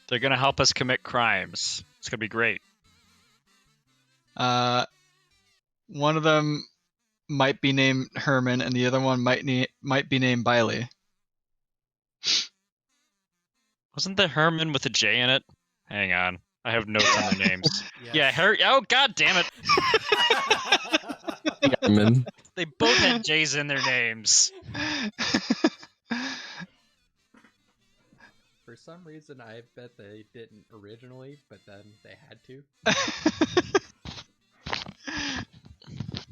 They're gonna help us commit crimes. It's gonna be great. One of them might be named Herman, and the other one might be named Bailey. Wasn't the Herman with a J in it? Hang on. I have notes on their names. Yes. Yeah, oh god damn it. Herman. They both had J's in their names. For some reason, I bet they didn't originally, but then they had to.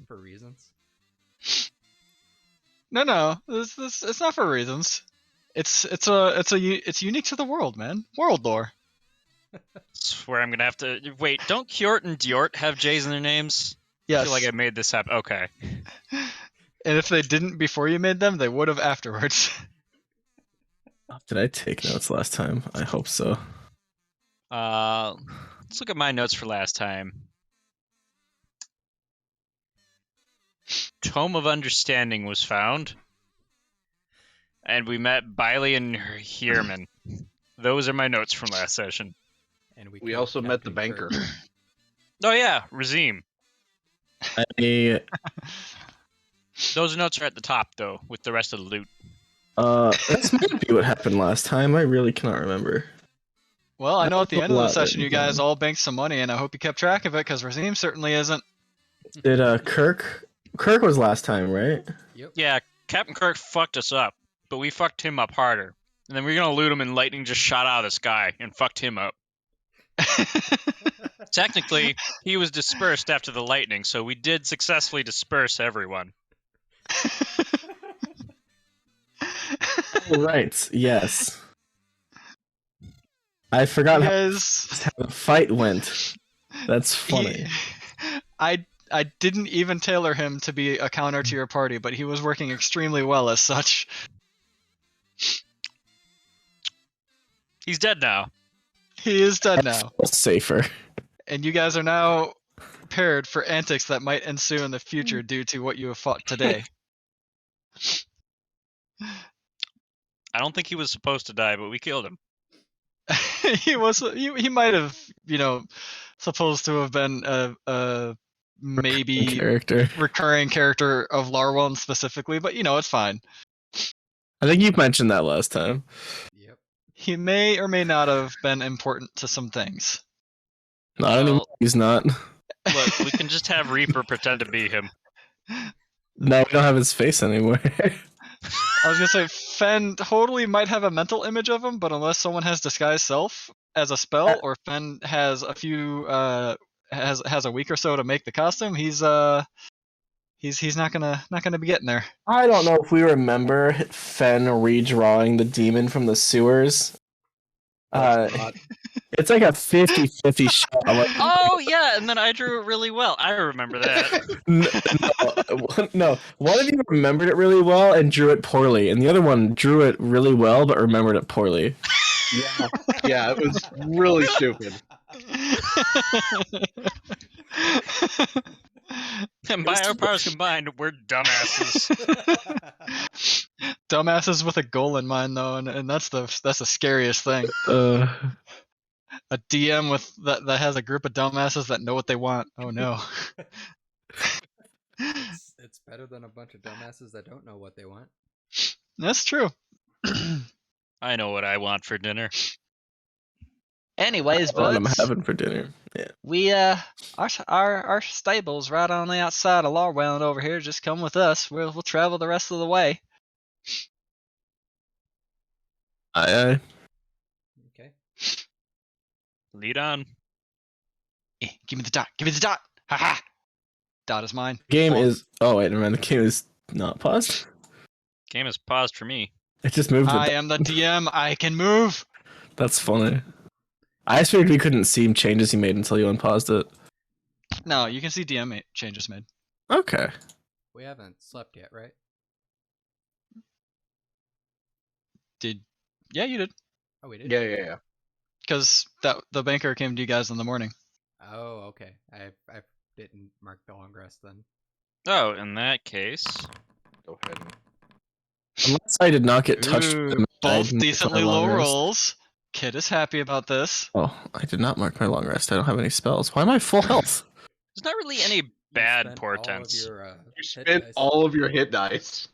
For reasons. No. It's not for reasons. It's unique to the world, man. World lore. Swear I'm gonna have to wait. Don't Kjort and Diort have J's in their names? Yes. I feel like I made this up. Okay. And if they didn't before you made them, they would have afterwards. Did I take notes last time? I hope so. Let's look at my notes for last time. Tome of Understanding was found. And we met Bailey and Herman. Those are my notes from last session. And We also met the banker. Oh yeah, Razim. Those notes are at the top though, with the rest of the loot. That's might be what happened last time. I really cannot remember. Well, I know at the end of the lot session you written guys down. all banked some money, and I hope you kept track of it, because Razim certainly isn't. Did Kirk was last time, right? Yep. Yeah, Captain Kirk fucked us up, but we fucked him up harder. And then we were gonna loot him and lightning just shot out of the sky and fucked him up. Technically, he was dispersed after the lightning, so we did successfully disperse everyone. Right. Yes. I forgot You how guys, the fight went. That's funny. I didn't even tailor him to be a counter to your party, but he was working extremely well as such. He's dead now. He is dead now, Safer. and you guys are now prepared for antics that might ensue in the future due to what you have fought today. I don't think he was supposed to die, but we killed him. He might have, supposed to have been a maybe Character. recurring character of Larwell specifically, but it's fine. I think you mentioned that last time. Yep. He may or may not have been important to some things. Not anymore. He's not. Look, we can just have Reaper pretend to be him. No, we don't have his face anymore. I was gonna say Fen totally might have a mental image of him, but unless someone has disguise self as a spell, or Fen has a few has a week or so to make the costume, he's not gonna be getting there. I don't know if we remember Fen redrawing the demon from the sewers. It's like a 50-50 shot. Oh yeah, and then I drew it really well. I remember that. No, one of you remembered it really well and drew it poorly, and the other one drew it really well but remembered it poorly. Yeah, it was really stupid. And by our powers combined, we're dumbasses. Dumbasses with a goal in mind, though, and that's the scariest thing. A DM with that has a group of dumbasses that know what they want. Oh no. It's better than a bunch of dumbasses that don't know what they want. That's true. I know what I want for dinner. Anyways, What I'm buds, having for dinner. Yeah. we our stable's right on the outside of Larwell over here. Just come with us. We'll travel the rest of the way. Aye. Okay. Lead on. Give me the dot. Give me the dot. Haha. Dot is mine. Game is. Oh wait, never mind. The game is not paused. Game is paused for me. It just moved. I am the DM. I can move. That's funny. I just figured we couldn't see changes he made until you unpaused it. No, you can see DM changes made. Okay. We haven't slept yet, right? Yeah, you did. Oh, we did? Yeah. Because the banker came to you guys in the morning. Oh, okay. I didn't mark the long rest then. Oh, in that case, Go ahead. Unless I did not get touched. Ooh, with them, I both didn't mark decently my long low rest. rolls. Kid is happy about this. Oh, I did not mark my long rest. I don't have any spells. Why am I full health? There's not really any You bad spent portents. All of your, You hit spent dice. all of your hit dice.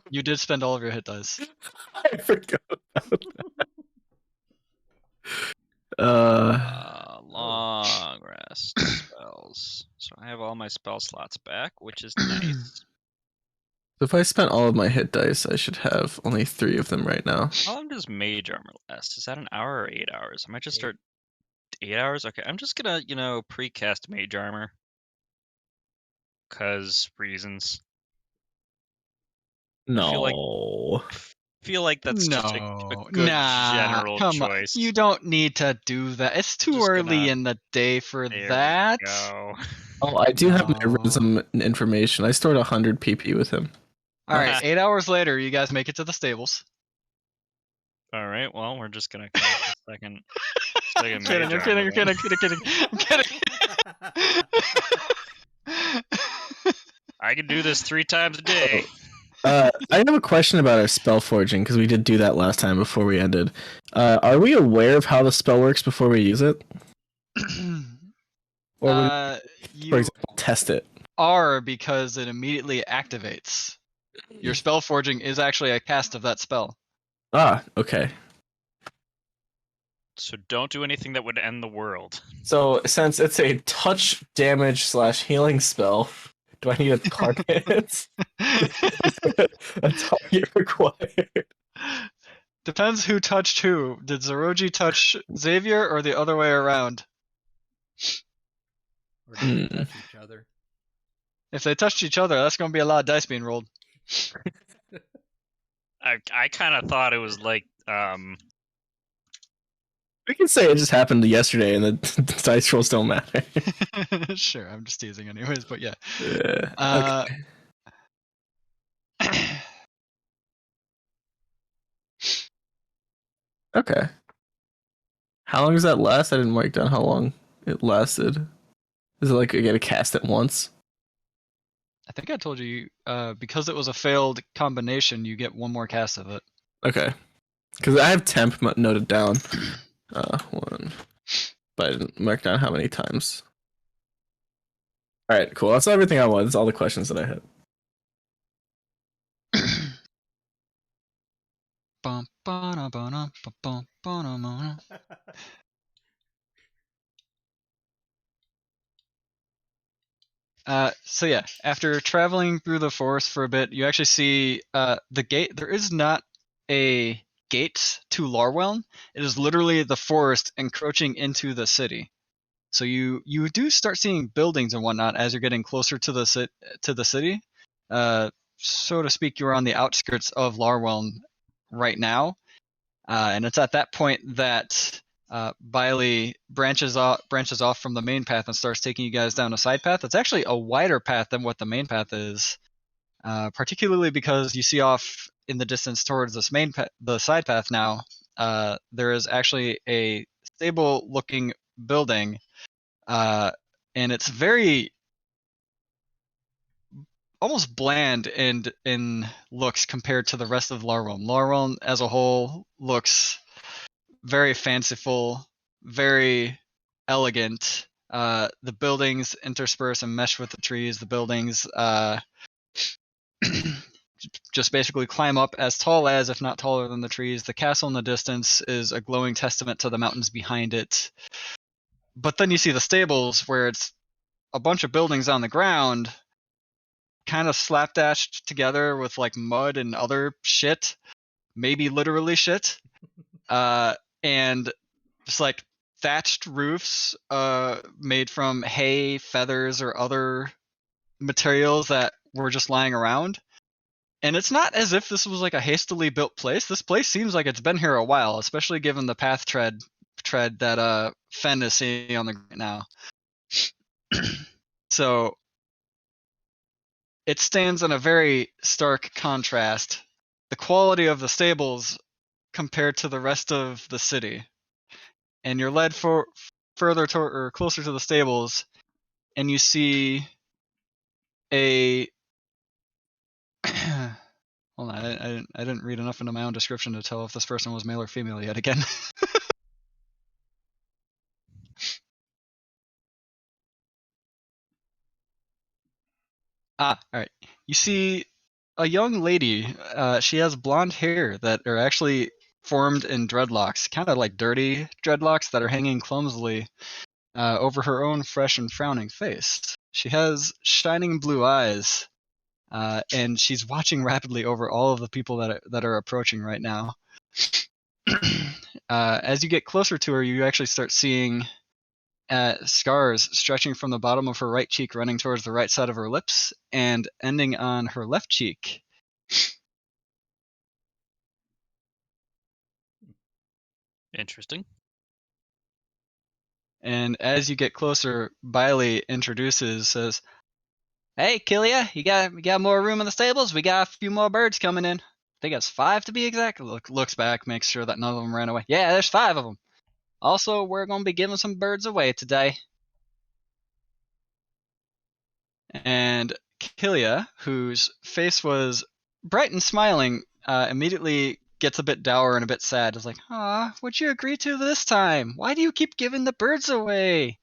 You did spend all of your hit dice. I forgot about that. Long rest spells. So I have all my spell slots back, which is nice. So if I spent all of my hit dice, I should have only 3 of them right now. How long does mage armor last? Is that an hour or 8 hours? I might just 8. start 8 hours. Okay, I'm just gonna, pre-cast mage armor. 'Cause reasons. No. Feel like that's just a No, good nah, general come on. choice. You don't need to do that. It's too Just early gonna- in the day for There that. we go. Oh, I do have my No. rhythm information. I stored 100 PP with him. All right, 8 hours later, you guys make it to the stables. All right, well, we're just gonna cast a second I'm kidding, mage I'm kidding, I'm armor kidding, I'm kidding, I'm kidding. I can do this 3 times a day. I have a question about our spell forging because we did do that last time before we ended. Are we aware of how the spell works before we use it, or would we, for You example, test it? are because it immediately activates. Your spell forging is actually a cast of that spell. Ah, okay. So don't do anything that would end the world. So since it's a touch damage / healing spell, do I need a target? A target required. Depends who touched who. Did Zoroji touch Xavier or the other way around? Or do they touch each other? If they touched each other, that's going to be a lot of dice being rolled. I kind of thought it was like We can say it just happened yesterday, and the dice rolls don't matter. Sure, I'm just teasing anyways, but yeah. Yeah. Okay. Okay. How long does that last? I didn't write down how long it lasted. Is it like I get a cast at once? I think I told you, because it was a failed combination, you get one more cast of it. Okay. Because I have temp noted down. 1. But I didn't mark down how many times. Alright, cool. That's everything I wanted. That's all the questions that I had. Bum, ba-da, ba-da, ba-bum, ba-da, ba-da. So yeah, after traveling through the forest for a bit, you actually see the gate. There is not a gate to Larwhelm. It is literally the forest encroaching into the city. So you do start seeing buildings and whatnot as you're getting closer to the city. So to speak, you're on the outskirts of Larwhelm right now, and it's at that point that Biley branches off from the main path and starts taking you guys down a side path. It's actually a wider path than what the main path is, particularly because you see off in the distance towards this the side path now. There is actually a stable-looking building, and it's very almost bland and in looks compared to the rest of Larwhelm. Larwhelm as a whole looks very fanciful, very elegant. The buildings intersperse and mesh with the trees. The buildings just basically climb up as tall as, if not taller than, the trees. The castle in the distance is a glowing testament to the mountains behind it. But then you see the stables, where it's a bunch of buildings on the ground, kind of slapdashed together with like mud and other shit, maybe literally shit, and just like thatched roofs made from hay, feathers, or other materials that were just lying around. And it's not as if this was like a hastily built place. This place seems like it's been here a while, especially given the path tread that Fen is seeing on the ground now. So it stands in a very stark contrast. The quality of the stables compared to the rest of the city. And you're led further or closer to the stables, and you see a hold Hold on, I didn't read enough into my own description to tell if this person was male or female yet again. All right. You see a young lady. She has blonde hair that are actually formed in dreadlocks, kind of like dirty dreadlocks that are hanging clumsily over her own fresh and frowning face. She has shining blue eyes, and she's watching rapidly over all of the people that are approaching right now. As you get closer to her, you actually start seeing scars stretching from the bottom of her right cheek, running towards the right side of her lips, and ending on her left cheek. Interesting. And as you get closer, Biley says, "Hey, Killia, you got more room in the stables? We got a few more birds coming in. I think it's 5 to be exact." Looks back, makes sure that none of them ran away. Yeah, there's 5 of them. Also, we're going to be giving some birds away today. And Killia, whose face was bright and smiling, immediately gets a bit dour and a bit sad. Is like, "Ah, what'd you agree to this time? Why do you keep giving the birds away?"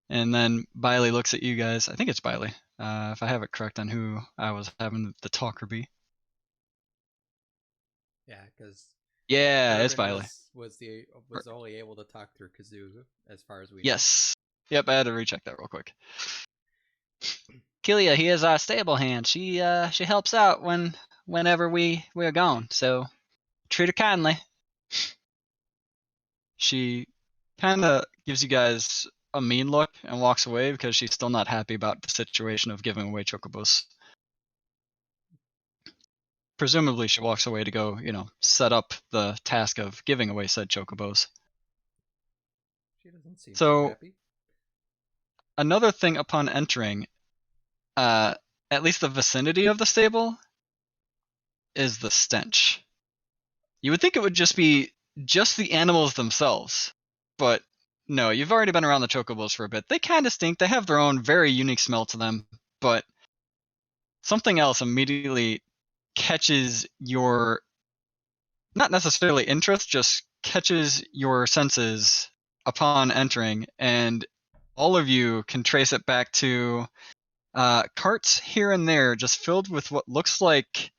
And then Biley looks at you guys. I think it's Biley, if I have it correct on who I was having the talker be. Yeah, because Yeah, it's Durbin Biley. was only able to talk through Kazoo as far as we know. Yes. Yep, I had to recheck that real quick. Killia, he is our stable hand. She helps out whenever we're gone, so treat her kindly. She kind of gives you guys a mean look and walks away because she's still not happy about the situation of giving away chocobos. Presumably, she walks away to go, set up the task of giving away said chocobos. She doesn't seem So- too happy. Another thing upon entering, at least the vicinity of the stable, is the stench. You would think it would just be just the animals themselves, but no, you've already been around the chocobos for a bit. They kind of stink. They have their own very unique smell to them, but something else immediately catches your, not necessarily interest, just catches your senses upon entering, and all of you can trace it back to carts here and there just filled with what looks like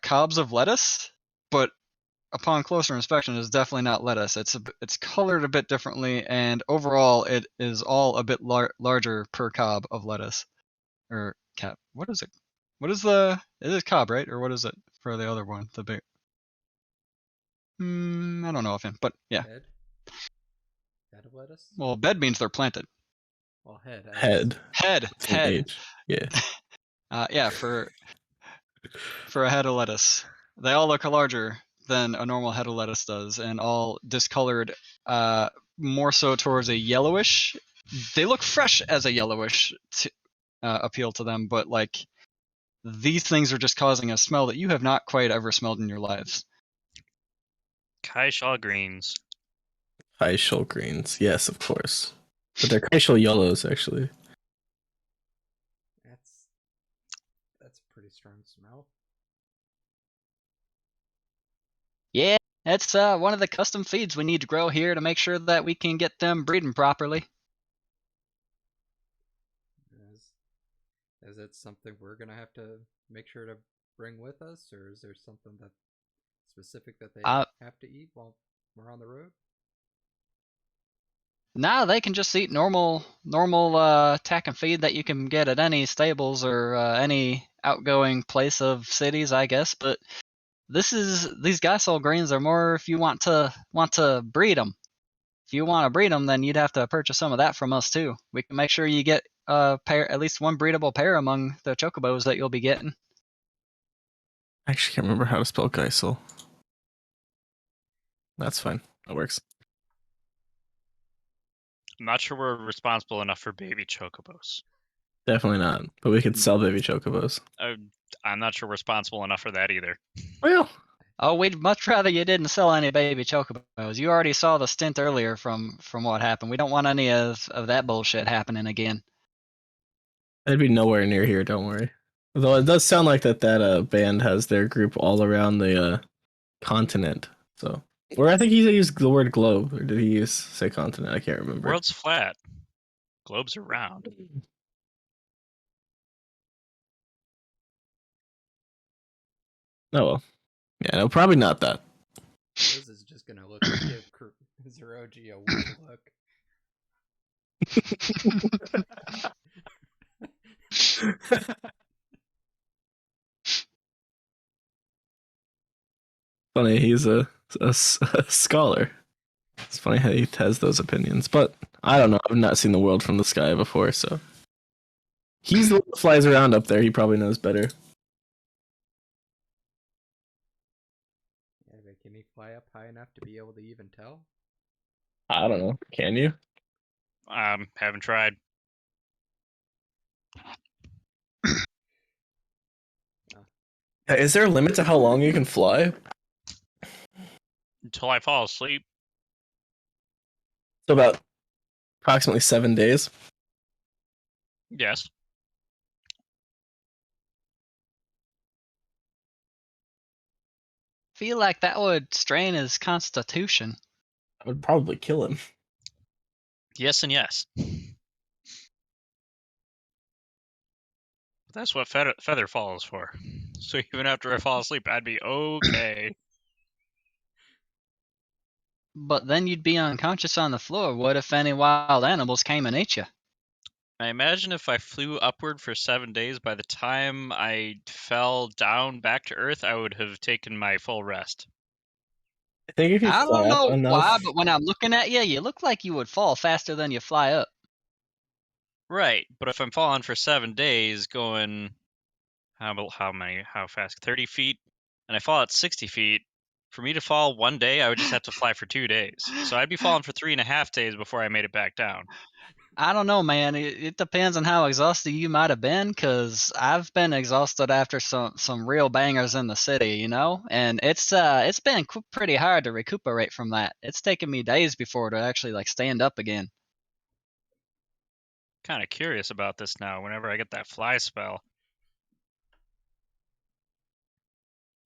cobs of lettuce, but upon closer inspection is definitely not lettuce. It's colored a bit differently, and overall it is all a bit larger per cob of lettuce. Or cap. What is it? What is the? It is cob, right? Or what is it for the other one? The big. I don't know offhand, but yeah. Head? Head of lettuce? Well, bed means they're planted. Well, head. Head. Head. It's an H. Yeah. Yeah, for a head of lettuce. They all look larger than a normal head of lettuce does, and all discolored, more so towards a yellowish. They look fresh as a yellowish appeal to them, but like these things are just causing a smell that you have not quite ever smelled in your lives. Kaishaw greens. Facial greens. Yes, of course. But they're facial yellows, actually. That's a pretty strong smell. Yeah, that's one of the custom feeds we need to grow here to make sure that we can get them breeding properly. Is it something we're gonna have to make sure to bring with us, or is there something that specific that they have to eat while we're on the road? Nah, they can just eat normal tack and feed that you can get at any stables or any outgoing place of cities, I guess. But these Geisel greens are more if you want to breed them. If you want to breed them, then you'd have to purchase some of that from us too. We can make sure you get a pair, at least one breedable pair among the chocobos that you'll be getting. I actually can't remember how to spell Geisel. That's fine. That works. I'm not sure we're responsible enough for baby chocobos. Definitely not. But we could sell baby chocobos. I'm not sure we're responsible enough for that either. Well, Oh, we'd much rather you didn't sell any baby chocobos. You already saw the stint earlier from what happened. We don't want any of that bullshit happening again. That'd be nowhere near here. Don't worry. Though it does sound like that band has their group all around the continent. So, or I think he used the word globe, or did he say continent? I can't remember. World's flat. Globes are round. Oh well. Yeah, no, probably not that. Liz is just gonna give Zeroji a weak look. Funny, he's a scholar. It's funny how he has those opinions, but I don't know. I've not seen the world from the sky before, so he's the one that flies around up there. He probably knows better. Yeah, but can he fly up high enough to be able to even tell? I don't know. Can you? Haven't tried. Is there a limit to how long you can fly? Until I fall asleep. So about approximately 7 days. Yes. Feel like that would strain his constitution. I would probably kill him. Yes and yes. That's what feather fall is for. So even after I fall asleep, I'd be okay. But then you'd be unconscious on the floor. What if any wild animals came and ate you? I imagine if I flew upward for 7 days, by the time I fell down back to Earth, I would have taken my full rest. I think if you I fly don't up know why, enough, but when I'm looking at you, you look like you would fall faster than you fly up. Right, but if I'm falling for 7 days, going how fast? 30 feet, and I fall at 60 feet. For me to fall 1 day, I would just have to fly for 2 days. So I'd be falling for 3.5 days before I made it back down. I don't know, man. It depends on how exhausted you might have been, cause I've been exhausted after some real bangers in the city, you know, and it's been pretty hard to recuperate from that. It's taken me days before to actually like stand up again. Kind of curious about this now. Whenever I get that fly spell,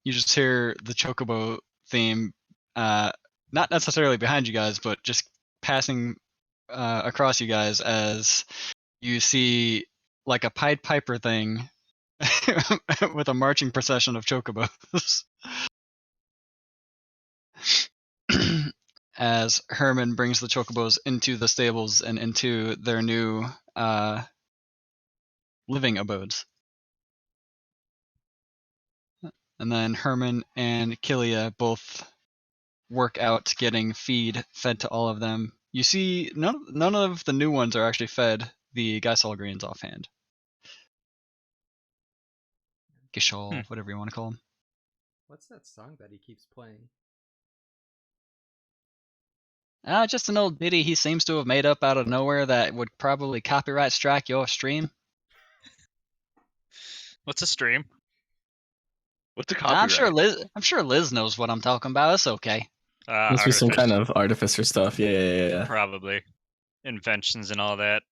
You just hear the chocobo theme, not necessarily behind you guys, but just passing across you guys as you see like a Pied Piper thing with a marching procession of chocobos. As Herman brings the chocobos into the stables and into their new living abodes. And then Herman and Kilia both work out getting feed fed to all of them. You see, none of the new ones are actually fed the Geiselgreens offhand. Gishol, whatever you want to call them. What's that song that he keeps playing? Just an old ditty he seems to have made up out of nowhere that would probably copyright strike your stream. what's a stream? What's a copyright? I'm sure Liz knows what I'm talking about. It's okay. must be some kind Artifice, of artificer stuff. Yeah. probably inventions and all that.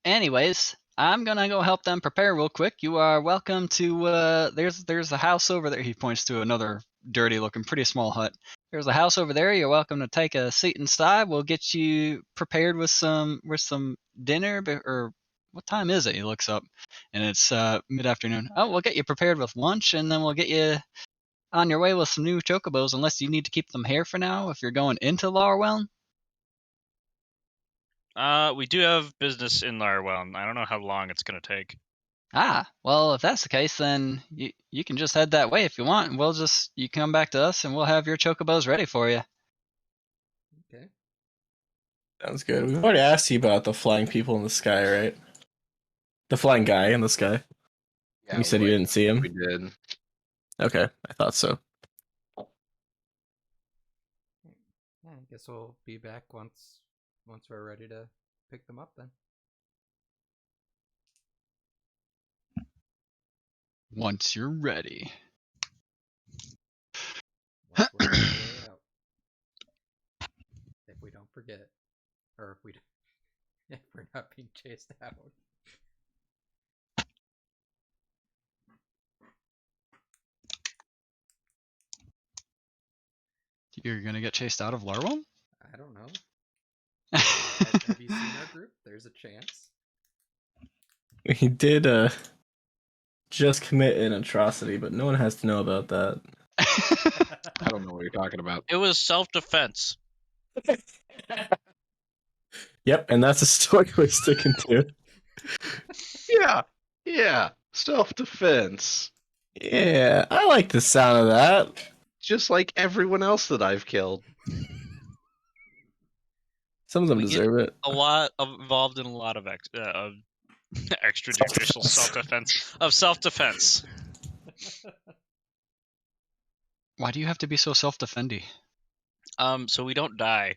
Anyways, I'm gonna go help them prepare real quick. You are welcome to. There's a house over there. He points to another dirty looking, pretty small hut. There's a house over there. You're welcome to take a seat inside. We'll get you prepared with some dinner. Or what time is it? He looks up, and it's mid afternoon. Oh, we'll get you prepared with lunch, and then we'll get you on your way with some new chocobos. Unless you need to keep them here for now, if you're going into Larwell. We do have business in Larwell. I don't know how long it's gonna take. Ah, well, if that's the case, then you can just head that way if you want, and you come back to us, and we'll have your chocobos ready for you. Okay. Sounds good. We've already asked you about the flying people in the sky, right? The flying guy in the sky. Yeah, You said you didn't see him? we did. Okay, I thought so. Yeah, I guess we'll be back once we're ready to pick them up then. Once you're ready. Once we're on our way out. If we don't forget. Or if we don't, if we're not being chased out. You're gonna get chased out of Larwell? I don't know. Have you seen our group? There's a chance. He did just commit an atrocity, but no one has to know about that. I don't know what you're talking about. It was self-defense. Yep, and that's a story we're sticking to. Yeah. Self-defense. Yeah, I like the sound of that. Just like everyone else that I've killed. Some of them We get deserve it. a lot involved in a lot of extrajudicial self-defense. Why do you have to be so self-defendy? So we don't die.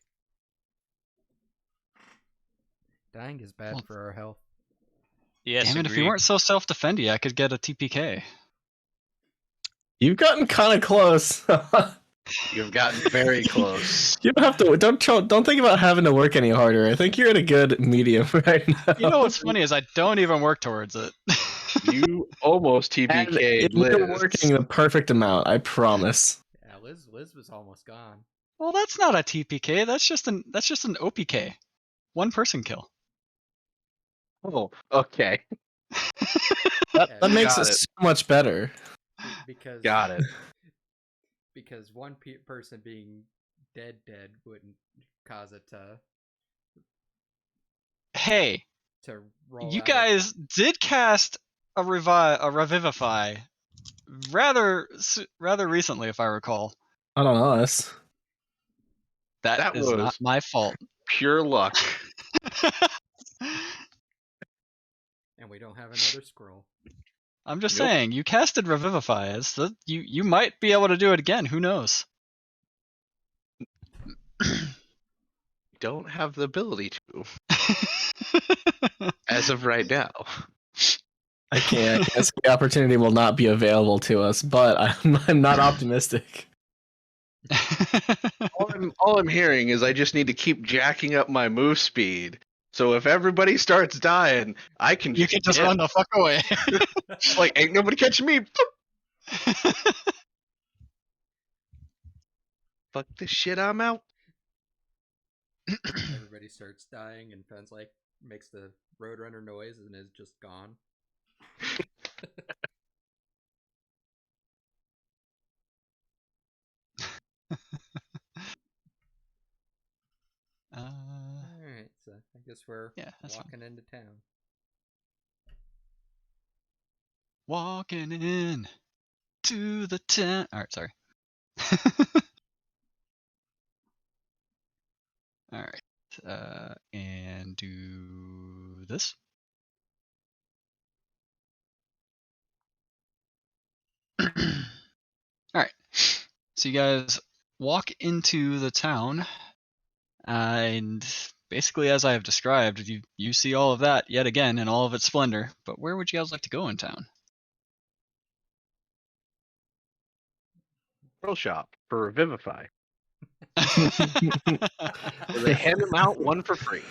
Dying is bad Well, for our health. Yes, Damn it, if agreed. you weren't so self-defendy, I could get a TPK. You've gotten kind of close. You've gotten very close. You don't have to. Don't think about having to work any harder. I think you're at a good medium right now. You know what's funny is I don't even work towards it. You almost And TPK'd you're Liz. working the perfect amount. I promise. Yeah, Liz was almost gone. Well, that's not a TPK. That's just an OPK. One person kill. Oh, okay. That makes Got it it. so much better. Because Got it. Because one person being dead wouldn't cause it Hey, to roll. you out guys did cast a revivify rather recently, if I recall. I don't know us. That is not was my fault. pure luck. and we don't have another scroll. I'm just Nope. saying, you casted revivify. You might be able to do it again. Who knows? Don't have the ability to, as of right now. I can't. I guess the opportunity will not be available to us, but I'm not optimistic. All I'm hearing is I just need to keep jacking up my move speed. So if everybody starts dying, I can You can just dip. run the fuck away. Like, ain't nobody catching me. Fuck this shit, I'm out. Everybody starts dying, and Fenn's like makes the Roadrunner noise and is just gone. Alright, so I guess we're walking into town. Walking in to the town. Alright, sorry. Alright. And do this. Alright. So you guys walk into the town, and basically, as I have described, you see all of that yet again in all of its splendor. But where would you guys like to go in town? Pearl shop for Revivify. Where they hand them out one for free.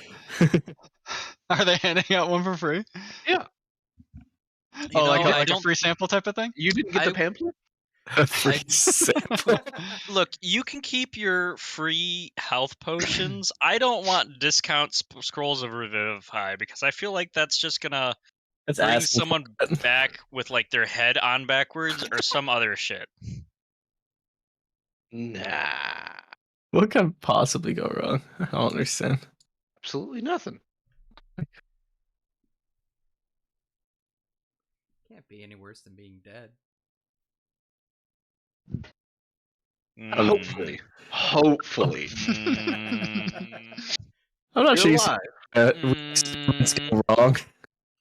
Are they handing out one for free? Yeah. Like a free sample type of thing? You didn't get the pamphlet? A free sample. Look, you can keep your free health potions. I don't want discount scrolls of Revivify because I feel like that's just gonna bring someone back with like their head on backwards or some other shit. Nah. What could possibly go wrong? I don't understand. Absolutely nothing. Can't be any worse than being dead. Hopefully. Hopefully. I'm not sure You're you alive. go wrong.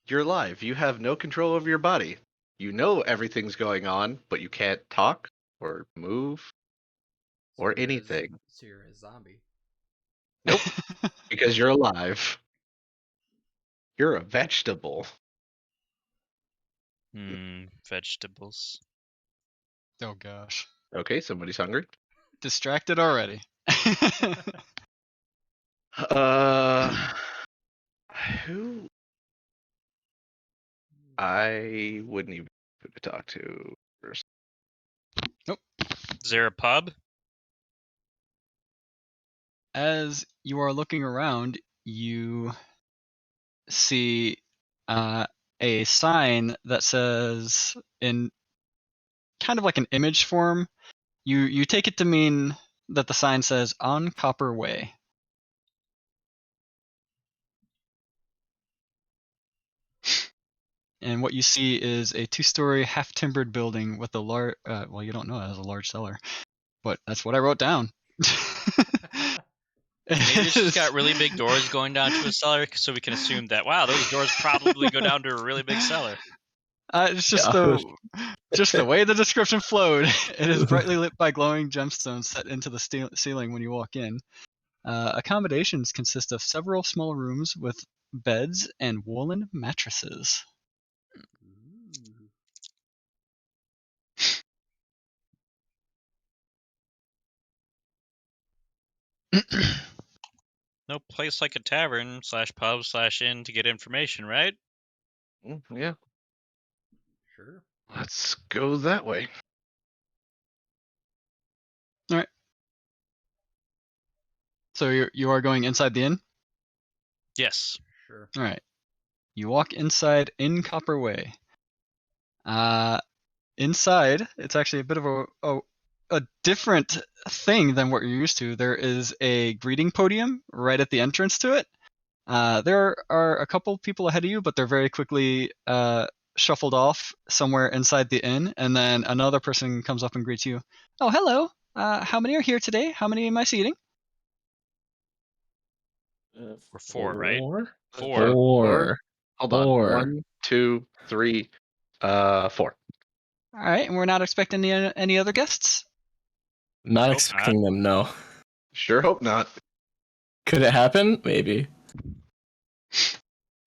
You're alive. You have no control over your body. You know everything's going on, but you can't talk or move or anything. So you're a zombie. Nope. Because you're alive. You're a vegetable. Vegetables. Oh gosh. Okay, somebody's hungry. Distracted already. Who? I wouldn't even know who to talk to first. Is there a pub? As you are looking around, you see a sign that says, in kind of like an image form, you take it to mean that the sign says "On Copper Way." And what you see is a 2-story half-timbered building with a large, well, you don't know it has a large cellar, but that's what I wrote down. Maybe it's just got really big doors going down to a cellar, so we can assume that, wow, those doors probably go down to a really big cellar. It's just the way the description flowed. It is brightly lit by glowing gemstones set into the ceiling when you walk in. Accommodations consist of several small rooms with beds and woolen mattresses. Ooh. No place like a tavern / pub / inn to get information, right? Yeah, Sure. let's go that way. All right. So you are going inside the inn? Yes. Sure. All right. You walk inside Inn Copper Way. Inside, it's actually a bit of a different thing than what you're used to. There is a greeting podium right at the entrance to it. There are a couple people ahead of you, but they're very quickly shuffled off somewhere inside the inn, and then another person comes up and greets you. Oh, hello. How many are here today? How many am I seating? We're 4, right? Four. 4. Four. Hold on. 1, 2, 3, 4. All right, and we're not expecting any other guests? Not Hope expecting them, no. Sure hope not. Could it happen? Maybe.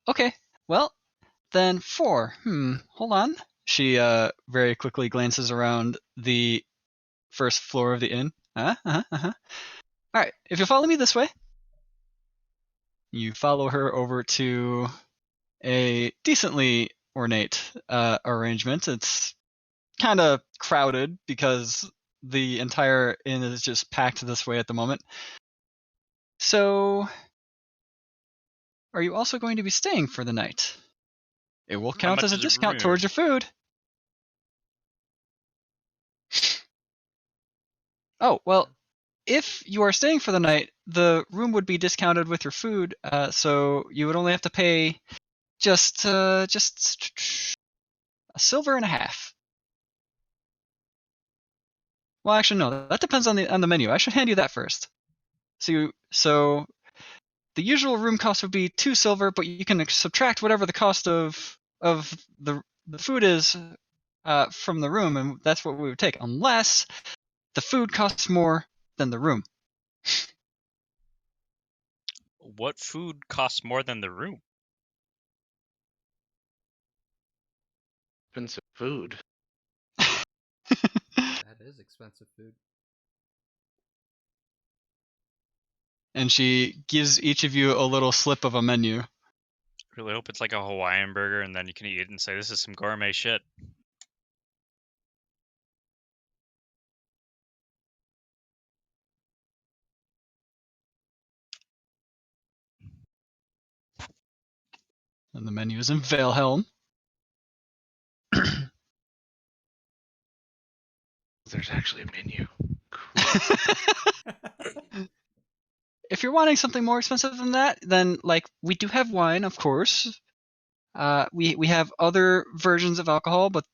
Okay, well, then 4. Hold on. She very quickly glances around the first floor of the inn. All right, if you follow me this way. You follow her over to a decently ornate arrangement. It's kind of crowded because the entire inn is just packed this way at the moment. So, are you also going to be staying for the night? It will How count much as a is a discount room? towards your food. Oh, well, if you are staying for the night, the room would be discounted with your food, so you would only have to pay just a silver and a half. Well, actually, no. That depends on the menu. I should hand you that first. So the usual room cost would be 2 silver, but you can subtract whatever the cost of the food is from the room, and that's what we would take, unless the food costs more than the room. What food costs more than the room? Expensive food. That is expensive food. And she gives each of you a little slip of a menu. Really hope it's like a Hawaiian burger, and then you can eat it and say, this is some gourmet shit. And the menu is in Valehelm. There's actually a menu. Cool. If you're wanting something more expensive than that, then we do have wine, of course. We have other versions of alcohol, but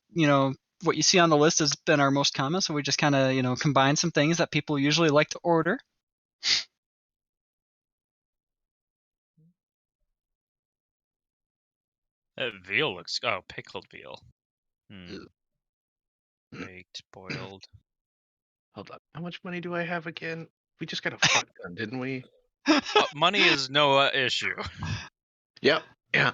what you see on the list has been our most common, so we just kind of combine some things that people usually like to order. That veal looks... Oh, pickled veal. Baked, boiled. Hold on. How much money do I have again? We just got a fuck ton, didn't we? Money is no issue. Yep. Yeah.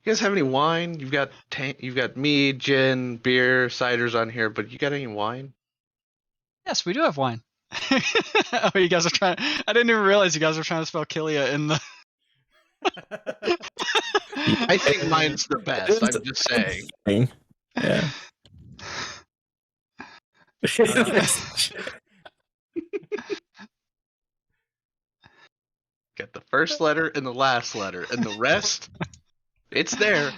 Yeah, You guys have any wine? You've got mead, gin, beer, ciders on here, but you got any wine? Yes, we do have wine. Oh, you guys are trying. I didn't even realize you guys were trying to spell Kilia in the. I think mine's the best. It is I'm just saying. thing. Yeah. Get the first letter and the last letter, and the rest, it's there.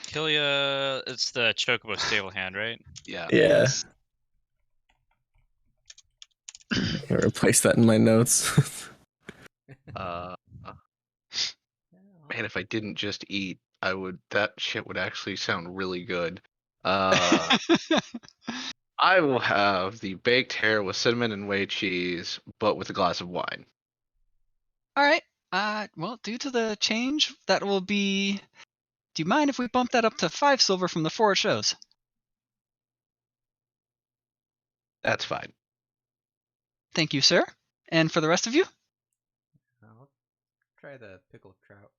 Killia, it's the Chocobo stable hand, right? Yeah. Yeah. Yes. I'm gonna replace that in my notes. Man, if I didn't just eat, I would. That shit would actually sound really good. I will have the baked hare with cinnamon and whey cheese, but with a glass of wine. All right. Well, due to the change, that will be. Do you mind if we bump that up to 5 silver from the 4 it shows? That's fine. Thank you, sir. And for the rest of you? I'll try the pickled trout.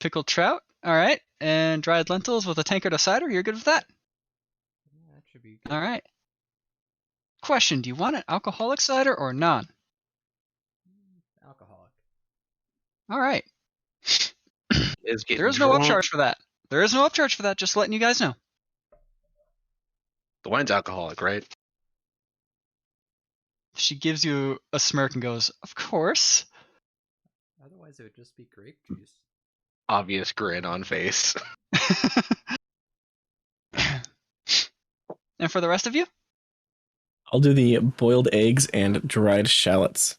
Pickled trout. All right. And dried lentils with a tankard of cider. You're good with that? Yeah, that should be good. All right. Question: do you want an alcoholic cider or non? Alcoholic. All right. Is getting There is no drunk. upcharge for that. There is no upcharge for that. Just letting you guys know. The wine's alcoholic, right? She gives you a smirk and goes, "Of course." Otherwise, it would just be grape juice. Obvious grin on face. And for the rest of you? I'll do the boiled eggs and dried shallots.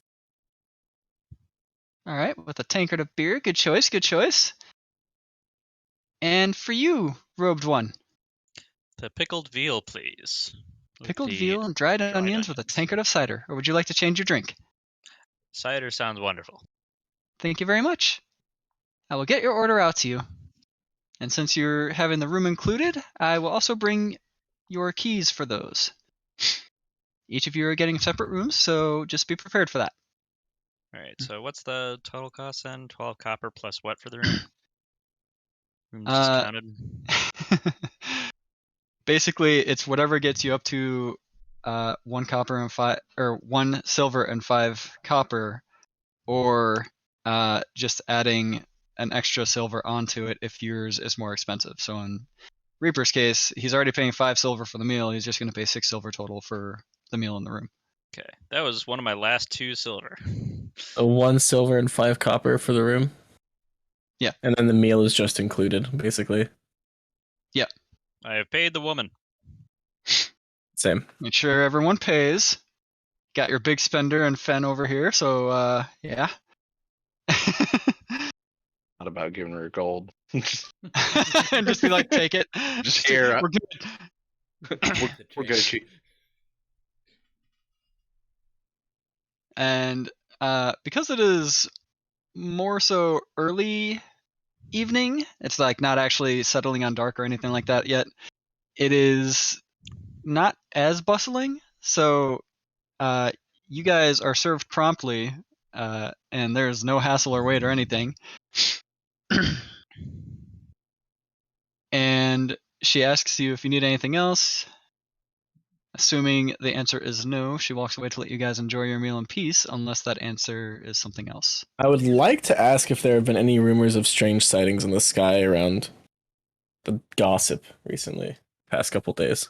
All right, with a tankard of beer. Good choice, good choice. And for you, robed one. The pickled veal, please. With Pickled the veal and dried onions with a tankard of cider. Or would you like to change your drink? Cider sounds wonderful. Thank you very much. I will get your order out to you. And since you're having the room included, I will also bring your keys for those. Each of you are getting separate rooms, so just be prepared for that. All right, so what's the total cost then? 12 copper plus what for the room? Room discounted. Basically, it's whatever gets you up to 1 copper and 5, or 1 silver and 5 copper, or just adding an extra silver onto it if yours is more expensive. So in Reaper's case, he's already paying 5 silver for the meal. He's just going to pay 6 silver total for the meal in the room. Okay, that was one of my last 2 silver. A 1 silver and 5 copper for the room. Yeah. And then the meal is just included, basically. Yeah. I have paid the woman. Same. Make sure everyone pays. Got your big spender and Fen over here, so yeah. Not about giving her gold. And just be like, take it. Just here. We're good. We're good. And because it is more so early evening, it's like not actually settling on dark or anything like that yet. It is not as bustling, so you guys are served promptly, and there's no hassle or wait or anything. And she asks you if you need anything else. Assuming the answer is no, she walks away to let you guys enjoy your meal in peace, unless that answer is something else. I would like to ask if there have been any rumors of strange sightings in the sky around the gossip recently, past couple days.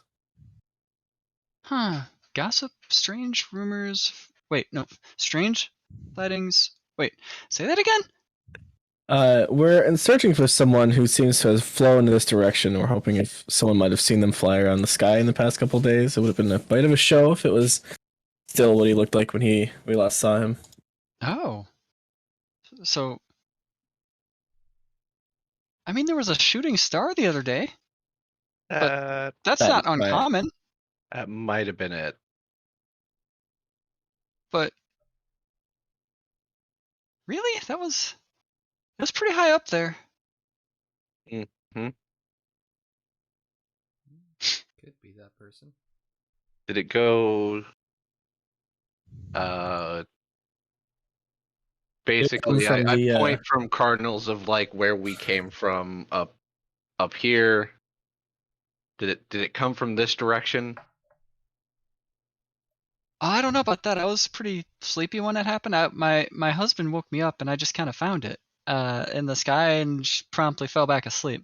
Huh. Gossip, strange rumors. Wait, no. Strange sightings. Wait, say that again? We're searching for someone who seems to have flown in this direction. We're hoping if someone might have seen them fly around the sky in the past couple days, it would have been a bite of a show if it was still what he looked like when we last saw him. Oh. So, I mean, there was a shooting star the other day. That's That not is right. uncommon, That might have been it. but really, that was pretty high up there. Mm-hmm. Could be that person. Did it go basically, from I the, point from cardinals of like where we came from up here. Did it come from this direction? I don't know about that. I was pretty sleepy when it happened. My husband woke me up and I just kind of found it in the sky and promptly fell back asleep.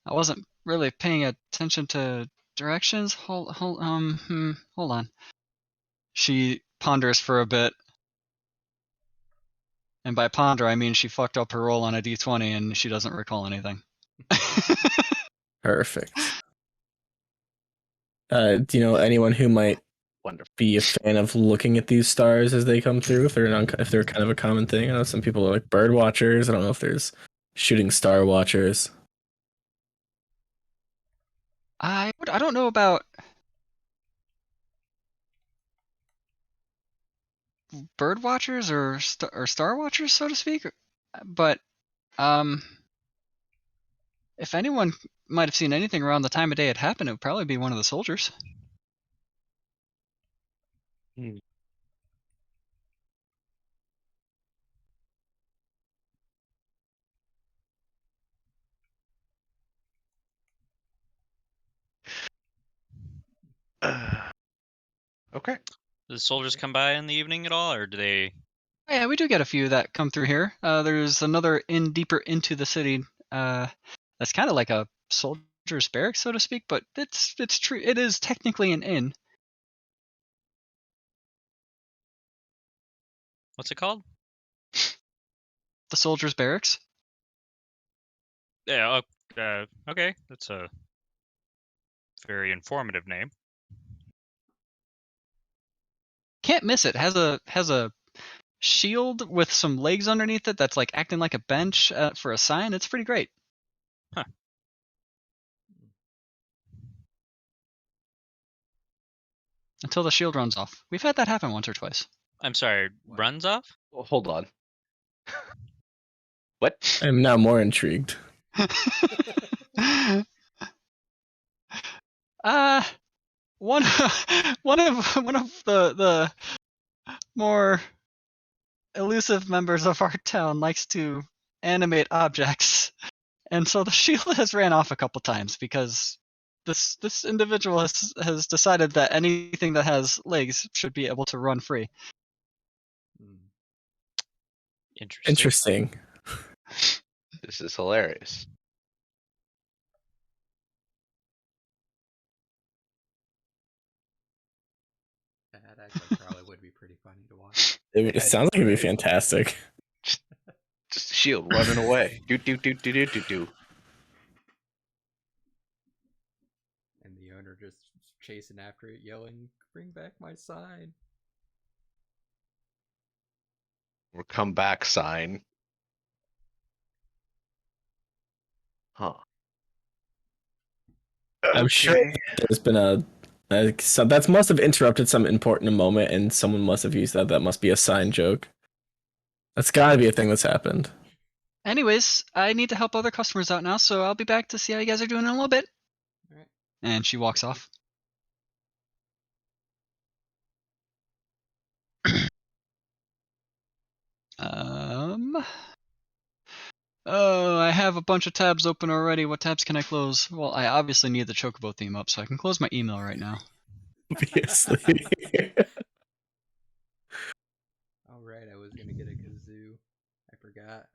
I wasn't really paying attention to directions. Hold on. She ponders for a bit, and by ponder I mean she fucked up her roll on a d20 and she doesn't recall anything. perfect. Do you know anyone who might Wonderful. be a fan of looking at these stars as they come through? If they're kind of a common thing. I know some people are like bird watchers. I don't know if there's shooting star watchers. I don't know about bird watchers or star watchers, so to speak, but if anyone might have seen anything around the time of day it happened, it would probably be one of the soldiers. Okay. Do the soldiers come by in the evening at all, or do they? Yeah, we do get a few that come through here. There's another inn deeper into the city. That's kind of like a soldier's barracks, so to speak, but it's true. It is technically an inn. What's it called? The soldier's barracks. Yeah. Okay. That's a very informative name. Can't miss it. Has a shield with some legs underneath it that's like acting like a bench for a sign. It's pretty great. Huh. Until the shield runs off. We've had that happen once or twice. I'm sorry. What? Runs off? Well, hold on. What? I'm now more intrigued. One one of the more elusive members of our town likes to animate objects, and so the shield has ran off a couple times because this individual has decided that anything that has legs should be able to run free. Interesting. This is hilarious. That actually probably would be pretty funny to watch. It sounds like it'd be fantastic. Just a shield running away. Do do do do do do do. And the owner just chasing after it, yelling, "Bring back my sign!" Or come back sign. Huh. I'm sure there's been so that must have interrupted some important moment, and someone must have used that. That must be a sign joke. That's got to be a thing that's happened. Anyways, I need to help other customers out now, so I'll be back to see how you guys are doing in a little bit. All right. And she walks off. Oh, I have a bunch of tabs open already. What tabs can I close? Well, I obviously need the Chocobo theme up, so I can close my email right now. Obviously. All right, I was gonna get a kazoo. I forgot.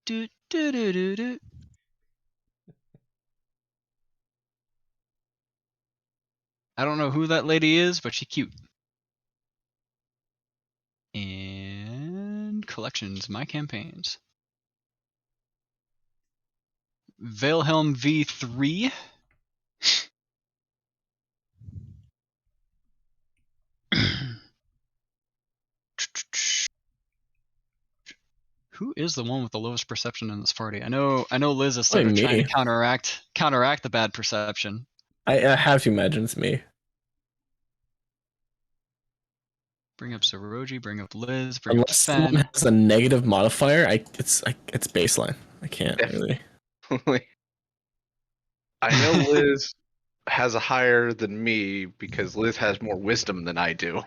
Do do do do do. I don't know who that lady is, but she's cute. And collections, my campaigns. Valehelm V3. Who is the one with the lowest perception in this party? I know Liz is sort of trying to counteract the bad perception. I have to imagine it's me. Bring up Soroji, bring up Liz, bring Unless up someone Sven. has a negative modifier, it's baseline. I can't really. I know Liz has a higher than me because Liz has more wisdom than I do.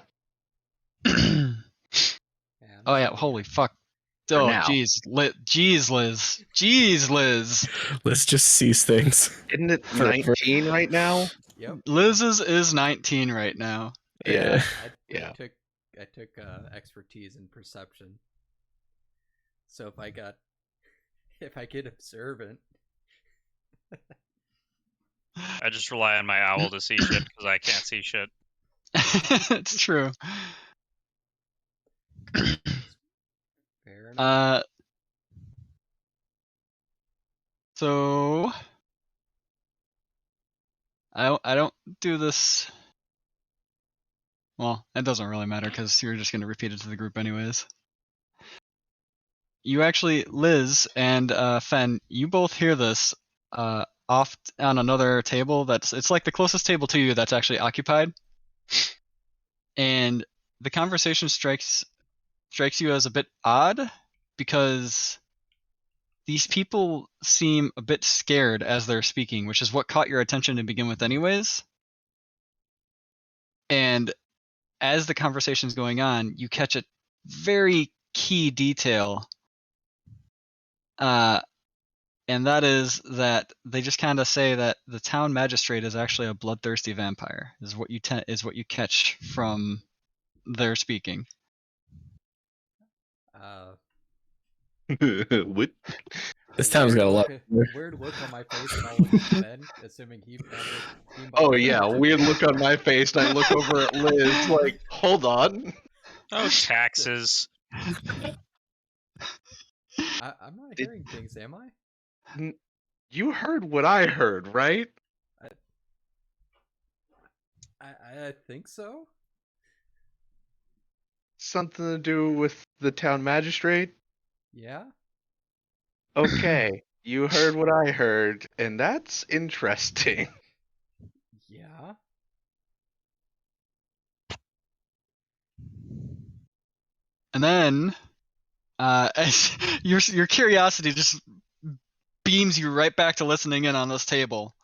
Yeah, I'm Oh yeah, assuming holy fuck. For Oh now. jeez, jeez, Liz. Jeez, Liz. Let's just seize things. Isn't it For- 19 right now? Yep. Liz's is 19 right now. Yeah. I Yeah. took expertise in perception. So if I get observant, I just rely on my owl to see shit because I can't see shit. It's true. fair enough. So I don't do this. Well, it doesn't really matter because you're just gonna repeat it to the group anyways. You actually, Liz and Fen, you both hear this off on another table. It's like the closest table to you that's actually occupied, and the conversation strikes you as a bit odd because these people seem a bit scared as they're speaking, which is what caught your attention to begin with, anyways. And as the conversation's going on, you catch a very key detail, and that is that they just kind of say that the town magistrate is actually a bloodthirsty vampire. Is what you catch from their speaking. What? This town's got a lot. Weird look on my face, and I'll look at Ben, assuming he Oh yeah, weird look on my face, and I look over at Liz like, hold on. Oh, taxes. I'm not hearing things, am I? You heard what I heard, right? I think so. Something to do with the town magistrate? Yeah. Okay, you heard what I heard, and that's interesting. Yeah. And then, as your curiosity just beams you right back to listening in on this table,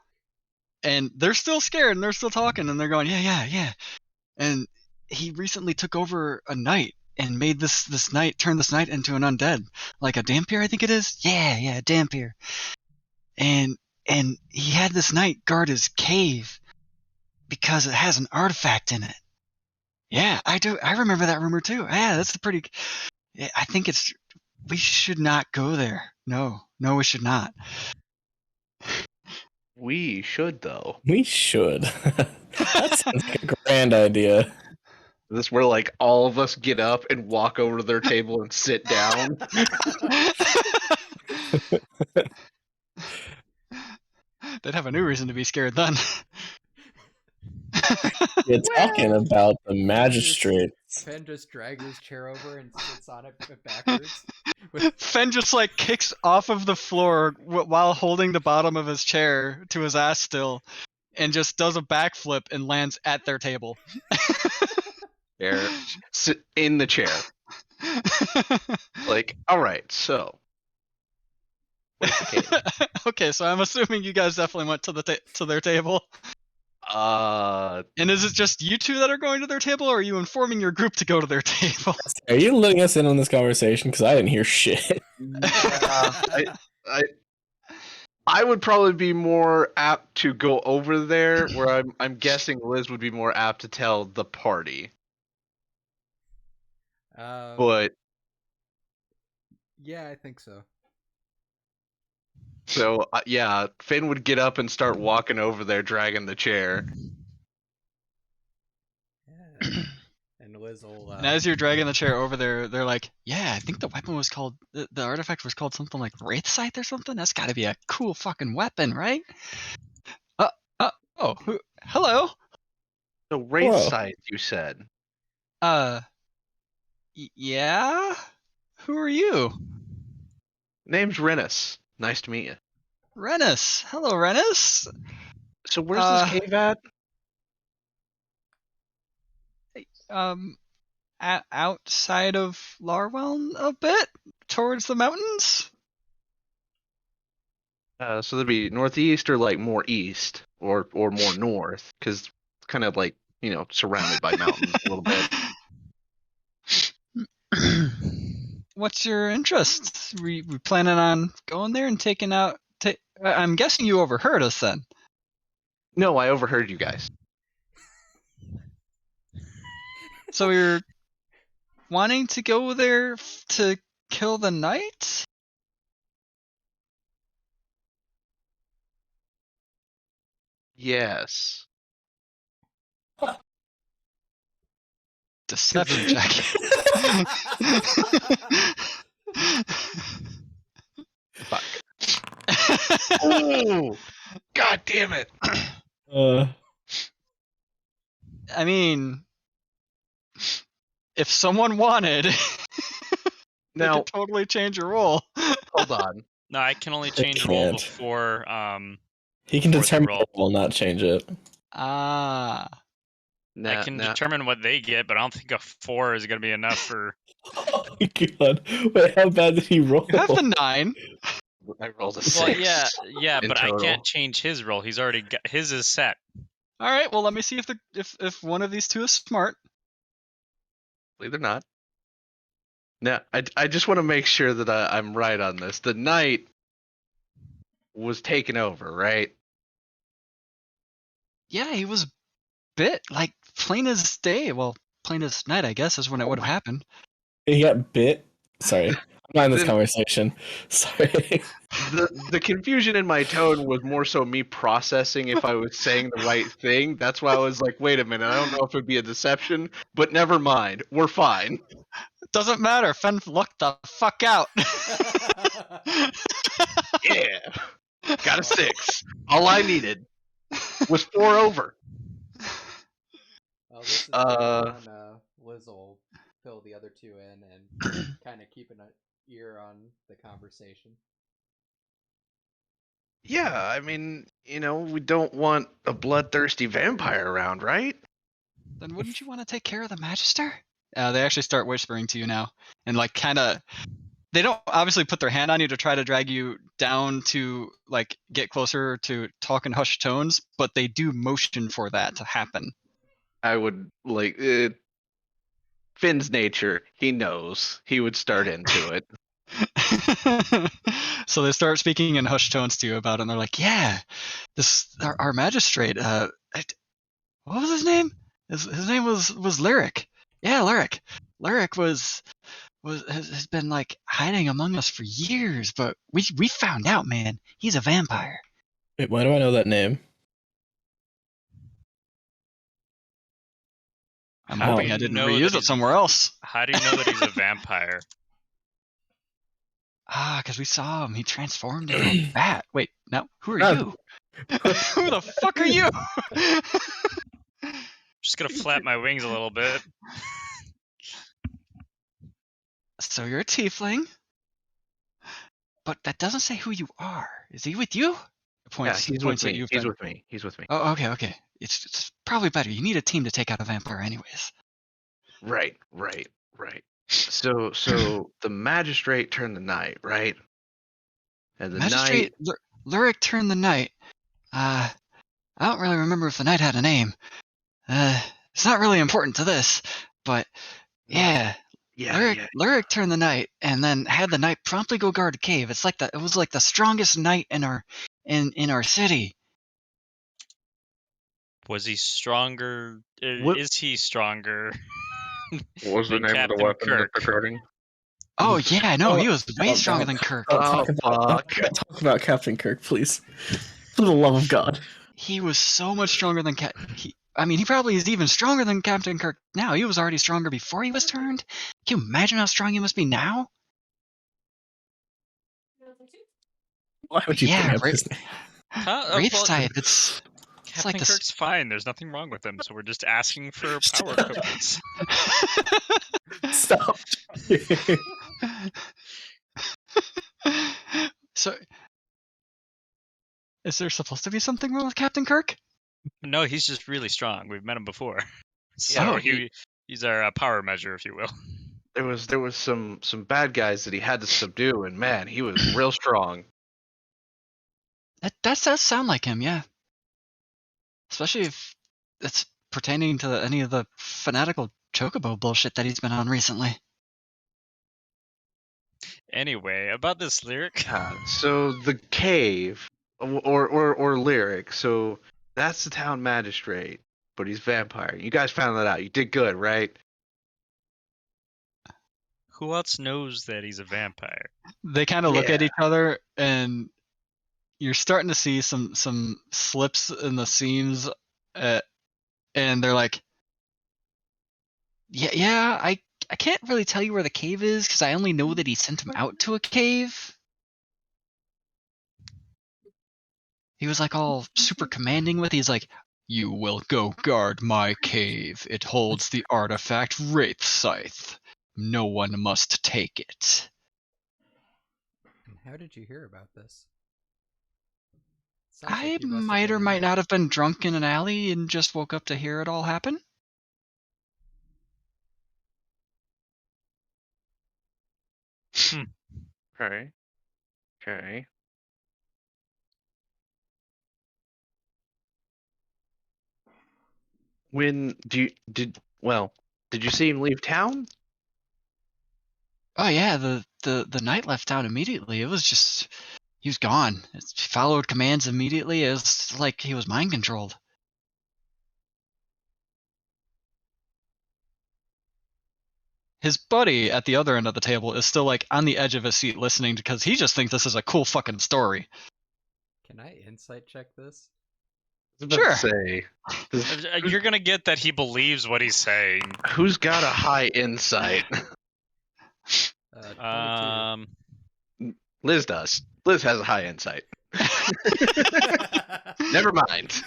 and they're still scared and they're still talking and they're going, yeah. And he recently took over a knight and made this knight turn this knight into an undead, like a Dampier, I think it is. Yeah, Dampier. And he had this knight guard his cave because it has an artifact in it. Yeah, I do. I remember that rumor too. Yeah, that's a pretty. I think we should not go there. No, we should not. We should, though. We should. That sounds like a grand idea. This where like all of us get up and walk over to their table and sit down. They'd have a new reason to be scared then. You're talking about the magistrate. Fen just drags his chair over and sits on it backwards. Fen just like kicks off of the floor while holding the bottom of his chair to his ass still, and just does a backflip and lands at their table. Chair, sit in the chair. Like, all right, so. Where's the cave? Okay, so I'm assuming you guys definitely went to their table. And is it just you two that are going to their table, or are you informing your group to go to their table? Are you letting us in on this conversation? Because I didn't hear shit. I would probably be more apt to go over there, where I'm guessing Liz would be more apt to tell the party. But yeah, I think so. So yeah, Finn would get up and start walking over there, dragging the chair. Yeah. And Liz will. And as you're dragging the chair over there, they're like, "Yeah, I think the weapon was called the artifact was called something like Wraith Scythe or something. That's got to be a cool fucking weapon, right?" Hello. So Wraith Whoa. Scythe, you said. Yeah. Who are you? Name's Renus. Nice to meet you. Renus. Hello, Renus. So where's this cave at? Outside of Larwell a bit, towards the mountains. So that'd be northeast or like more east or more north, because it's kind of like surrounded by mountains a little bit. What's your interest? We planning on going there and taking out? I'm guessing you overheard us then. No, I overheard you guys. So you're wanting to go there to kill the knight? Yes. Deception check. Fuck. Oh, God damn it. I mean, if someone wanted, they Now, could totally change your roll. hold on. No, I can only change a roll can't. before He can before they determine roll. it will not change it. Ah. I can determine what they get, but I don't think a 4 is going to be enough for. Oh my god! Wait, how bad did he roll? You have the 9. I rolled a 6. Well, yeah, in but I total. can't change his roll. He's already got his is set. All right. Well, let me see if one of these two is smart. Believe it or not. Now, I just want to make sure that I'm right on this. The knight was taken over, right? Yeah, he was bit like plain as day. Well, plain as night, I guess, is when it would have happened. He got bit. Sorry, I'm not in this Then- conversation. Sorry. The confusion in my tone was more so me processing if I was saying the right thing. That's why I was like, wait a minute, I don't know if it'd be a deception, but never mind. We're fine. Doesn't matter. Fen lucked the fuck out. Yeah. Got a 6. All I needed was 4 over. Well, this is Uh, on Liz will fill the other 2 in and kind of keep an ear on the conversation. Yeah, I mean, we don't want a bloodthirsty vampire around, right? Then wouldn't you want to take care of the Magister? They actually start whispering to you now, and like kind of. They don't obviously put their hand on you to try to drag you down to like get closer to talk in hushed tones, but they do motion for that to happen. I would like Finn's nature. He knows. He would start into it. So they start speaking in hushed tones to you about it, and they're like, "Yeah, this our magistrate. What was his name? His name was Lyric. Yeah, Lyric. Lyric has been like hiding among us for years, but we found out, man. He's a vampire." Wait, why do I know that name? I'm How do hoping you I didn't know reuse that it somewhere else. How do you know that he's a vampire? Because we saw him. He transformed into a bat. Wait, no. Who are Ah. you? Who the fuck are you? Just gonna flap my wings a little bit. So you're a tiefling, but that doesn't say who you are. Is he with you? Points He's points with at me. you. He's with me. He's with me. Oh, okay. It's probably better. You need a team to take out a vampire, anyways. Right. So the magistrate turned the knight, right? And the Magistrate Lyric turned the knight. I don't really remember if the knight had a name. It's not really important to this, but yeah. Lyric turned the knight and then had the knight promptly go guard a cave. It was like the strongest knight in our city. Was he stronger? What- Is he stronger? What was the than name of Captain the weapon Kirk? that they're guarding? Oh yeah, no, he was way Oh, stronger God. than Kirk. Oh, fuck. Talk about Captain Kirk, please. For the love of God. He was so much stronger than he probably is even stronger than Captain Kirk now. He was already stronger before he was turned. Can you imagine how strong he must be now? Why would you bring Yeah, up his name? Wraith's type. It's Captain like this. Kirk's fine. There's nothing wrong with him. So we're just asking for power equivalents. Stop. So, is there supposed to be something wrong with Captain Kirk? No, he's just really strong. We've met him before. Yeah, So he's our power measure, if you will. There was some bad guys that he had to subdue, and man, he was real strong. That does sound like him, yeah. Especially if it's pertaining to any of the fanatical chocobo bullshit that he's been on recently. Anyway, about this lyric. So the cave, or lyric. So that's the town magistrate, but he's vampire. You guys found that out. You did good, right? Who else knows that he's a vampire? They kind of look at Yeah. each other, and you're starting to see some slips in the seams, and they're like, yeah, I can't really tell you where the cave is because I only know that he sent him out to a cave. He was like all super commanding with. He's like, "You will go guard my cave. It holds the artifact Wraith Scythe. No one must take it." And how did you hear about this? Sounds I like you must have might been or in might there. not have been drunk in an alley and just woke up to hear it all happen. Okay. Okay. When did you see him leave town? Oh yeah, the knight left town immediately. It was just he was gone. He followed commands immediately. It was like he was mind controlled. His buddy at the other end of the table is still like on the edge of his seat listening because he just thinks this is a cool fucking story. Can I insight check this? I was about Sure. to say, You're gonna get that he believes what he's saying. who's got a high insight? 22. Liz does. Liz has a high insight. Never mind.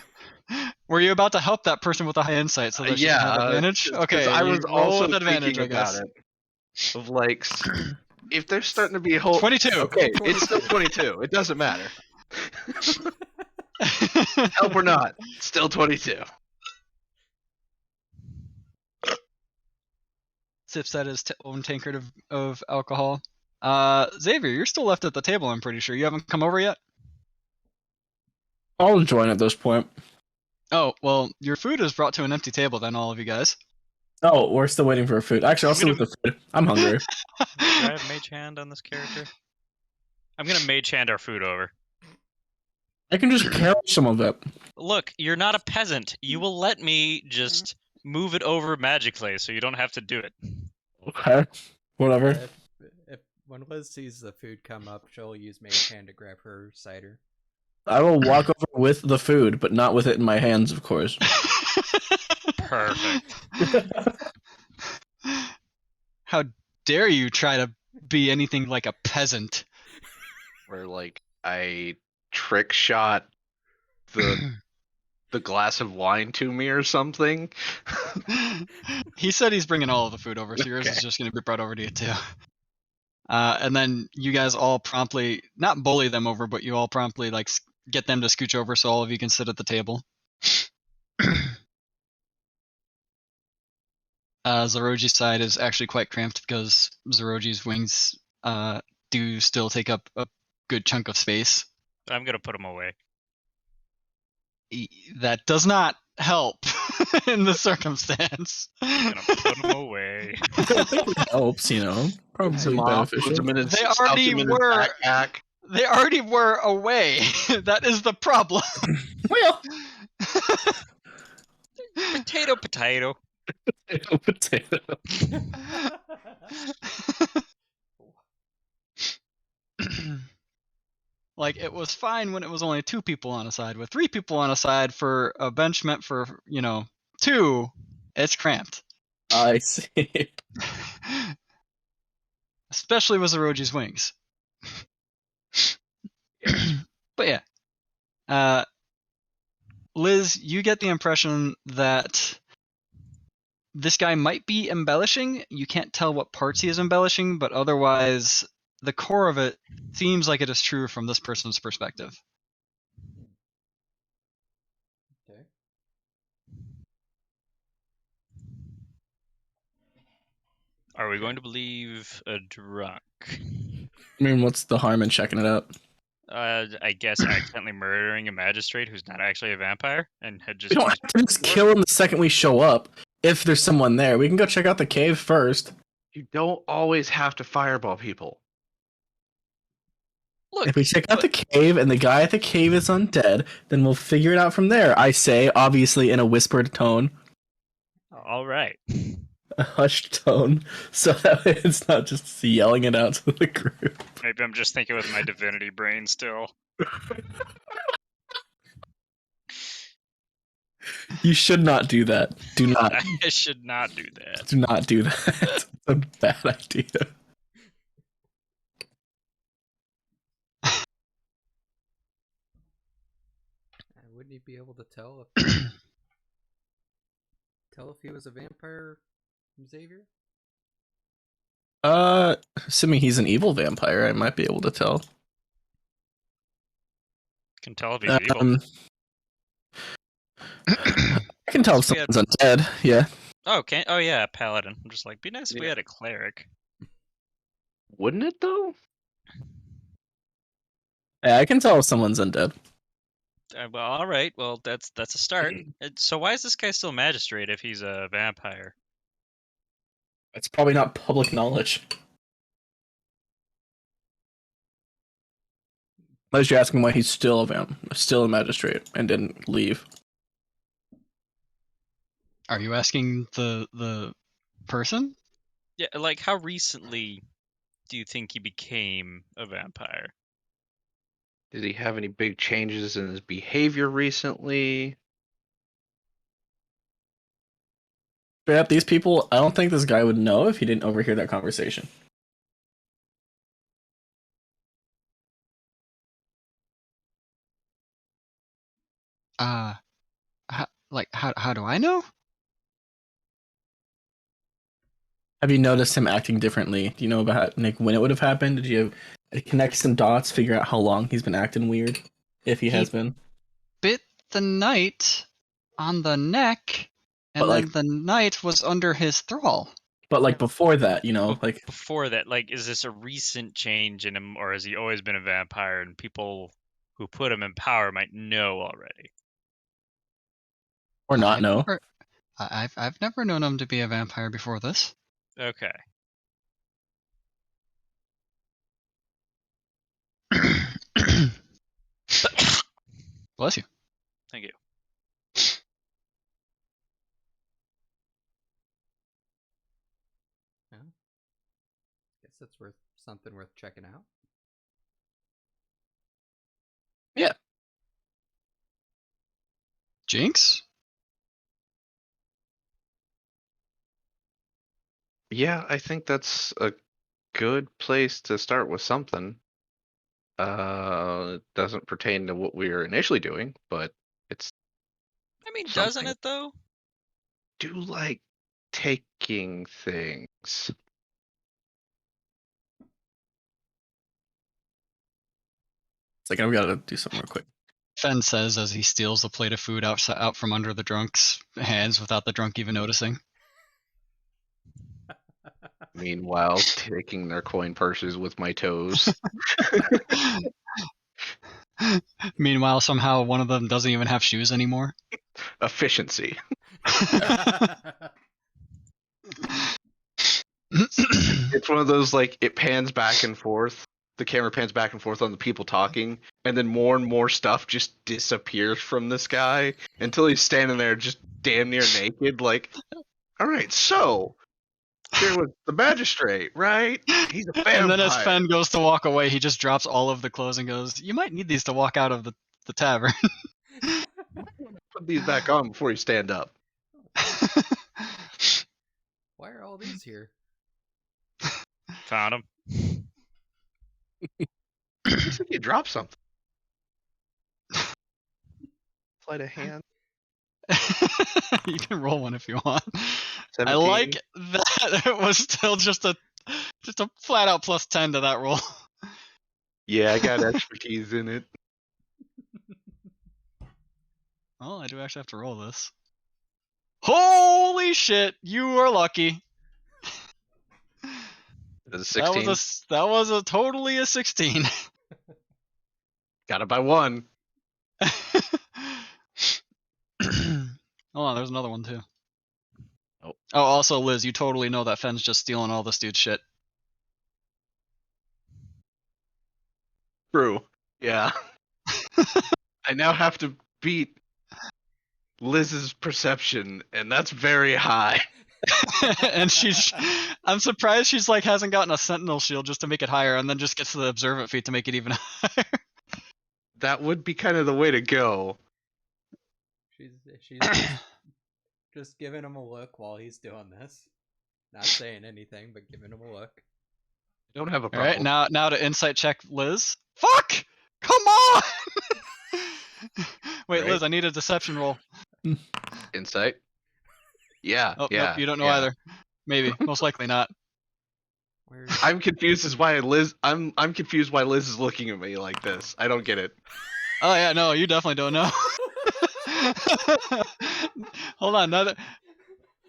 Were you about to help that person with a high insight so that she can have advantage? Okay, I you was roll also with advantage, thinking I guess. about it. Of like, if there's starting to be a whole 22. Okay, it's still 22. It doesn't matter. Help or not, still 22. Sips at his own tankard of alcohol. Xavier, you're still left at the table, I'm pretty sure. You haven't come over yet? I'll join at this point. Oh, well, your food is brought to an empty table then, all of you guys. Oh, we're still waiting for food. Actually, I'll sit with the food. I'm hungry. Do I have mage hand on this character? I'm gonna mage hand our food over. I can just carry some of it. Look, you're not a peasant. You will let me just move it over magically, so you don't have to do it. Okay. Whatever. If when Liz sees the food come up, she'll use Mage Hand to grab her cider. I will walk over with the food, but not with it in my hands, of course. Perfect. How dare you try to be anything like a peasant? Where like I trick shot the glass of wine to me or something. He said he's bringing all of the food over, so yours is Okay. just going to be brought over to you too. And then you guys all promptly, not bully them over, but you all promptly like get them to scooch over so all of you can sit at the table. Zeroji's side is actually quite cramped because Zeroji's wings do still take up a good chunk of space. I'm gonna put him away. That does not help in the circumstance. I'm gonna put him away. It helps, you know. Probably Some off, beneficial. puts him in his, They stuffs already him in his were. backpack. They already were away. That is the problem. Well, Potato, potato. potato. Like, it was fine when it was only 2 people on a side. With 3 people on a side for a bench meant for, 2, it's cramped. I see. Especially with Zeroji's wings. But yeah. Liz, you get the impression that this guy might be embellishing. You can't tell what parts he is embellishing, but otherwise, the core of it seems like it is true from this person's perspective. Okay. Are we going to believe a drunk? I mean, what's the harm in checking it out? I guess accidentally murdering a magistrate who's not actually a vampire and had just We don't used have to just kill him the second we show up. If there's someone there, we can go check out the cave first. You don't always have to fireball people. Look, If we check out the cave and the guy at the cave is undead, then we'll figure it out from there. I say, obviously in a whispered tone, all right. a hushed tone, so that way it's not just yelling it out to the group. Maybe I'm just thinking with my divinity brain still. You should not do that. Do not. I should not do that. Do not do that. It's a bad idea. Wouldn't he be able to tell if he was a vampire from Xavier? Assuming he's an evil vampire, I might be able to tell. Can tell if he's evil. I can tell if So we had- someone's undead. Yeah. Oh, oh yeah, paladin. I'm just like, be nice if we Yeah. had a cleric. Wouldn't it though? Yeah, I can tell if someone's undead. Well, all right. Well, that's a start. So why is this guy still magistrate if he's a vampire? It's probably not public knowledge. Unless you're asking why he's still a magistrate and didn't leave. Are you asking the person? Yeah, like how recently do you think he became a vampire? Did he have any big changes in his behavior recently? Straight up, these people, I don't think this guy would know if he didn't overhear that conversation. How do I know? Have you noticed him acting differently? Do you know about when it would have happened? Did you connect some dots, figure out how long he's been acting weird? If he has been. Bit the knight on the neck, and But, then the knight was under his thrall. But like before that, like Before that, like, is this a recent change in him, or has he always been a vampire and people who put him in power might know already? or not know. I've never known him to be a vampire before this. Okay. Bless you. Thank you. Yeah. Guess that's something worth checking out. Yeah. Jinx? Yeah, I think that's a good place to start with something. It doesn't pertain to what we were initially doing, but it's I mean, something. doesn't it though? Do like taking things. It's like I've got to do something real quick. Fen says as he steals the plate of food out from under the drunk's hands without the drunk even noticing. Meanwhile, taking their coin purses with my toes. Meanwhile, somehow one of them doesn't even have shoes anymore. Efficiency. It's one of those like it pans back and forth. The camera pans back and forth on the people talking, and then more and more stuff just disappears from this guy until he's standing there just damn near naked. Like, all right, so there was the magistrate, right? He's a vampire. And then as Fen goes to walk away, he just drops all of the clothes and goes, "You might need these to walk out of the tavern." Put these back on before you stand up. Why are all these here? Found him. Looks like you dropped something. Sleight of hand. You can roll one if you want. 17. I like that it was still just a flat out plus 10 to that roll. Yeah, I got expertise in it. Well, I do actually have to roll this. Holy shit, you are lucky. Is it 16? That was a totally a 16. Got it by one. Hold on, there's another one too. Oh. Oh, also Liz, you totally know that Fen's just stealing all this dude's shit. True. Yeah. I now have to beat Liz's perception, and that's very high. And I'm surprised she's like hasn't gotten a sentinel shield just to make it higher, and then just gets to the observant feat to make it even higher. That would be kind of the way to go. She's just giving him a look while he's doing this. Not saying anything, but giving him a look. I don't have a All problem. right, now to insight check Liz. Fuck! Come on! Wait, Right. Liz, I need a deception roll. Insight. Yeah. Oh, yeah. nope, you don't know yeah. either. Maybe, most likely not. Where's I'm confused as why Liz. I'm confused why Liz is looking at me like this. I don't get it. Oh yeah, no, you definitely don't know. Hold on,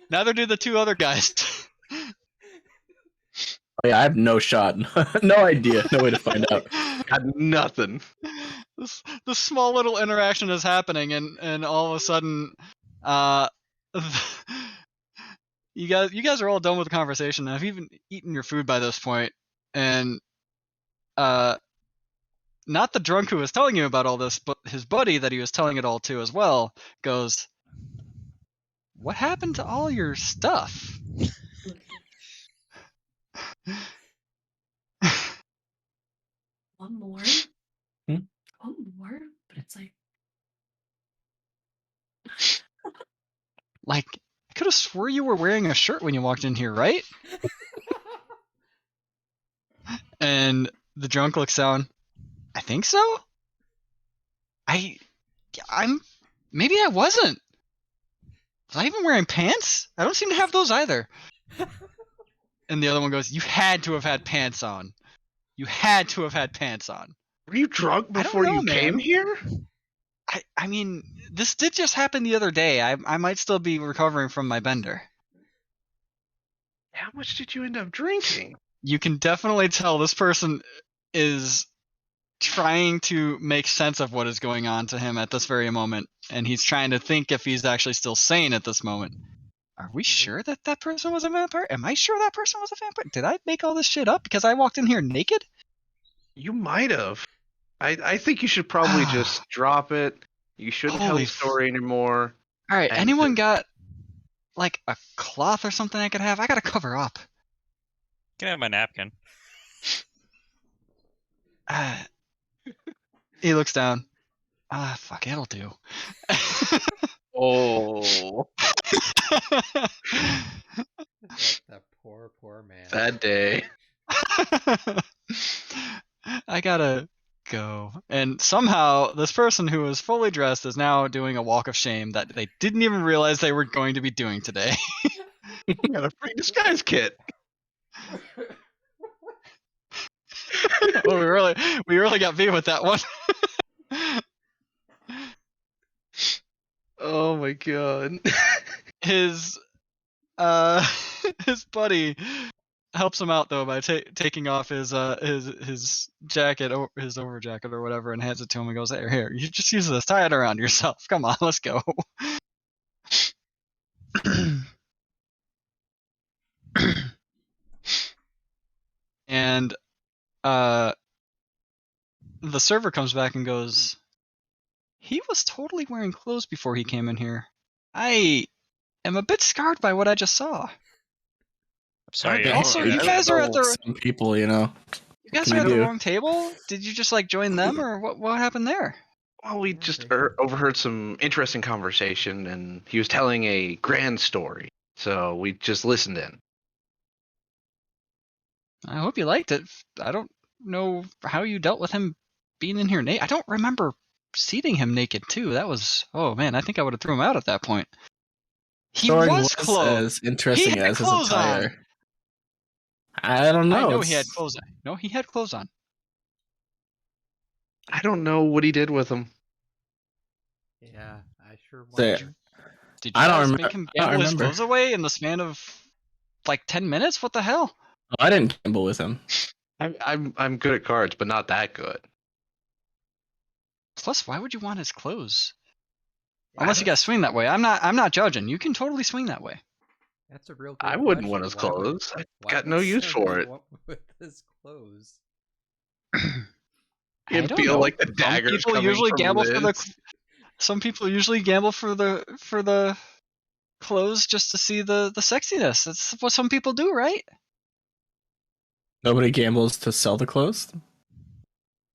neither do the two other guys. Oh yeah, I have no shot. No idea. No way to find out. Got nothing. This small little interaction is happening, and all of a sudden, you guys are all done with the conversation. I've even eaten your food by this point, and not the drunk who was telling you about all this, but his buddy that he was telling it all to as well goes, "What happened to all your stuff?" One more. Hmm? One more, but it's Like, I could have swore you were wearing a shirt when you walked in here, right? And the drunk looks down. I think so. I'm maybe I wasn't. Was I even wearing pants? I don't seem to have those either. And the other one goes, "You had to have had pants on. You had to have had pants on." Were you drunk I don't before know, you came man. here? I mean, this did just happen the other day. I might still be recovering from my bender. How much did you end up drinking? You can definitely tell this person is trying to make sense of what is going on to him at this very moment, and he's trying to think if he's actually still sane at this moment. Are we sure that that person was a vampire? Am I sure that person was a vampire? Did I make all this shit up because I walked in here naked? You might have. I think you should probably just drop it. You shouldn't tell Holy the story anymore. All right, And anyone got like a cloth or something I could have? I gotta cover up. Can I have my napkin? He looks down. Fuck, it'll do. Oh, that poor man? that day. I gotta go. And somehow this person who is fully dressed is now doing a walk of shame that they didn't even realize they were going to be doing today. Got a free disguise kit. Well, we really got beat with that one. Oh my god. His his buddy helps him out though by taking off his jacket, or his over jacket or whatever, and hands it to him and goes, "Here, you just use this, tie it around yourself. Come on, let's go." And the server comes back and goes, "He was totally wearing clothes before he came in here. I am a bit scarred by what I just saw." Sorry. Also, you guys are at the Some people, you know. you guys Can are we at the do? wrong table. Did you just like join them, or what happened there? Well, we just overheard some interesting conversation, and he was telling a grand story. So we just listened in. I hope you liked it. I don't know how you dealt with him being in here naked. I don't remember seating him naked too. That was, oh man, I think I would have threw him out at that point. He Story was clothed. as interesting He had as his clothes on. attire. I don't know. I know he had it's- clothes on. No, he had clothes on. I don't know what he did with them. Yeah, I sure Say- wonder. Did you I don't guys remember- make him I don't gamble his remember. clothes away in the span of like 10 minutes? What the hell? I didn't gamble with him. I'm good at cards, but not that good. Plus, why would you want his clothes? I Unless you don't- guys swing that way. I'm not judging. You can totally swing that way. That's a real. I good wouldn't want his question. Why would- clothes. I why got would no use someone for it. want with his clothes? You I don't feel know. like the daggers coming from Liz. Some people usually gamble for the clothes just to see the sexiness. That's what some people do, right? Nobody gambles to sell the clothes.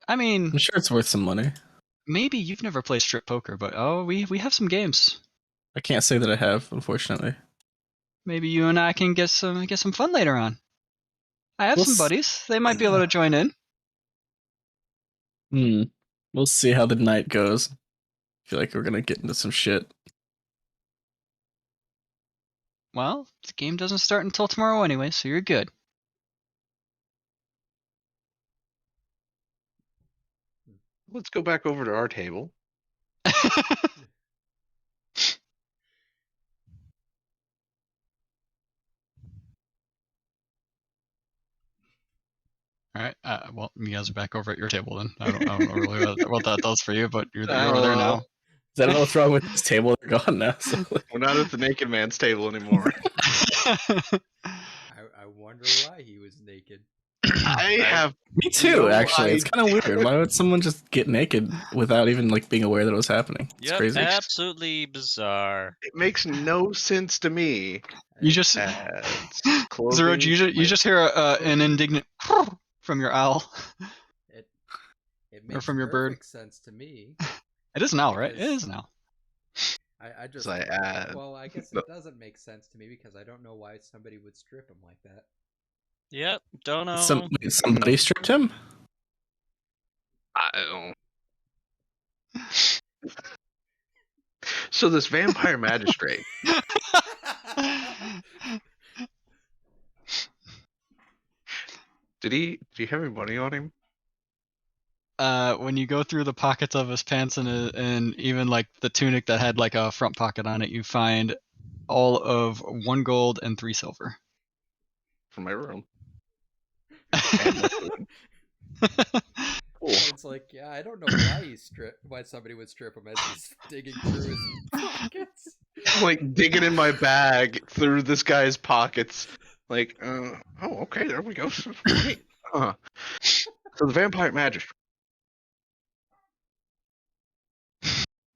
I mean, I'm sure it's worth some money. maybe you've never played strip poker, but we have some games. I can't say that I have, unfortunately. Maybe you and I can get some fun later on. I have some buddies. They might be able to join in. We'll see how the night goes. I feel like we're gonna get into some shit. Well, the game doesn't start until tomorrow anyway, so you're good. Let's go back over to our table. All right. Well, you guys are back over at your table then. I don't know really what that does for you, but you're over there now. I don't know what's wrong with this table. They're gone now. So. We're not at the naked man's table anymore. I wonder why he was naked. I have. Me too, no actually. It's kind of idea. weird. Why would someone just get naked without even like being aware that it was happening? It's Yep, crazy. absolutely bizarre. It makes no sense to me. You just Clothing, you just hear an indignant from your owl. It makes from your bird. perfect sense to me. It is now, right? It is now. I just I add. well, I guess it doesn't make sense to me because I don't know why somebody would strip him like that. Yep, don't know. Somebody stripped him? I don't. So this vampire magistrate. Did he have any money on him? When you go through the pockets of his pants and even like the tunic that had like a front pocket on it, you find all of 1 gold and 3 silver. From my room. Cool. It's like, yeah, I don't know why somebody would strip him as he's digging through his pockets. Like digging in my bag through this guy's pockets. Like, oh, okay, there we go. So the vampire magistrate.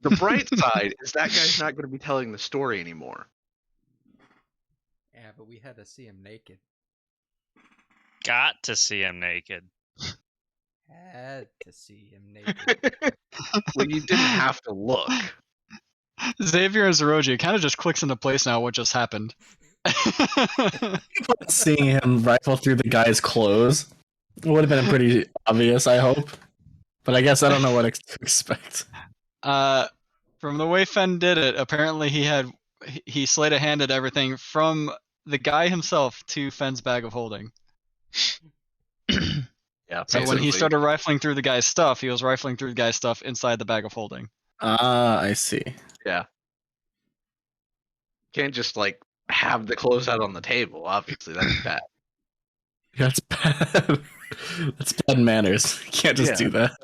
The bright side is that guy's not going to be telling the story anymore. Yeah, but we had to see him naked. Got to see him naked. Had to see him naked. Well, you didn't have to look. Xavier and Zeroji, it kind of just clicks into place now what just happened. Seeing him rifle through the guy's clothes would have been pretty obvious, I hope. But I guess I don't know what to expect. From the way Fen did it, apparently he sleight of handed everything from the guy himself to Fen's bag of holding. Yeah. So when he started rifling through the guy's stuff, he was rifling through the guy's stuff inside the bag of holding. Ah, I see. Yeah. Can't just like have the clothes out on the table. Obviously, that's bad. That's bad. That's bad manners. You can't just do that.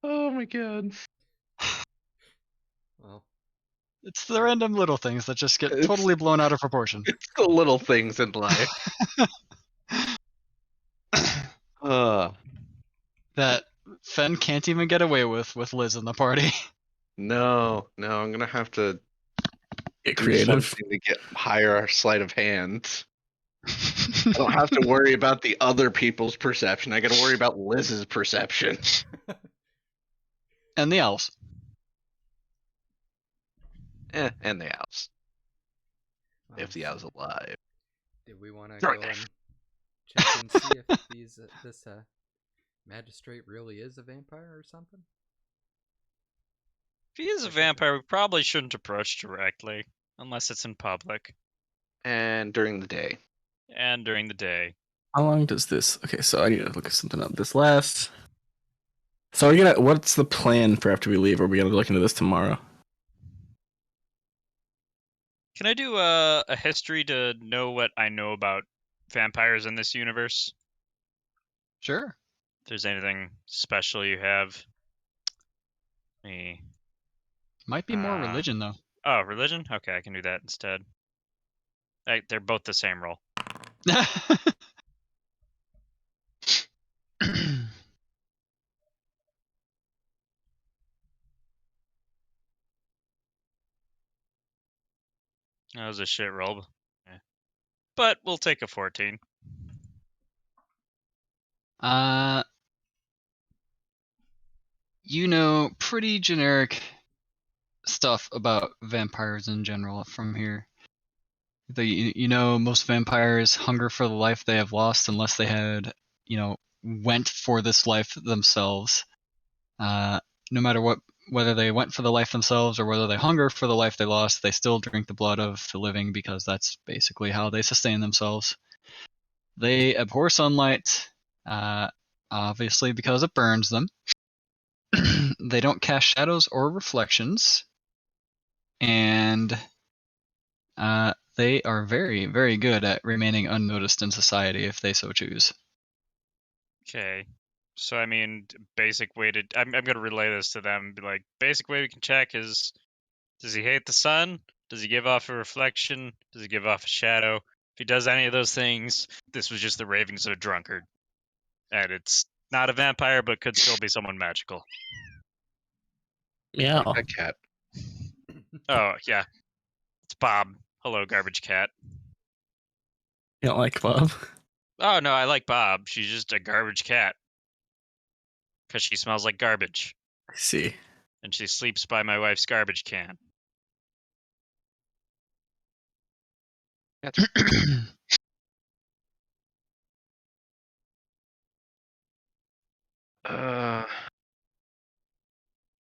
Oh my god. Well, It's the random little things that just get totally blown out of proportion. It's the little things in life. That Fen can't even get away with Liz in the party. No, I'm gonna have to Get do creative. something to get higher sleight of hand. I don't have to worry about the other people's perception. I gotta worry about Liz's perception. And the owls. And the owls. If the owl's alive. Did we want to Sorry. go and check and see if this magistrate really is a vampire or something? If he is a vampire, we probably shouldn't approach directly, unless it's in public. And during the day. And during the day. How long does this? Okay, so I need to look at something up. This last. So what's the plan for after we leave? Are we gonna look into this tomorrow? Can I do a history to know what I know about vampires in this universe? Sure. If there's anything special you have. Might be more religion though. Oh, religion? Okay, I can do that instead. They're both the same roll. That was a shit roll. Yeah. But we'll take a 14. You know pretty generic stuff about vampires in general from here. You know, most vampires hunger for the life they have lost unless they had, went for this life themselves. No matter whether they went for the life themselves or whether they hunger for the life they lost, they still drink the blood of the living because that's basically how they sustain themselves. They abhor sunlight, obviously because it burns them. They don't cast shadows or reflections, and they are very, very good at remaining unnoticed in society if they so choose. Okay. So, I mean, basic way to... I'm going to relay this to them. Be like, basic way we can check is, does he hate the sun? Does he give off a reflection? Does he give off a shadow? If he does any of those things, this was just the ravings of a drunkard. And it's not a vampire, but could still be someone magical. Yeah. Like that cat. Oh, yeah. It's Bob. Hello, garbage cat. You don't like Bob? Oh, no, I like Bob. She's just a garbage cat. Because she smells like garbage. I see. And she sleeps by my wife's garbage can. Uh,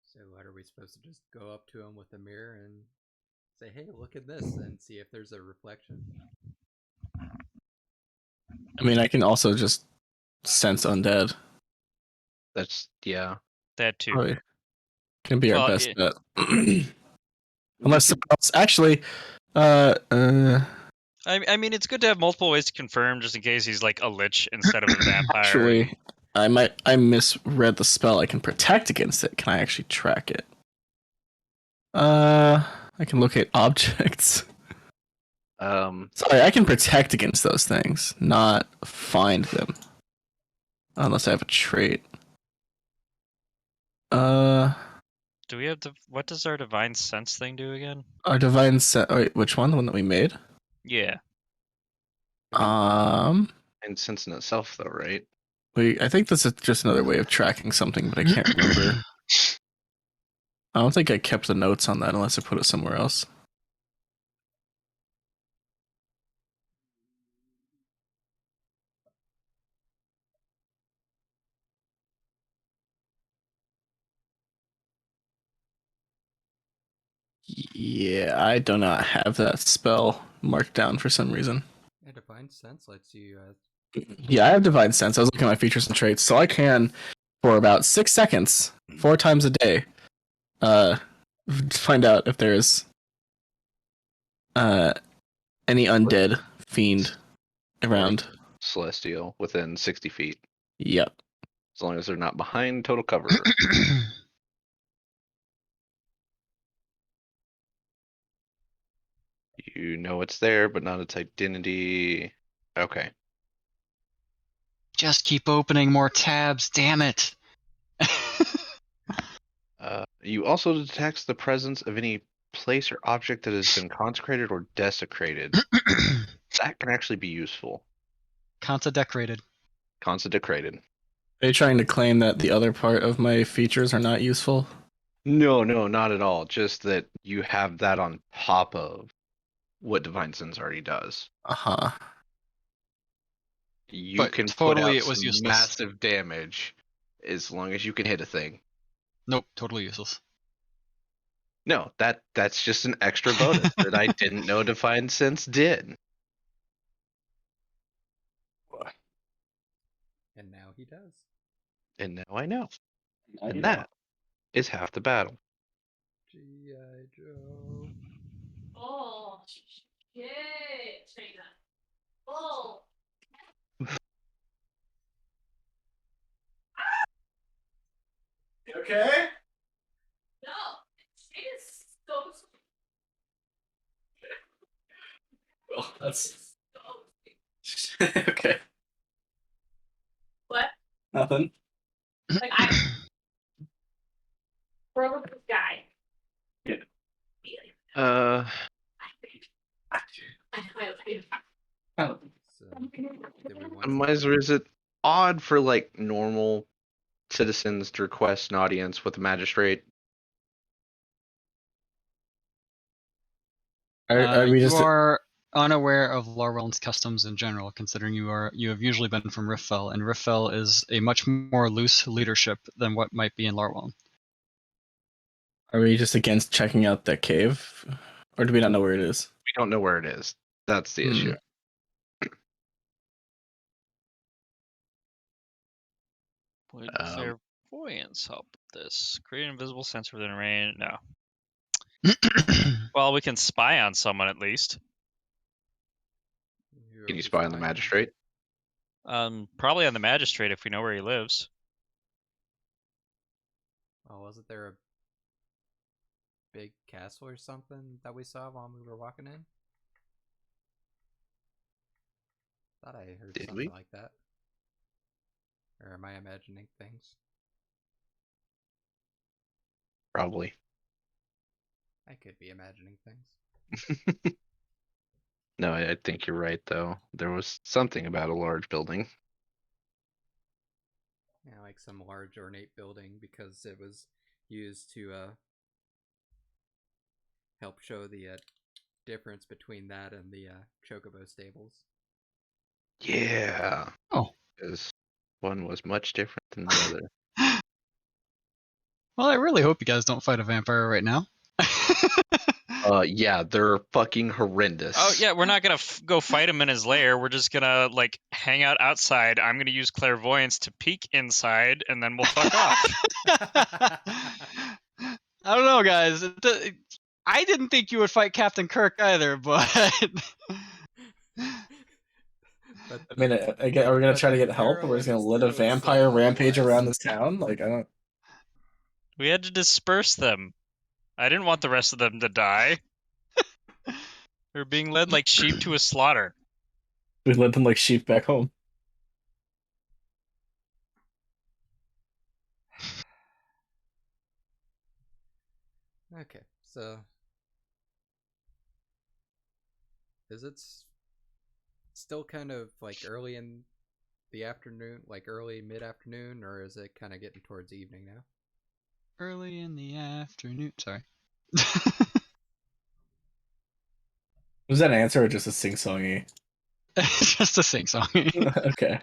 So what are we supposed to just go up to him with a mirror and say, "Hey, look at this," and see if there's a reflection? I mean, I can also just sense undead. yeah. That too. Probably can be our Well, best bet. Unless someone else actually, I mean, it's good to have multiple ways to confirm, just in case he's like a lich instead of a vampire. actually, I misread the spell. I can protect against it. Can I actually track it? I can locate objects. Sorry, I can protect against those things, not find them. Unless I have a trait. Do we have what does our divine sense thing do again? Our divine set. Wait, which one? The one that we made? Yeah. And sense in itself, though, right? I think this is just another way of tracking something, but I can't remember. I don't think I kept the notes on that unless I put it somewhere else. Yeah, I do not have that spell marked down for some reason. Yeah, divine sense lets you. Yeah, I have divine sense. I was looking at my features and traits, so I can, for about 6 seconds, 4 times a day, find out if there's any undead fiend around. Celestial within 60 feet. Yep. As long as they're not behind total cover. You know it's there, but not its identity. Okay. Just keep opening more tabs, damn it. You also detect the presence of any place or object that has been consecrated or desecrated. That can actually be useful. Consecrated. Consecrated. Are you trying to claim that the other part of my features are not useful? No, not at all. Just that you have that on top of what Divine Sense already does. Uh-huh. You But can totally put out it was some useless. massive damage as long as you can hit a thing. Nope, totally useless. No, that's just an extra bonus that I didn't know Divine Sense did. And now he does. And now I know. And that is half the battle. G.I. Joe. Oh, shit, China. Oh. You okay? No, it is so Well, that's Nothing. Like I broke with this guy. Yeah. Uh, Oh. So, did we want Miser, is it odd for like normal citizens to request an audience with a magistrate? Are we You just are unaware of Lorwell's customs in general, considering you have usually been from Riffell, and Riffell is a much more loose leadership than what might be in Lorwell. are we just against checking out the cave, or do we not know where it is? We don't know where it is. That's the issue. Would Um, clairvoyance help with this? Create an invisible sensor within range. No. Well, we can spy on someone at least. who are Can you we spy on the spying magistrate? Probably on the magistrate if we know where he lives. Oh, wasn't there a big castle or something that we saw while we were walking in? Thought I heard Did something we? like that. Or am I imagining things? Probably. I could be imagining things. No, I think you're right, though. There was something about a large building. Yeah, like some large ornate building because it was used to help show the difference between that and the Chocobo stables. Yeah. Oh. Because one was much different than the other. Well, I really hope you guys don't fight a vampire right now. Yeah, they're fucking horrendous. Oh yeah, we're not gonna go fight him in his lair. We're just gonna like hang out outside. I'm gonna use clairvoyance to peek inside, and then we'll fuck off. I don't know, guys. I didn't think you would fight Captain Kirk either, but But I mean, again, are we gonna but try to the get help, or we're just gonna let a Carolins vampire rampage nonetheless. around this town? Like, I don't. We had to disperse them. I didn't want the rest of them to die. They're being led like sheep to a slaughter. We led them like sheep back home. Okay, so is it still kind of like early in the afternoon, like early mid-afternoon, or is it kind of getting towards evening now? early in the afternoon. Sorry. Was that an answer or just a sing-songy? Just a sing song. Okay.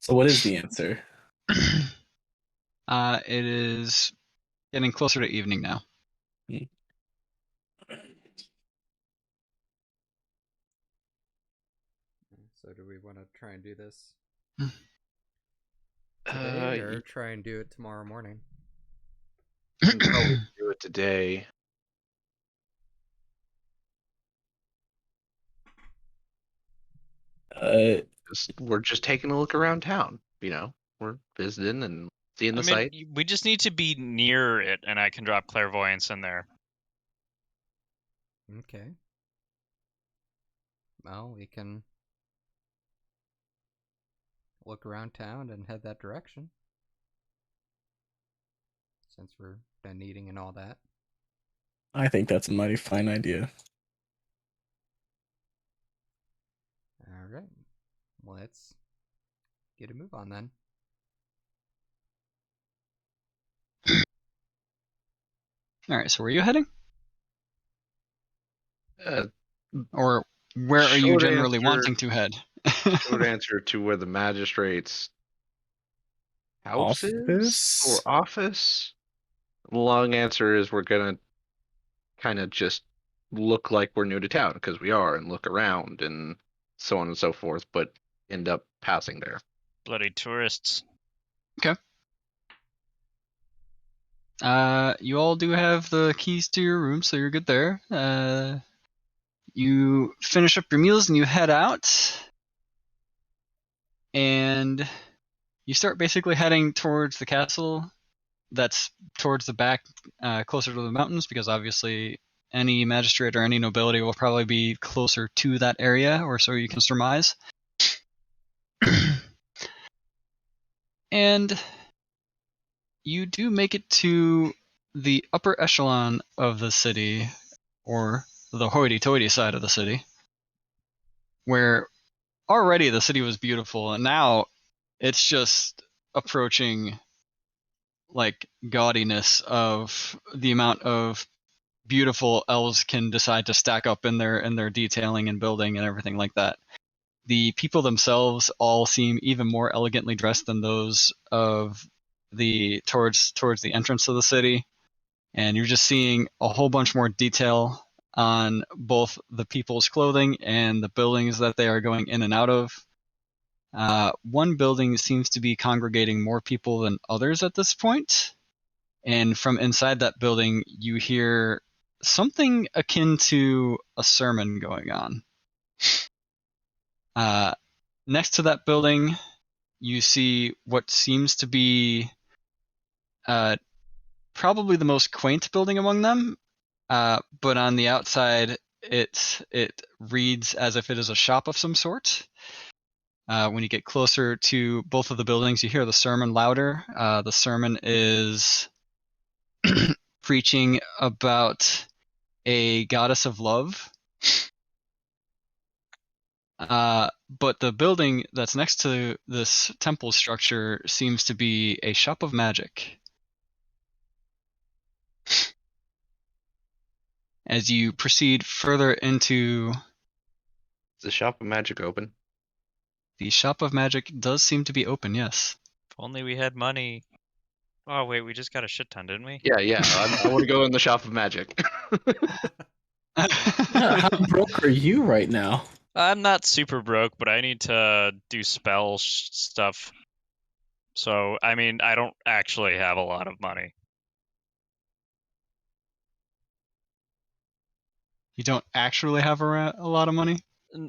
So what is the answer? It is getting closer to evening now. So do we want to try and do this today, or try and do it tomorrow morning? You can probably do it today. We're just taking a look around town. You know, we're visiting and seeing the site. We just need to be near it, and I can drop clairvoyance in there. Okay. Well, we can look around town and head that direction. Since we're done eating and all that. I think that's a mighty fine idea. Alright. Let's get a move on then. Alright, so where are you heading? Uh, Or where are you Short generally answer- wanting to head? Short answer to where the magistrate's house is or office. Long answer is we're gonna kind of just look like we're new to town because we are, and look around and so on and so forth, but end up passing there. Bloody tourists. You all do have the keys to your room, so you're good there. You finish up your meals and you head out. And you start basically heading towards the castle that's towards the back, closer to the mountains, because obviously any magistrate or any nobility will probably be closer to that area, or so you can surmise. And you do make it to the upper echelon of the city, or the hoity-toity side of the city, where already the city was beautiful, and now it's just approaching like gaudiness of the amount of beautiful elves can decide to stack up in their detailing and building and everything like that. The people themselves all seem even more elegantly dressed than those of the towards the entrance of the city, and you're just seeing a whole bunch more detail on both the people's clothing and the buildings that they are going in and out of. One building seems to be congregating more people than others at this point, and from inside that building you hear something akin to a sermon going on. Next to that building, you see what seems to be probably the most quaint building among them, but on the outside it reads as if it is a shop of some sort. When you get closer to both of the buildings, you hear the sermon louder. The sermon is preaching about a goddess of love. But the building that's next to this temple structure seems to be a shop of magic. As you proceed further into Is the shop of magic open? the shop of magic, does seem to be open, yes. If only we had money. Oh wait, we just got a shit ton, didn't we? Yeah. I want to go in the shop of magic. How broke are you right now? I'm not super broke, but I need to do spell stuff. So, I mean, I don't actually have a lot of money. You don't actually have a lot of money?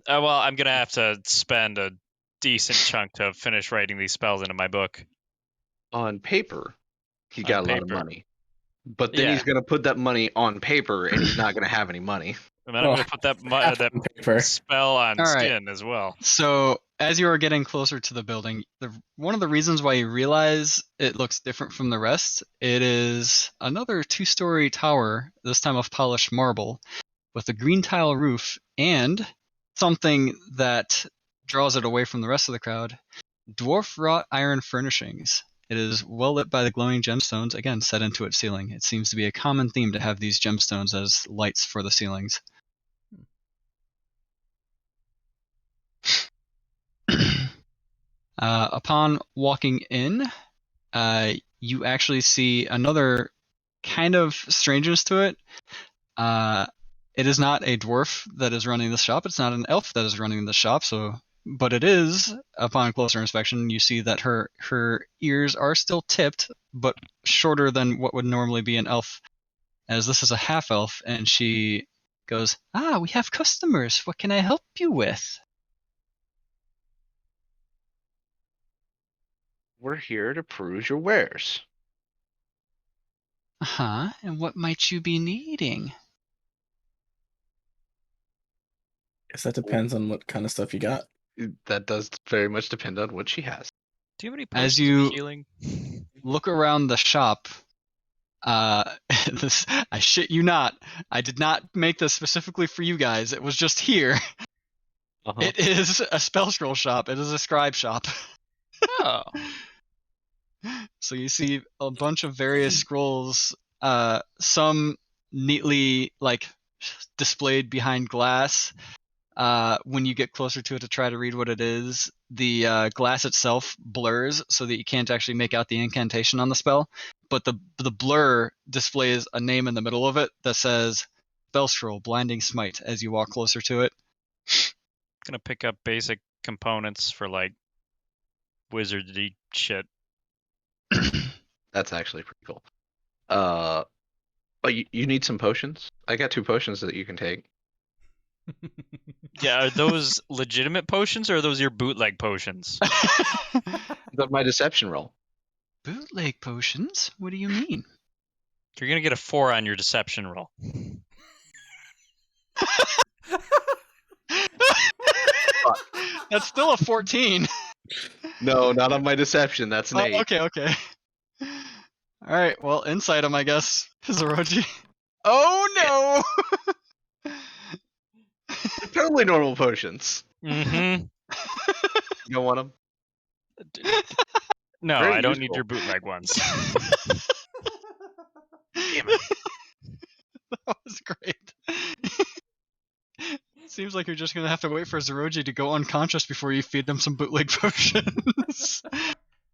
Well, I'm gonna have to spend a decent chunk to finish writing these spells into my book. On paper, he On got a lot of paper. money. But then Yeah. he's going to put that money on paper and he's not going to have any money. And then I'm gonna put that that paper. spell on All right. skin as well. So, as you are getting closer to the building, one of the reasons why you realize it looks different from the rest, it is another 2-story tower, this time of polished marble, with a green tile roof, and something that draws it away from the rest of the crowd, dwarf wrought iron furnishings. It is well lit by the glowing gemstones, again set into its ceiling. It seems to be a common theme to have these gemstones as lights for the ceilings. Upon walking in, you actually see another kind of strangeness to it. It is not a dwarf that is running the shop. It's not an elf that is running the shop. But it is, upon closer inspection, you see that her ears are still tipped, but shorter than what would normally be an elf, as this is a half elf, and she goes, "Ah, we have customers. What can I help you with?" We're here to peruse your wares. Uh-huh, and what might you be needing? Guess that depends on what kind of stuff you got. That does very much depend on what she has. Do you have any As potions you of healing? look around the shop, this, I shit you not, I did not make this specifically for you guys. It was just here. Uh-huh. It is a spell scroll shop. It is a scribe shop. Oh. So you see a bunch of various scrolls, some neatly like displayed behind glass. When you get closer to it to try to read what it is, the glass itself blurs so that you can't actually make out the incantation on the spell. But the blur displays a name in the middle of it that says "Spell Scroll Blinding Smite" as you walk closer to it. Gonna pick up basic components for like wizardry shit. That's actually pretty cool. Oh, you need some potions? I got 2 potions that you can take. Yeah, are those legitimate potions or are those your bootleg potions? That's my deception roll. Bootleg potions? What do you mean? You're gonna get a 4 on your deception roll. That's still a 14. No, not on my deception. That's an Oh, 8. okay. All right, well, insight him, I guess. Zoroji. Oh no! They're totally normal potions. Mm-hmm. You don't want them? No, Very I don't need useful. your bootleg ones. Damn it. That was great. Seems like you're just gonna have to wait for Zoroji to go unconscious before you feed him some bootleg potions.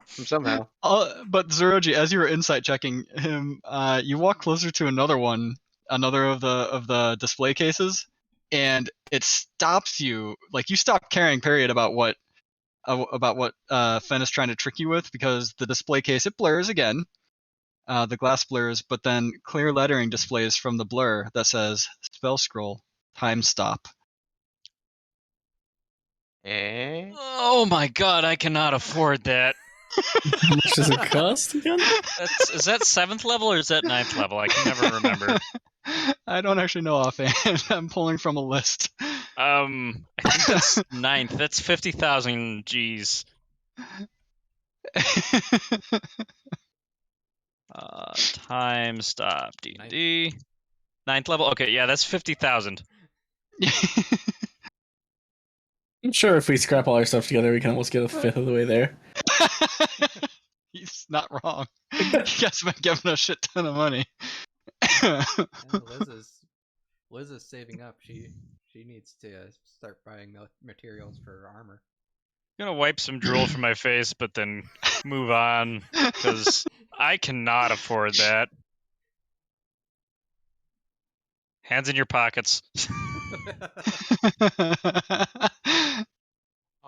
Somehow. But Zoroji, as you were insight checking him, you walk closer to another of the display cases, and it stops you. Like you stop caring, period, about what Fen is trying to trick you with, because the display case, it blurs again. The glass blurs, but then clear lettering displays from the blur that says spell scroll time stop. Eh? Oh my god, I cannot afford that. How much does it cost again? Is that 7th level or is that 9th level? I can never remember. I don't actually know offhand. I'm pulling from a list. I think that's 9th. That's 50,000 G's. Time stop D&D. 9th level. Okay, yeah, that's 50,000. I'm sure if we scrap all our stuff together, we can almost get a fifth of the way there. He's not wrong. You guys have been giving a shit ton of money. Yeah, Liz is saving up. She needs to start buying materials for her armor. I'm gonna wipe some drool from my face, but then move on, because I cannot afford that. Hands in your pockets.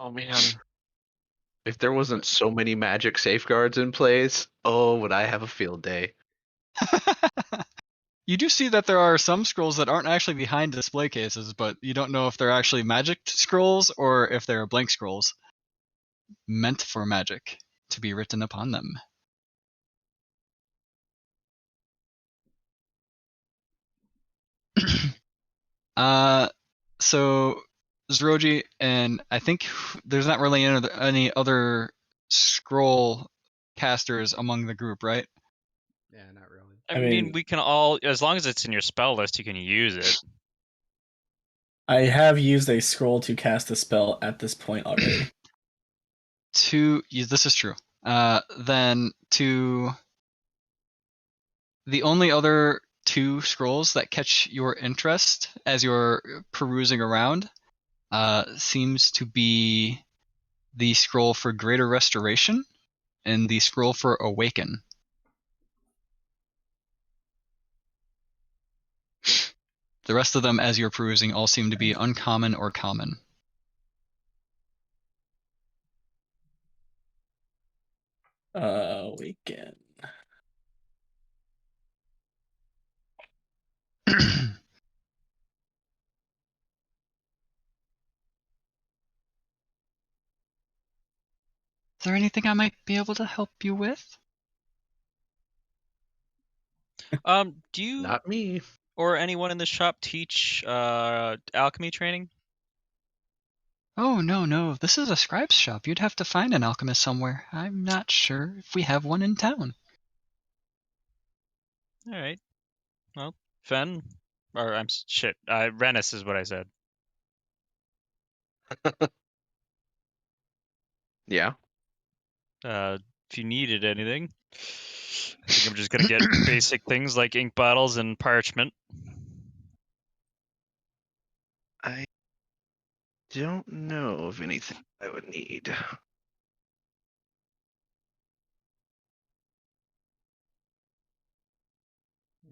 Oh man. If there wasn't so many magic safeguards in place, oh, would I have a field day? You do see that there are some scrolls that aren't actually behind display cases, but you don't know if they're actually magic scrolls or if they're blank scrolls meant for magic to be written upon them. So Zoroji, and I think there's not really any other scroll casters among the group, right? Yeah, not really. I mean, we can all, as long as it's in your spell list, you can use it. I have used a scroll to cast a spell at this point already. This is true. Then to the only other two scrolls that catch your interest as you're perusing around seems to be the scroll for Greater Restoration and the scroll for Awaken. The rest of them, as you're perusing, all seem to be uncommon or common. Weekend. Is there anything I might be able to help you with? Do you Not me. or anyone in the shop teach alchemy training? Oh, no. This is a scribe's shop. You'd have to find an alchemist somewhere. I'm not sure if we have one in town. All right. Well, Fen, or shit. Renus is what I said. Yeah. If you needed anything, I think I'm just gonna get basic things like ink bottles and parchment. I don't know of anything I would need. Yeah,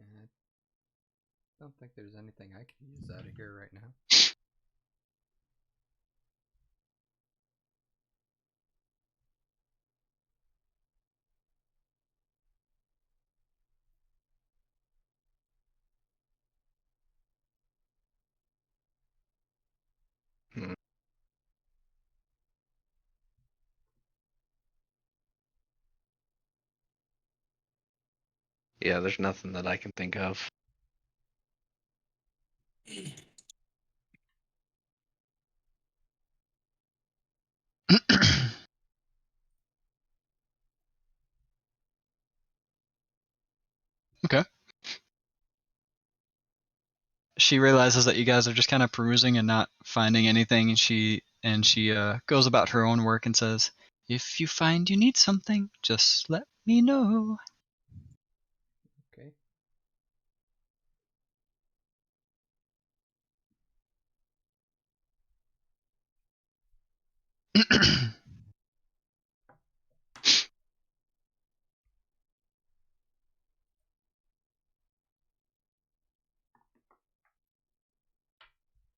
I don't think there's anything I can use out of here right now. Hmm. Yeah, there's nothing that I can think of. Okay. She realizes that you guys are just kind of perusing and not finding anything, and she goes about her own work and says, "If you find you need something, just let me know." Okay.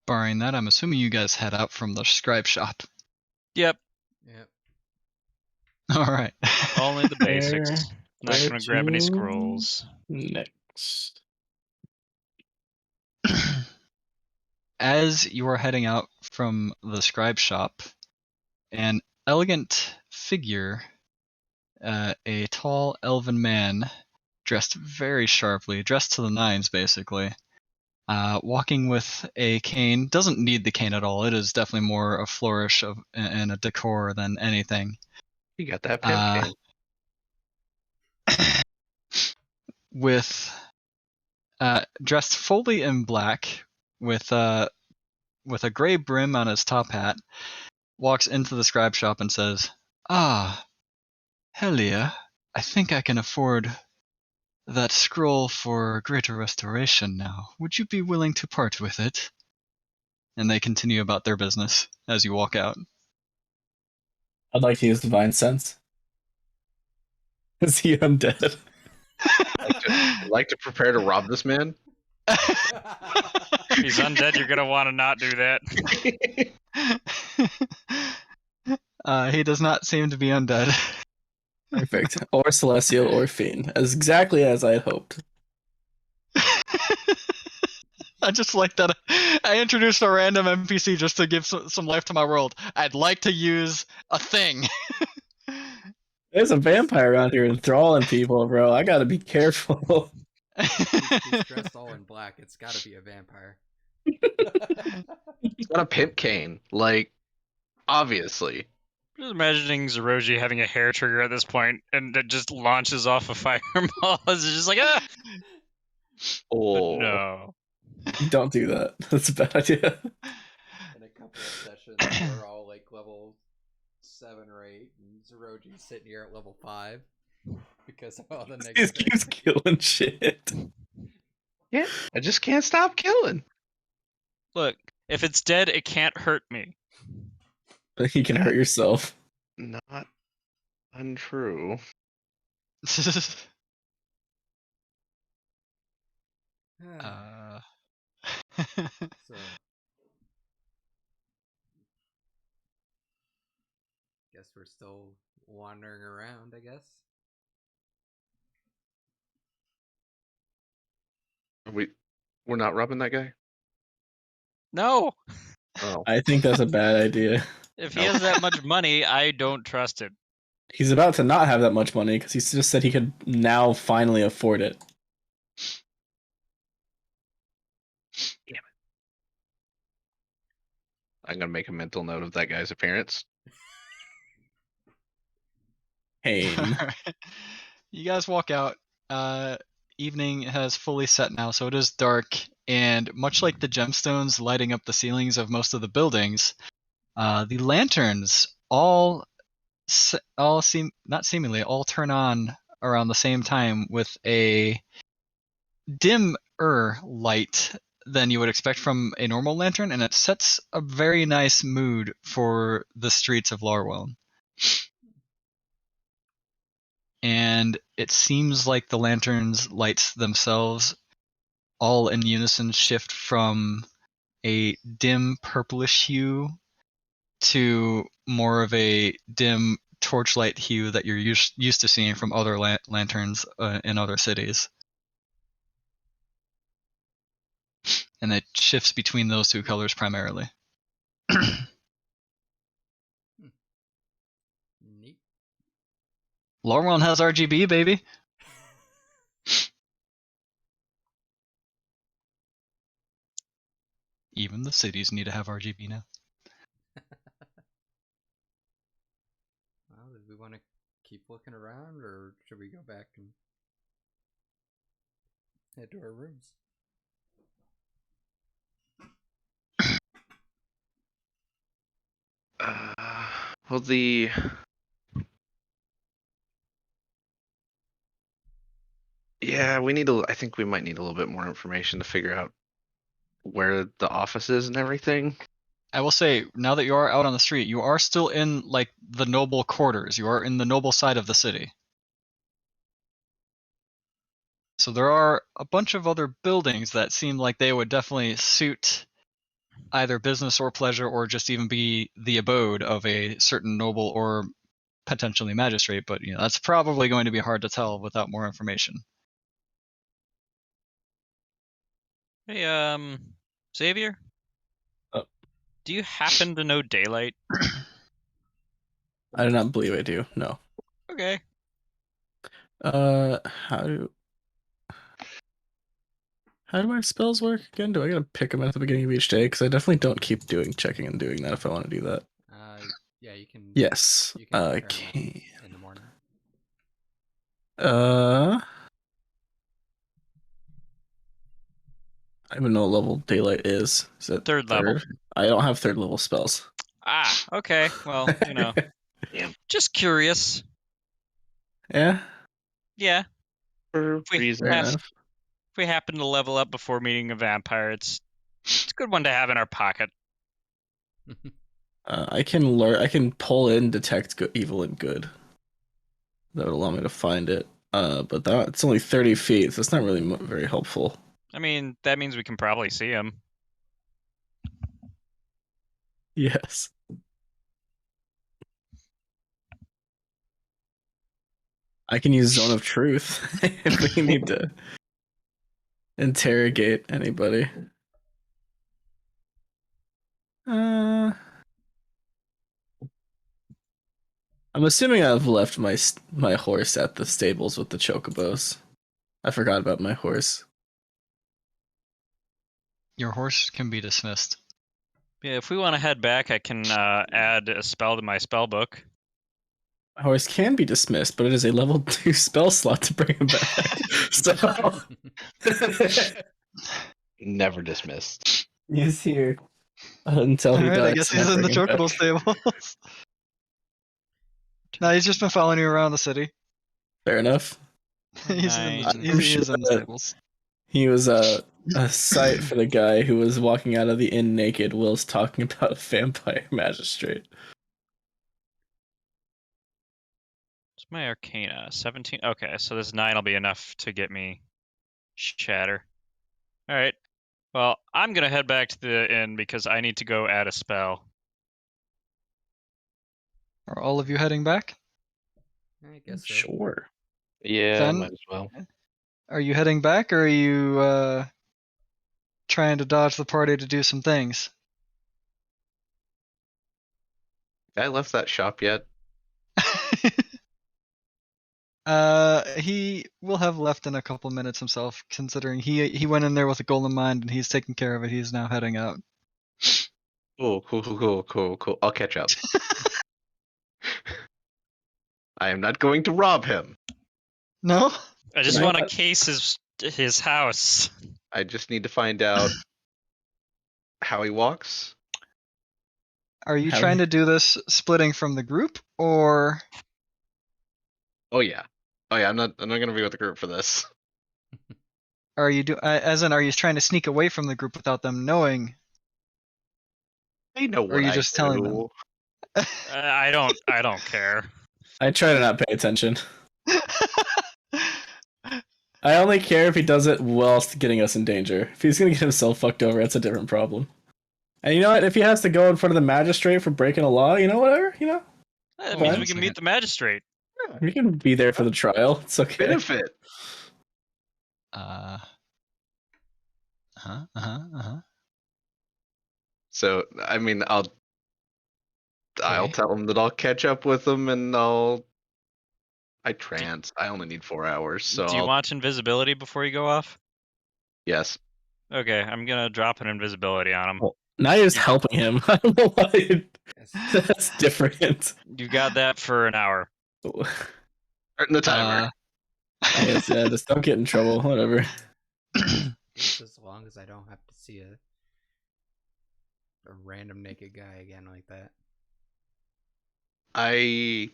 Barring that, I'm assuming you guys head out from the scribe shop. Yep. Yep. All right. Only the basics. Where, Not where gonna grab any to scrolls. next? As you are heading out from the scribe shop, an elegant figure, a tall elven man, dressed very sharply, dressed to the nines basically, walking with a cane. Doesn't need the cane at all. It is definitely more a flourish of and a decor than anything. You got that pimp Uh, cane. with dressed fully in black, with a gray brim on his top hat, walks into the scribe shop and says, "Ah, Helia, I think I can afford that scroll for greater restoration now. Would you be willing to part with it?" And they continue about their business as you walk out. I'd like to use divine sense. Is he undead? Like to prepare to rob this man. If he's undead, you're gonna want to not do that. He does not seem to be undead. Perfect. Or celestial or fiend. As exactly as I had hoped. I just like that I introduced a random NPC just to give some life to my world. I'd like to use a thing. There's a vampire around here enthralling people, bro. I gotta be careful. He's dressed all in black. It's got to be a vampire. He's got a pimp cane. Like, obviously. Just imagining Zeroji having a hair trigger at this point, and it just launches off a fireball. It's just like, ah! But Oh. no. Don't do that. That's a bad idea. In a couple of sessions, we're all like level 7 or 8, and Zeroji's sitting here at level 5 because of all the He just negative. keeps killing shit. Yeah, I just can't stop killing. Look, if it's dead, it can't hurt me. But you can hurt yourself. Not untrue. uh, So, guess we're still wandering around, I guess. We're not robbing that guy? No! Oh. I think that's a bad idea. If he Nope. has that much money, I don't trust him. He's about to not have that much money because he just said he could now finally afford it. I'm gonna make a mental note of that guy's appearance. Pain. You guys walk out. Evening has fully set now, so it is dark. And much like the gemstones lighting up the ceilings of most of the buildings, the lanterns all seem not seemingly all turn on around the same time with a dimmer light than you would expect from a normal lantern, and it sets a very nice mood for the streets of Larwell. And it seems like the lanterns' lights themselves all in unison shift from a dim purplish hue to more of a dim torchlight hue that you're used to seeing from other lanterns in other cities. And it shifts between those two colors primarily. Neat. Lorwell has RGB, baby. Even the cities need to have RGB now. want to keep looking around, or should we go back and head to our rooms? Well, the yeah, we need a. I think we might need a little bit more information to figure out where the office is and everything. I will say, now that you are out on the street, you are still in like the noble quarters. You are in the noble side of the city. So there are a bunch of other buildings that seem like they would definitely suit either business or pleasure, or just even be the abode of a certain noble or potentially magistrate. But that's probably going to be hard to tell without more information. Hey, Xavier? Oh. Do you happen to know daylight? I do not believe I do. No. Okay. How do my spells work again? Do I gotta pick them at the beginning of each day? Because I definitely don't keep checking and doing that if I want to do that. Yeah, you can. Yes. You can I prepare 'em can. in the morning. I don't even know what level daylight is. Is it Third level. I don't have third level spells. Ah, okay. Well, just curious. Yeah. Yeah. For If we, reason. Fair have, enough. if we happen to level up before meeting a vampire, it's a good one to have in our pocket. I can learn. I can pull in detect evil and good. That would allow me to find it. But it's only 30 feet, so it's not really very helpful. I mean, that means we can probably see him. Yes. I can use Zone of Truth if we need to interrogate anybody. I'm assuming I've left my horse at the stables with the chocobos. I forgot about my horse. Your horse can be dismissed. Yeah, if we want to head back, I can add a spell to my spell book. My horse can be dismissed, but it is a level 2 spell slot to bring him back. So Never dismissed. he's here until he Alright, I dies. guess and he's I in the bring him chocobo back. stables. No, he's just been following you around the city. Fair enough. He is I'm in sure the that stables. he was a sight for the guy who was walking out of the inn naked whilst talking about a vampire magistrate. It's my Arcana, 17. Okay, so this 9 will be enough to get me shatter. All right. Well, I'm gonna head back to the inn because I need to go add a spell. Are all of you heading back? I guess so. Sure. Yeah, Then- might as well. Are you heading back, or are you trying to dodge the party to do some things? I left that shop yet? He will have left in a couple minutes himself, considering he went in there with a golden mind and he's taking care of it. He's now heading out. Cool. I'll catch up. I am not going to rob him. No? I just Can I- want to case his house. I just need to find out how he walks. Are you How- trying to do this splitting from the group, or Oh yeah. I'm not gonna be with the group for this. are you are you trying to sneak away from the group without them knowing? They know Or what are you I just do. telling them? I don't care. I try to not pay attention. I only care if he does it whilst getting us in danger. If he's gonna get himself fucked over, that's a different problem. And you know what? If he has to go in front of the magistrate for breaking a law, whatever, That Hold means on we a can meet second. the magistrate. we can be there for the trial. It's okay. Benefit. So I mean, I'll Okay. tell him that I'll catch up with him, and I trance. I only need 4 hours, so Do you watch invisibility before you go off? yes. Okay, I'm gonna drop an invisibility on him. Well, now you're just helping him. I don't know why. Yes. That's different. You got that for an hour. Starting the timer. I guess, yeah, just don't get in trouble. Whatever. Just as long as I don't have to see a random naked guy again like that. I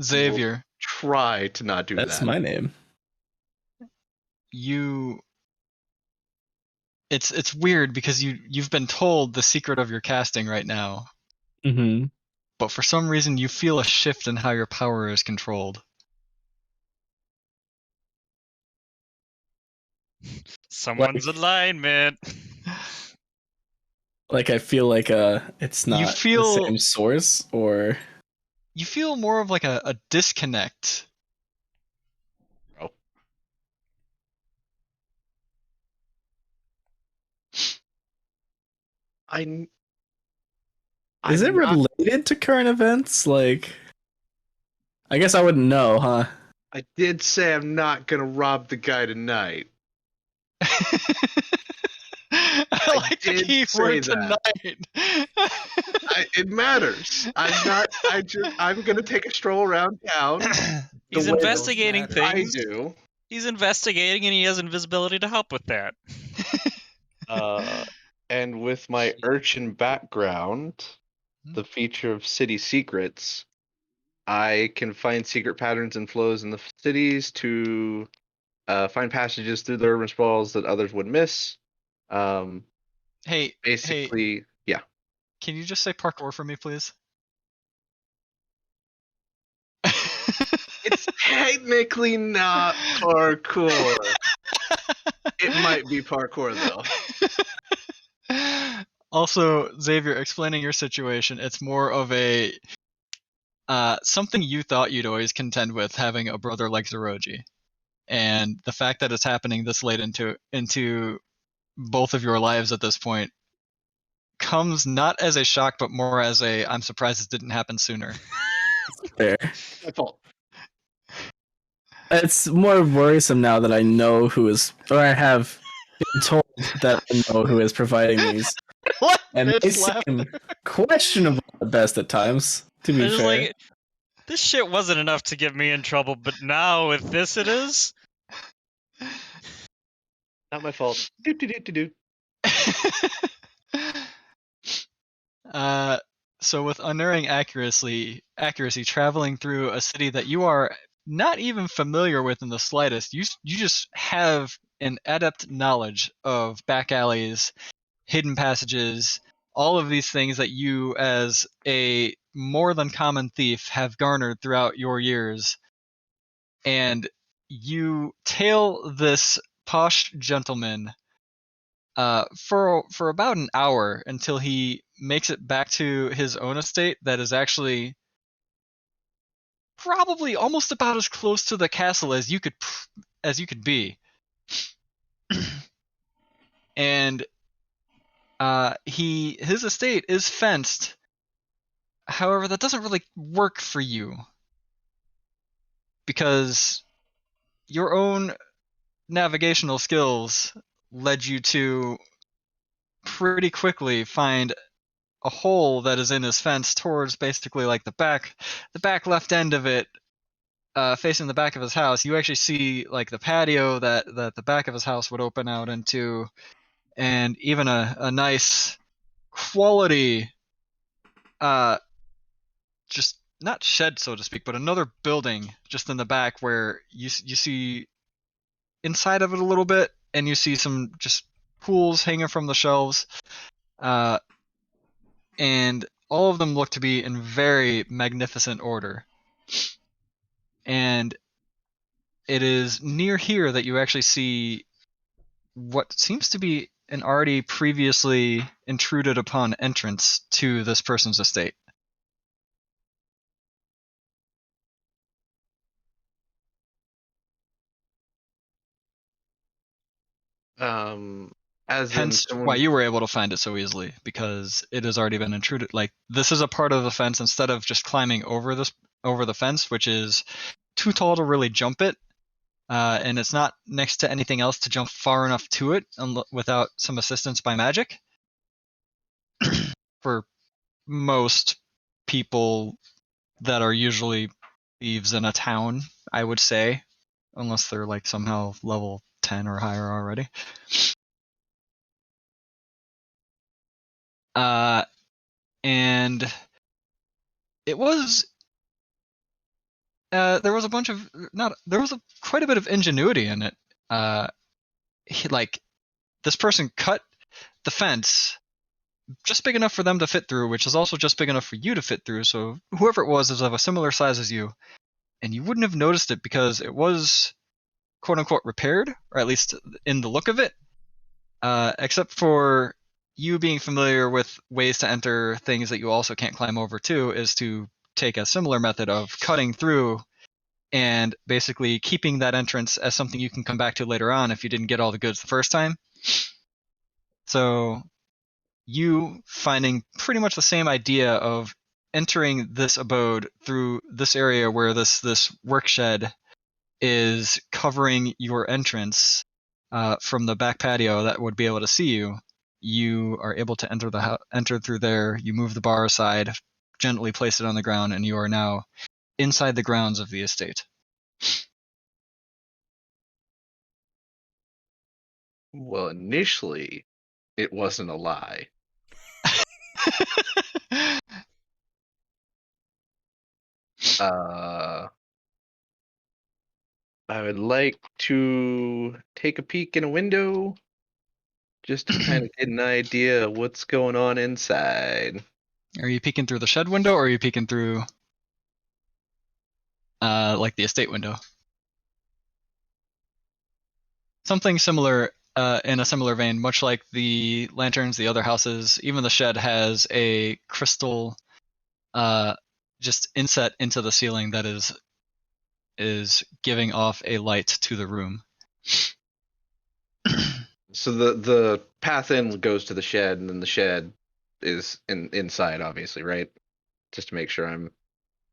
Xavier, try to not do That's that. my name. it's weird because you've been told the secret of your casting right now, Mm-hmm. but for some reason you feel a shift in how your power is controlled. Someone's alignment. Like I feel like it's You not the feel same source, or you feel more of like a disconnect. Oh. I is it I'm not. related to current events? Like, I guess I wouldn't know, huh? I did say I'm not gonna rob the guy tonight. I like the did key say word that. tonight. It matters. I'm not. I'm gonna take a stroll around town. He's way investigating matter. I things. do. He's investigating, and he has invisibility to help with that. And with my urchin background, the feature of city secrets, I can find secret patterns and flows in the cities to find passages through the urban sprawls that others would miss. Hey, Basically, yeah. can you just say parkour for me, please? It's technically not parkour. It might be parkour though. Also, Xavier, explaining your situation, it's more of a something you thought you'd always contend with having a brother like Zeroji, and the fact that it's happening this late into both of your lives at this point comes not as a shock, but more as a I'm surprised it didn't happen sooner. Fair. My fault. It's more worrisome now that I know who is, or I have been told that I know who is providing these, What? and they It's laughter. seem questionable at best at times. To be I just fair, like this shit wasn't enough to get me in trouble, but now with this, it is. Not my fault. Do. So with unerring accuracy traveling through a city that you are not even familiar with in the slightest, you just have an adept knowledge of back alleys, hidden passages, all of these things that you, as a more than common thief, have garnered throughout your years, and you tail this posh gentleman for about an hour until he makes it back to his own estate that is actually probably almost about as close to the castle as you could be. And his estate is fenced. However, that doesn't really work for you because your own navigational skills led you to pretty quickly find a hole that is in his fence towards basically like the back left end of it, facing the back of his house. You actually see like the patio that the back of his house would open out into, and even a nice quality, just not shed so to speak, but another building just in the back where you see inside of it a little bit, and you see some just pools hanging from the shelves. And all of them look to be in very magnificent order. And it is near here that you actually see what seems to be an already previously intruded upon entrance to this person's estate. As in Hence someone. why you were able to find it so easily, because it has already been intruded. Like, this is a part of the fence instead of just climbing over the fence, which is too tall to really jump it. And it's not next to anything else to jump far enough to it without some assistance by magic. For most people that are usually thieves in a town, I would say, unless they're like somehow level 10 or higher already. And it was there was a bunch of quite a bit of ingenuity in it. Like this person cut the fence just big enough for them to fit through, which is also just big enough for you to fit through. So whoever it was is of a similar size as you, and you wouldn't have noticed it because it was quote unquote repaired, or at least in the look of it. Except for you being familiar with ways to enter things that you also can't climb over too, is to take a similar method of cutting through and basically keeping that entrance as something you can come back to later on if you didn't get all the goods the first time. So you finding pretty much the same idea of entering this abode through this area where this work shed is covering your entrance from the back patio that would be able to see you. You are able to enter through there. You move the bar aside, gently place it on the ground, and you are now inside the grounds of the estate. Well, initially, it wasn't a lie. I would like to take a peek in a window just to kind of get an idea of what's going on inside. Are you peeking through the shed window, or are you peeking through like the estate window? Something similar in a similar vein, much like the lanterns, the other houses, even the shed has a crystal just inset into the ceiling that is giving off a light to the room. So the path in goes to the shed, and then the shed is inside, obviously, right? Just to make sure I'm.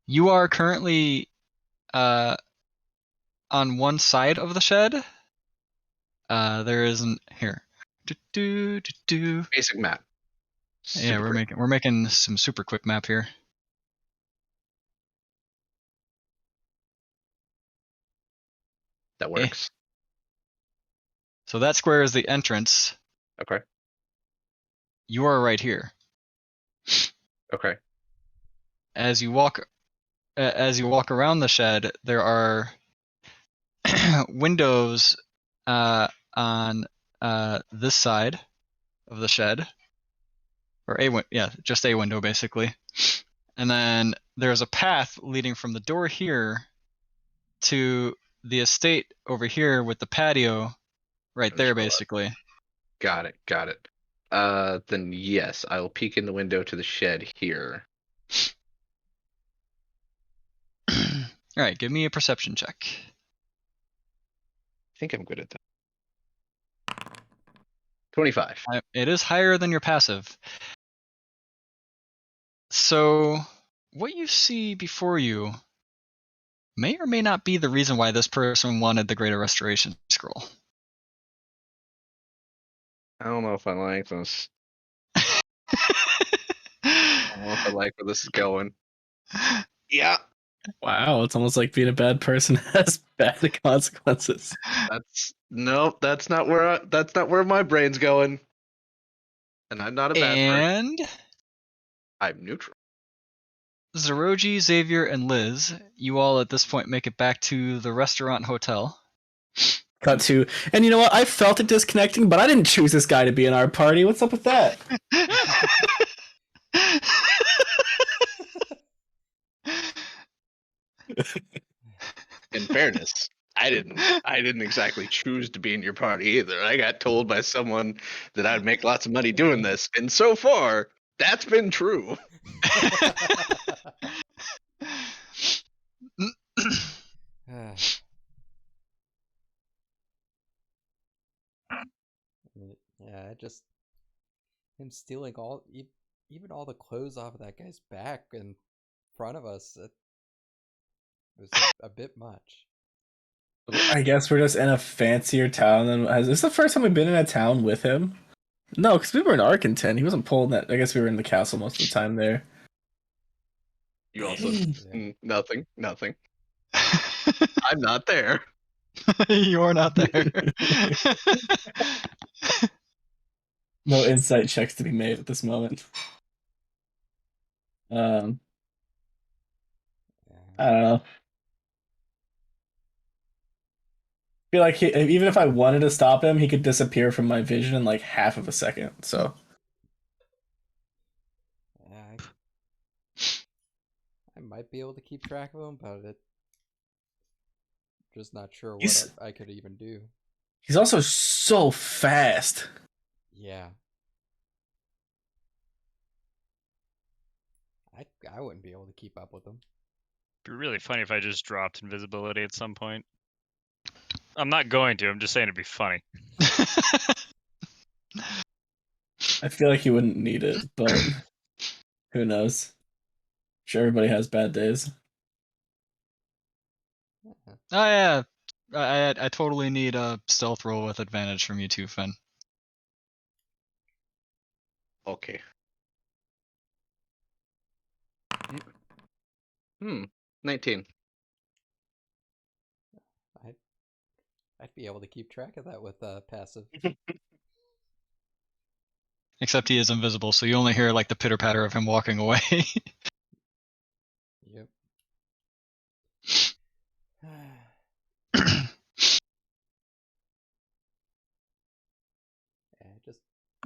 You are currently on one side of the shed. There isn't here. Basic map. Yeah, Super quick. we're making some super quick map here. That works. So that square is the entrance. Okay. You are right here. Okay. As you walk around the shed, there are windows on this side of the shed, or just a window basically. And then there's a path leading from the door here to the estate over here with the patio right there, basically. Got it. Then yes, I'll peek in the window to the shed here. All right, give me a perception check. I think I'm good at that. 25. It is higher than your passive. So what you see before you may or may not be the reason why this person wanted the Greater Restoration Scroll. I don't know if I like this. I don't know if I like where this is going. Yeah. Wow, it's almost like being a bad person has bad consequences. That's not where my brain's going. And I'm not a bad person. And I'm neutral. Zeroji, Xavier, and Liz, you all at this point make it back to the restaurant hotel. Cut to, and you know what? I felt it disconnecting, but I didn't choose this guy to be in our party. What's up with that? In fairness, I didn't exactly choose to be in your party either. I got told by someone that I'd make lots of money doing this, and so far, that's been true. Yeah, just him stealing even all the clothes off of that guy's back in front of us. It was a bit much. I guess we're just in a fancier town than. Is this the first time we've been in a town with him? No, because we were in Arkenton. He wasn't pulling that. I guess we were in the castle most of the time there. You also nothing. I'm not there. You're not there. No insight checks to be made at this moment. I Yeah. don't know. I feel like even if I wanted to stop him, he could disappear from my vision in like half of a second. So Yeah, I might be able to keep track of him, but just not sure what he's I could even do. he's also so fast. Yeah. I wouldn't be able to keep up with him. It'd be really funny if I just dropped invisibility at some point. I'm not going to. I'm just saying it'd be funny. I feel like he wouldn't need it, but who knows? Sure, everybody has bad days. Oh yeah, I totally need a stealth roll with advantage from you too, Finn. Okay. 19. I'd be able to keep track of that with passive. Except he is invisible, so you only hear like the pitter patter of him walking away. Yep.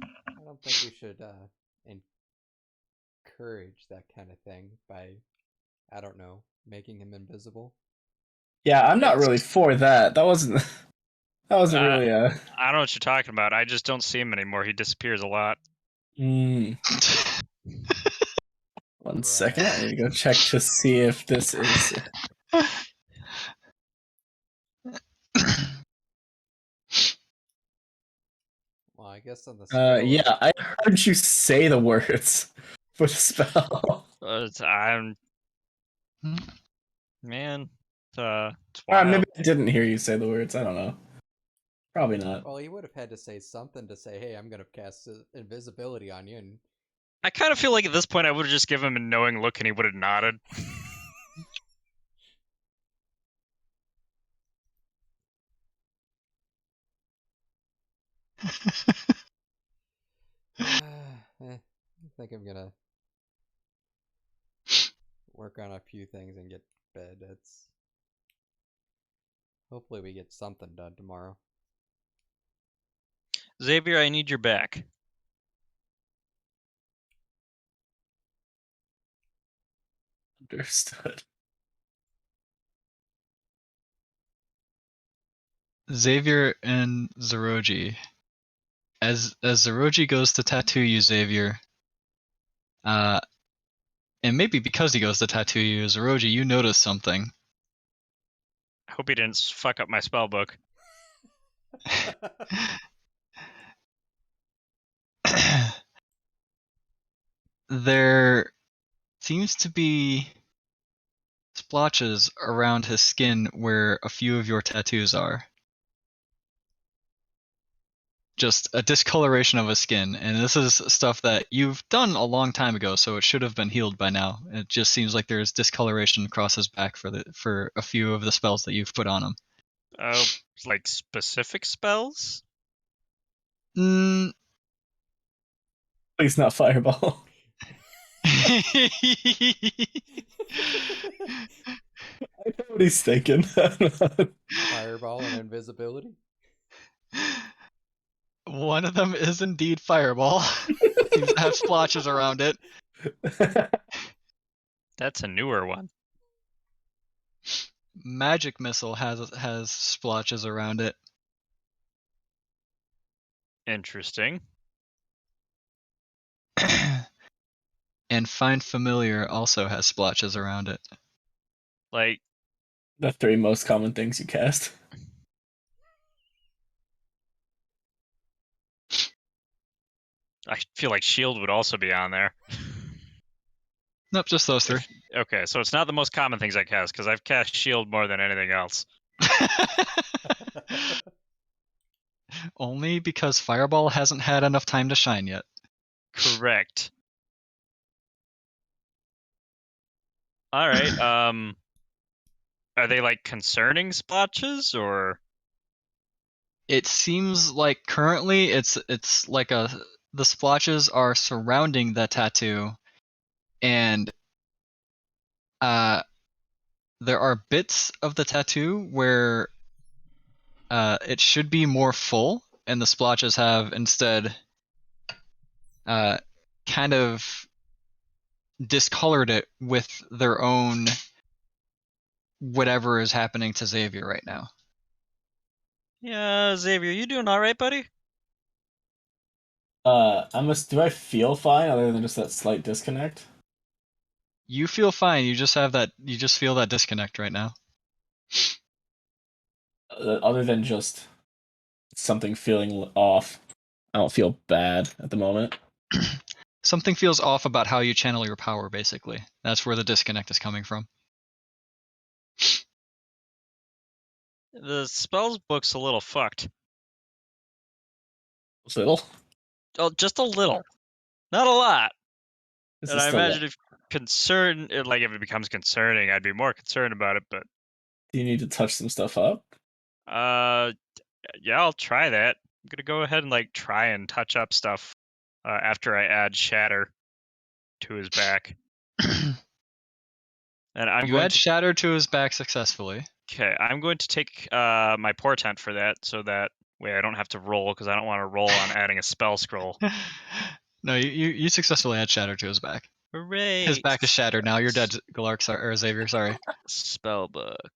I don't think we should encourage that kind of thing by, I don't know, making him invisible. Yeah, I'm not It's, really for that. That wasn't really a. I don't know what you're talking about. I just don't see him anymore. He disappears a lot. Mm. One second, I Right. need to go check to see if this is. Well, I guess on the scale of Yeah, I heard you say the words for the spell. I'm man. It's Maybe wild. I didn't hear you say the words. I don't know. Probably not. well, he would have had to say something to say, "Hey, I'm gonna cast invisibility on you," and I kind of feel like at this point I would have just given him a knowing look and he would have nodded. I think I'm gonna work on a few things and get to bed. Hopefully we get something done tomorrow. Xavier, I need your back. Understood. Xavier and Zeroji. As Zeroji goes to tattoo you, Xavier, and maybe because he goes to tattoo you, Zeroji, you notice something. I hope he didn't fuck up my spell book. There seems to be splotches around his skin where a few of your tattoos are. Just a discoloration of his skin, and this is stuff that you've done a long time ago, so it should have been healed by now. It just seems like there's discoloration across his back for a few of the spells that you've put on him. Oh, like specific spells? Mm. Please not fireball. One I know what he's thinking. Fireball and invisibility. of them is indeed fireball. Seems to have splotches around it. That's a newer one. Magic missile has splotches around it. Interesting. And find familiar also has splotches around it. Like, The three most common things you cast. I feel like shield would also be on there. Nope, just those three. Okay, so it's not the most common things I cast because I've cast shield more than anything else. Only because fireball hasn't had enough time to shine yet. Correct. All right. Are they like concerning splotches or? It seems like currently it's like the splotches are surrounding the tattoo, and there are bits of the tattoo where it should be more full, and the splotches have instead kind of discolored it with their own whatever is happening to Xavier right now. Yeah, Xavier, you doing all right, buddy? Do I feel fine other than just that slight disconnect? You feel fine. You just feel that disconnect right now. Other than just something feeling off. I don't feel bad at the moment. Something feels off about how you channel your power, basically. That's where the disconnect is coming from. The spells book's a little fucked. Little. Oh, just a little, not a lot. This And is I still. imagine if if it becomes concerning, I'd be more concerned about it. But Do you need to touch some stuff up? yeah, I'll try that. I'm gonna go ahead and like try and touch up stuff after I add shatter to his back. And I'm You going add to Shatter to his back successfully. I'm going to take my portent for that, so that way I don't have to roll because I don't want to roll on adding a spell scroll. No, you successfully add Shatter to his back. Hooray! His back is shattered now. You're dead, Galark, or Xavier. Sorry. Spellbook,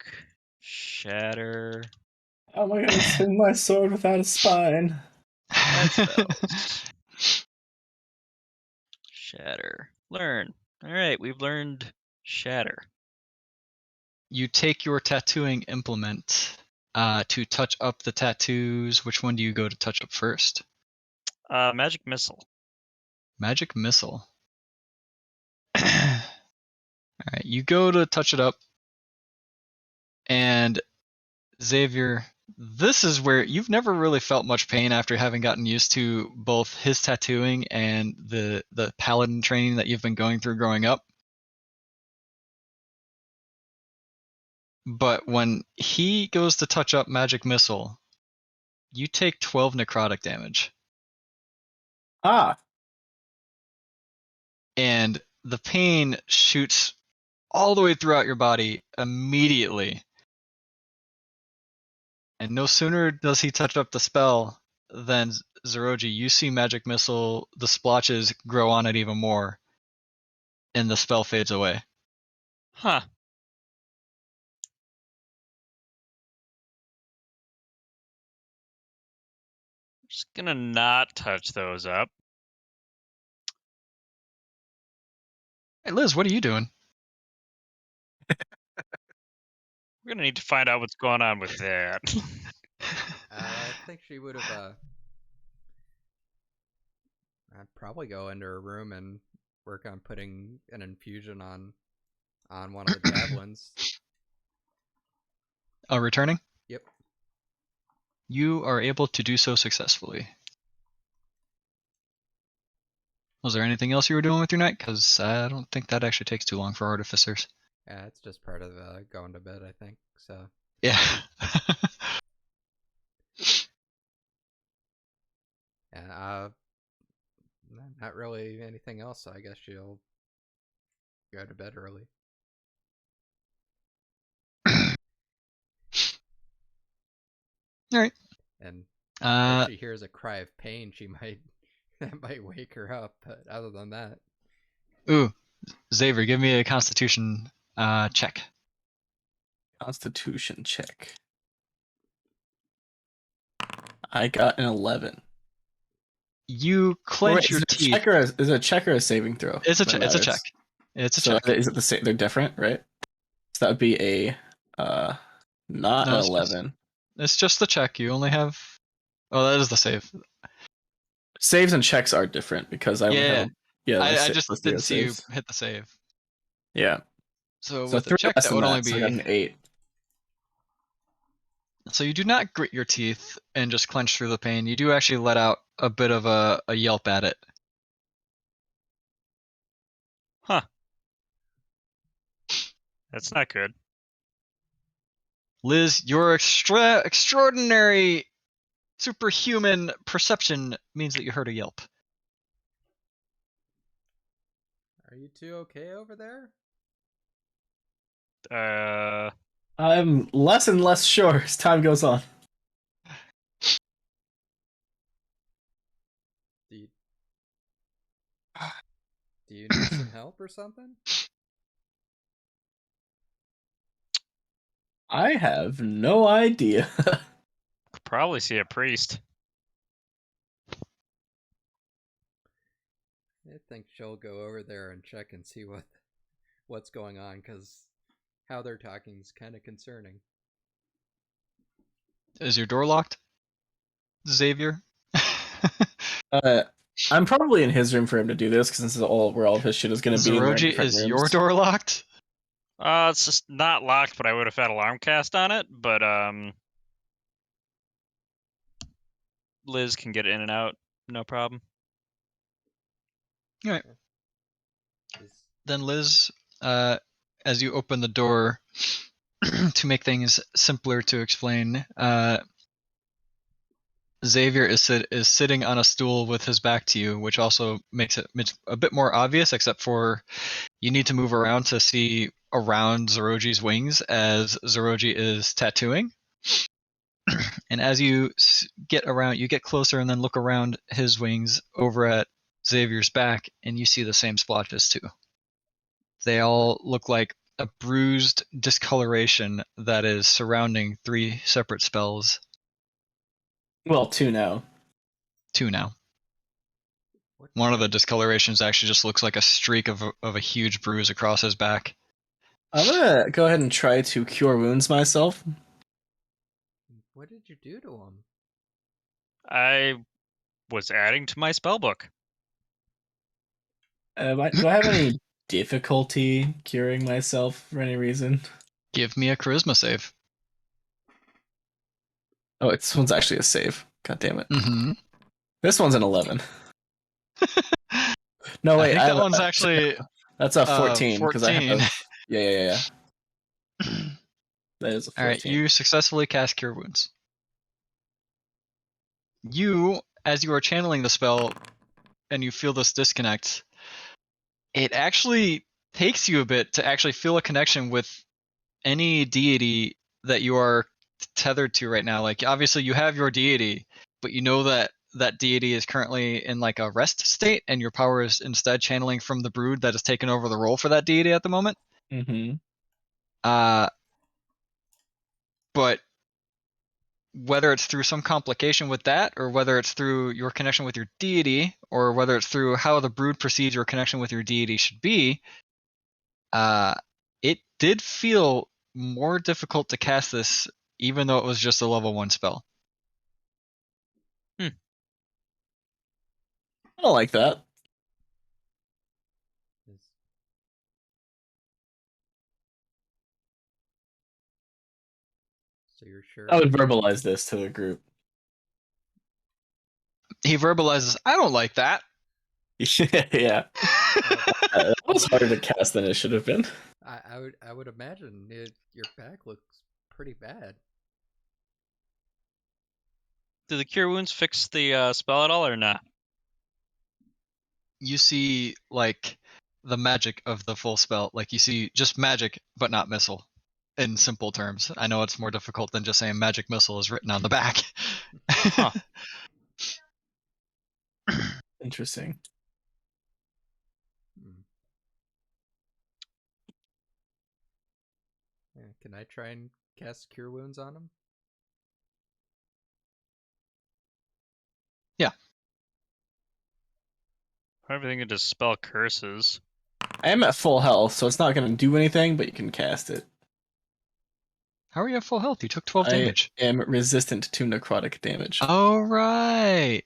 shatter, How am I gonna swing my sword without a spine? add spells, shatter, learn. All right, we've learned shatter. You take your tattooing implement to touch up the tattoos. Which one do you go to touch up first? Magic missile. Magic missile. Alright, you go to touch it up, and Xavier, this is where you've never really felt much pain after having gotten used to both his tattooing and the paladin training that you've been going through growing up. But when he goes to touch up Magic Missile, you take 12 necrotic damage. Ah, And the pain shoots all the way throughout your body immediately. And no sooner does he touch up the spell than Zeroji, you see Magic Missile, the splotches grow on it even more, and the spell fades away. Huh. Just gonna not touch those up. Hey Liz, what are you doing? We're gonna need to find out what's going on with that. I think she would have. I'd probably go into her room and work on putting an infusion on one of the javelins. Returning? Yep. You are able to do so successfully. Was there anything else you were doing with your night? Because I don't think that actually takes too long for artificers. Yeah, it's just part of going to bed, I think. So. Yeah. Yeah. Not really anything else. So I guess she'll go to bed early. All right. And if she hears a cry of pain, she might that might wake her up. But other than that, Ooh, Xavier, give me a Constitution check. Constitution check. I got an 11. You Wait, clench your is it a teeth. check or is it a check or a saving throw? It's a that it's a matters? check. It's a So check. is it the same? They're different, right? So that would be a not No, an it's 11. It's just the check. You only have. Oh, that is the save. Saves and checks are different because I only Yeah. have my I just listed didn't as see you saves. hit the save. Yeah. So So with a 3 check, less that than would only that. So I got be. an 8. So you do not grit your teeth and just clench through the pain. You do actually let out a bit of a yelp at it. Huh. That's not good. Liz, your extraordinary superhuman perception means that you heard a yelp. Are you two okay over there? I'm less and less sure as time goes on. Do you, do you need some help or something? I have no idea. Could probably see a priest. I think she'll go over there and check and see what's going on, because how they're talking is kind of concerning. Is your door locked, Xavier? I'm probably in his room for him to do this because this is where all of his shit is going to be. And we're in Zeroji, different is rooms. your door locked? It's just not locked, but I would have had alarm cast on it. But Liz can get in and out, no problem. All right. Is, Then Liz, as you open the door, to make things simpler to explain, Xavier is sitting on a stool with his back to you, which also makes it a bit more obvious, except for you need to move around to see around Zeroji's wings as Zeroji is tattooing. And as you get around, you get closer and then look around his wings over at Xavier's back, and you see the same splotches too. They all look like a bruised discoloration that is surrounding 3 separate spells. Well, 2 now. 2 now. what One of the kind- discolorations actually just looks like a streak of a huge bruise across his back. I'm gonna go ahead and try to cure wounds myself. What did you do to him? I was adding to my spell book. Do I have any difficulty curing myself for any reason? Give me a charisma save. Oh, this one's actually a save. God damn it. Mm-hmm. This one's an 11. No, wait. I think that have one's actually that's a 14 because I 14. have. Yeah. That is a 14. All right, you successfully cast Cure Wounds. You, as you are channeling the spell, and you feel this disconnect, it actually takes you a bit to actually feel a connection with any deity that you are tethered to right now. Like, obviously you have your deity, but you know that that deity is currently in like a rest state, and your power is instead channeling from the brood that has taken over the role for that deity at the moment. Mm-hmm. But whether it's through some complication with that, or whether it's through your connection with your deity, or whether it's through how the brood perceives your connection with your deity should be, it did feel more difficult to cast this, even though it was just a level 1 spell. I don't like that. Is- So you're sure? I would verbalize this to the group. He verbalizes, "I don't like that." Yeah. That was harder to cast than it should have been. I would imagine your back looks pretty bad. Do the cure wounds fix the spell at all or not? You see, like, the magic of the full spell. Like, you see just magic, but not missile. In simple terms. I know it's more difficult than just saying magic missile is written on the back. Huh. Interesting. Hmm. Yeah, can I try and cast Cure Wounds on him? Yeah. Everything can dispel curses. I am at full health, so it's not going to do anything, but you can cast it. How are you at full health? You took 12 damage. I am resistant to necrotic damage. Oh, right.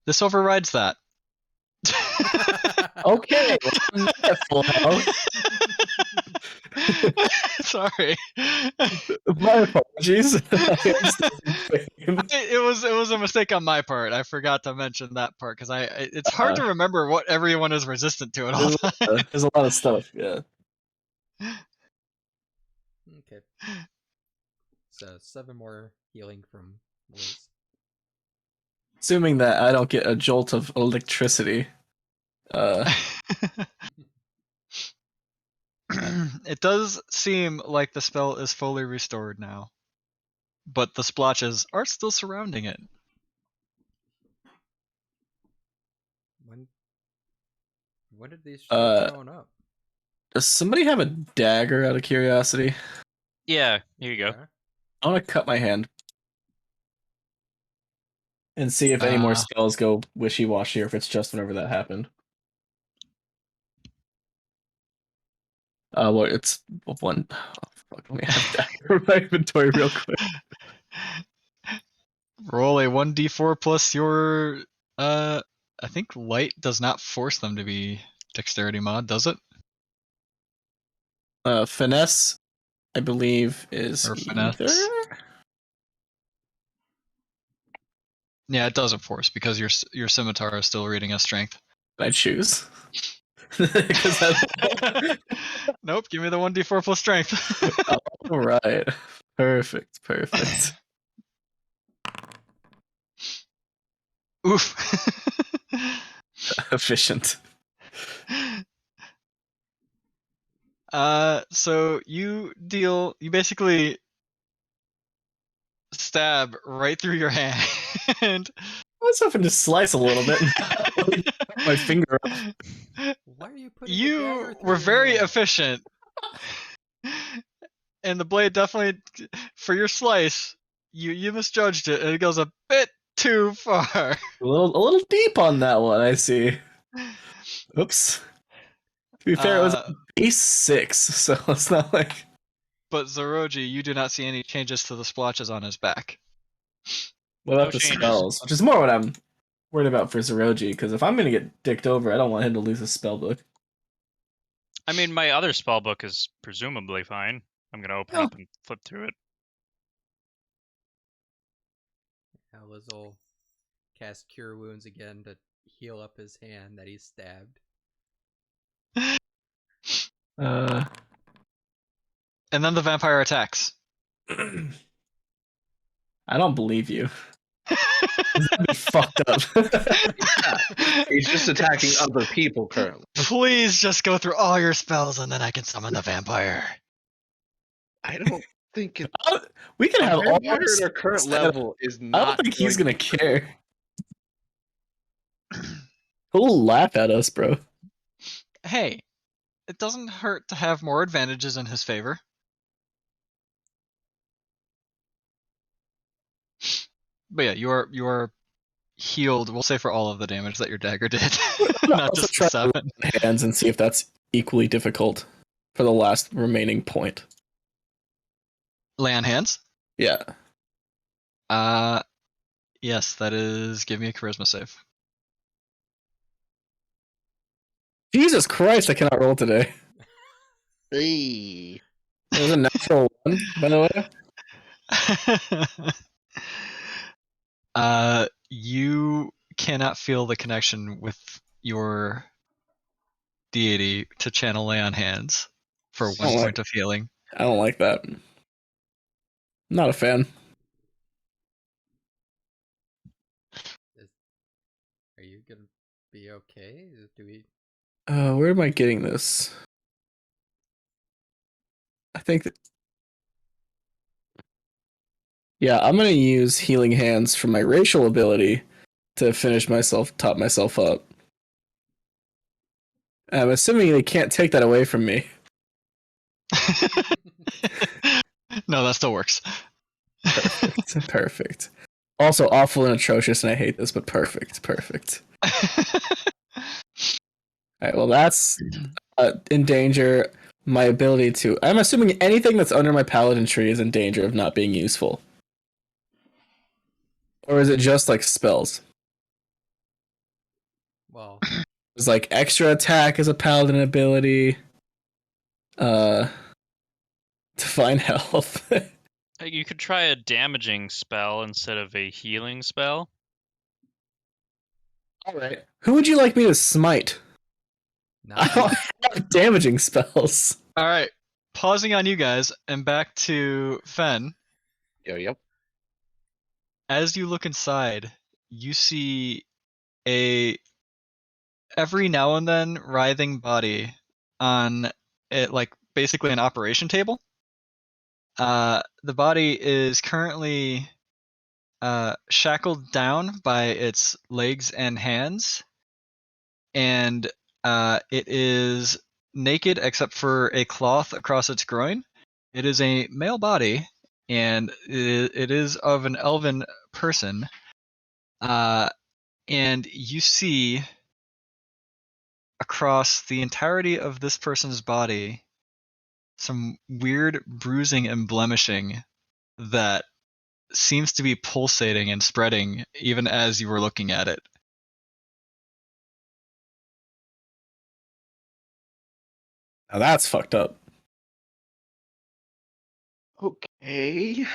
This overrides that. Okay, well, I'm not at full health. Sorry. My apologies. It was a mistake on my part. I forgot to mention that part because it's hard to remember what everyone is resistant to at all times. There's a lot of stuff, yeah. Okay. So 7 more healing from Liz. Assuming that I don't get a jolt of electricity. It does seem like the spell is fully restored now, but the splotches are still surrounding it. When did these start showing up? Does somebody have a dagger out of curiosity? Yeah, here you go. Okay. I want to cut my hand and see if any more spells go wishy-washy or if it's just whenever that happened. Well, it's one. Oh, fuck, let me have dagger in my inventory real quick. Roll a 1d4 plus your. I think light does not force them to be dexterity mod, does it? Finesse, I believe, is Or either. finesse? Yeah, it doesn't force because your scimitar is still reading as strength. I choose. Because Nope, give me the 1d4 plus strength. all right, perfect. Oof. Efficient. So you basically stab right through your hand. I was hoping to slice a little bit. My finger up. Why are you putting the You dagger through were your very hand? efficient. And the blade definitely, for your slice, you misjudged it, and it goes a bit too far. A little deep on that one, I see. Oops. To be fair, it was base 6, so it's not like. But Zoroji, you do not see any changes to the splotches on his back. What about No the changes. spells? Which is more what I'm worried about for Zoroji, because if I'm gonna get dicked over, I don't want him to lose his spell book. I mean, my other spell book is presumably fine. I'm gonna open Oh. up and flip through it. Now Liz will cast Cure Wounds again to heal up his hand that he stabbed. And then the vampire attacks. I don't believe you. That'd be fucked up. He's just attacking other people currently. Please just go through all your spells and then I can summon the vampire. I don't think it. We can A have all vampire at our current level is I not. don't think he's going gonna care. He'll laugh at us, bro. Hey, it doesn't hurt to have more advantages in his favor. But yeah, you are healed, we'll say, for all of the damage that your dagger did. Not Also just try the 7. hands and see if that's equally difficult for the last remaining point. Lay on hands? Yeah. Yes, that is. Give me a charisma save. Jesus Christ, I cannot roll today. Hey. It was a natural 1, by the way. You cannot feel the connection with your deity to channel lay on hands for 1 Oh, point of healing. I don't like that. Not a fan. Are you gonna be okay? Do we? Where am I getting this? I think that. Yeah, I'm gonna use healing hands from my racial ability to top myself up. I'm assuming they can't take that away from me. No, that still works. Perfect. Also awful and atrocious, and I hate this, but perfect. Alright, well that's in danger. My ability to. I'm assuming anything that's under my paladin tree is in danger of not being useful. Or is it just like spells? Well, It's like extra attack as a paladin ability. Divine health. You could try a damaging spell instead of a healing spell. Alright. Who would you like me to smite? I not don't me. have damaging spells. All right, pausing on you guys and back to Fen. Yep. As you look inside, you see a every now and then writhing body on it, like basically an operation table. The body is currently shackled down by its legs and hands, and it is naked except for a cloth across its groin. It is a male body, and it is of an elven person. And you see across the entirety of this person's body some weird bruising and blemishing that seems to be pulsating and spreading even as you were looking at it. Now that's fucked up. Okay.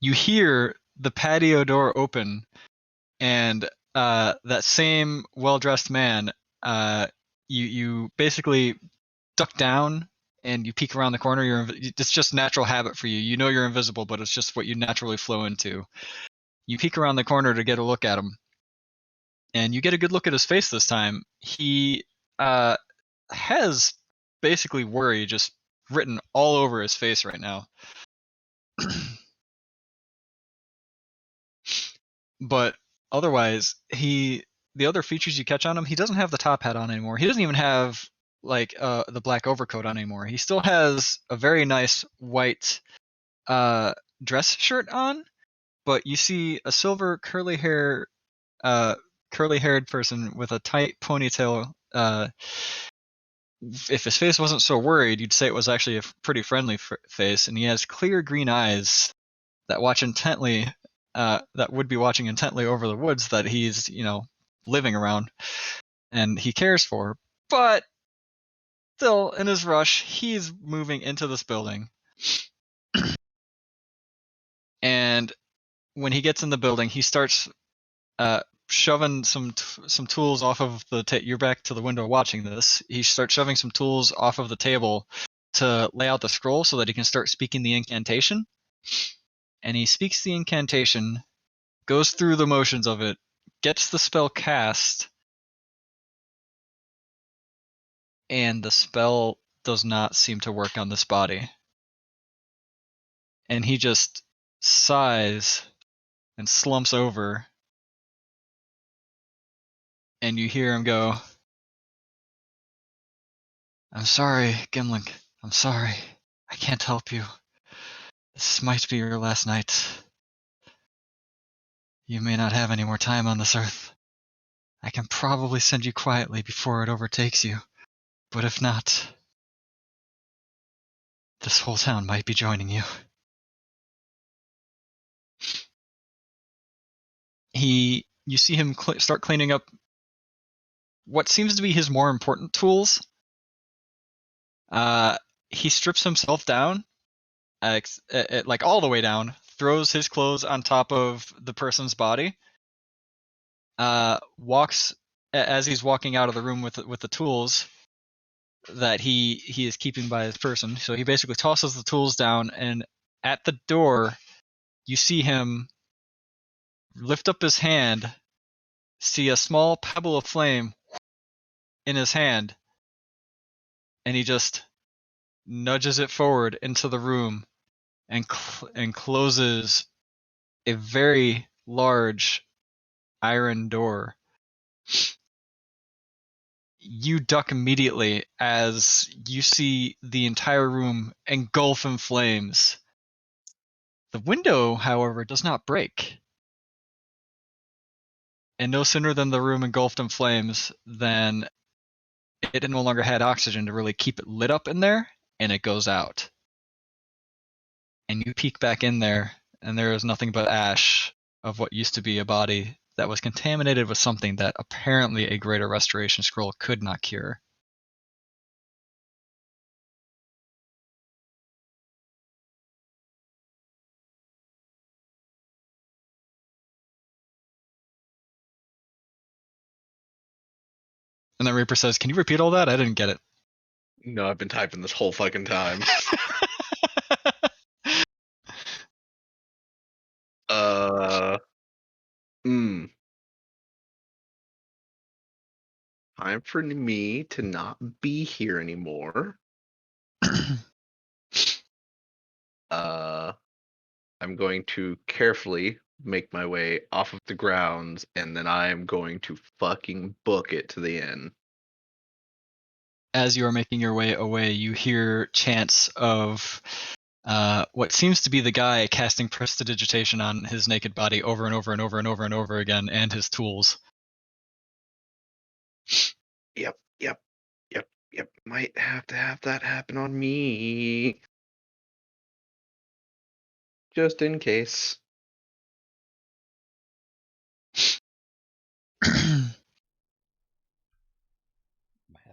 You hear the patio door open, and that same well-dressed man, you basically duck down and you peek around the corner. It's just natural habit for you. You know you're invisible, but it's just what you naturally flow into. You peek around the corner to get a look at him, and you get a good look at his face this time. He has basically worry just written all over his face right now. But otherwise, the other features you catch on him, he doesn't have the top hat on anymore. He doesn't even have like the black overcoat on anymore. He still has a very nice white dress shirt on, but you see a silver curly haired person with a tight ponytail. If his face wasn't so worried, you'd say it was actually a pretty friendly face, and he has clear green eyes that watch intently, that would be watching intently over the woods that he's, living around and he cares for. But still, in his rush, he's moving into this building. And when he gets in the building, he starts shoving some tools off of the you're back to the window watching this. He starts shoving some tools off of the table to lay out the scroll so that he can start speaking the incantation. And he speaks the incantation, goes through the motions of it, gets the spell cast, and the spell does not seem to work on this body. And he just sighs and slumps over, and you hear him go, "I'm sorry, Gimlink. I'm sorry. I can't help you. This might be your last night. You may not have any more time on this earth. I can probably send you quietly before it overtakes you, but if not, this whole town might be joining you." You see him start cleaning up what seems to be his more important tools. He strips himself down, like all the way down, throws his clothes on top of the person's body, walks as he's walking out of the room with the tools that he is keeping by his person. So he basically tosses the tools down, and at the door, you see him lift up his hand, see a small pebble of flame in his hand, and he just nudges it forward into the room and closes a very large iron door. You duck immediately as you see the entire room engulf in flames. The window, however, does not break. And no sooner than the room engulfed in flames than it no longer had oxygen to really keep it lit up in there, and it goes out. And you peek back in there, and there is nothing but ash of what used to be a body that was contaminated with something that apparently a greater restoration scroll could not cure. And then Reaper says, "Can you repeat all that? I didn't get it." No, I've been typing this whole fucking time. Hmm. Time for me to not be here anymore. I'm going to carefully make my way off of the grounds, and then I am going to fucking book it to the inn. As you are making your way away, you hear chants of what seems to be the guy casting prestidigitation on his naked body over and over and over and over and over again, and his tools. Yep. Might have to have that happen on me. Just in case.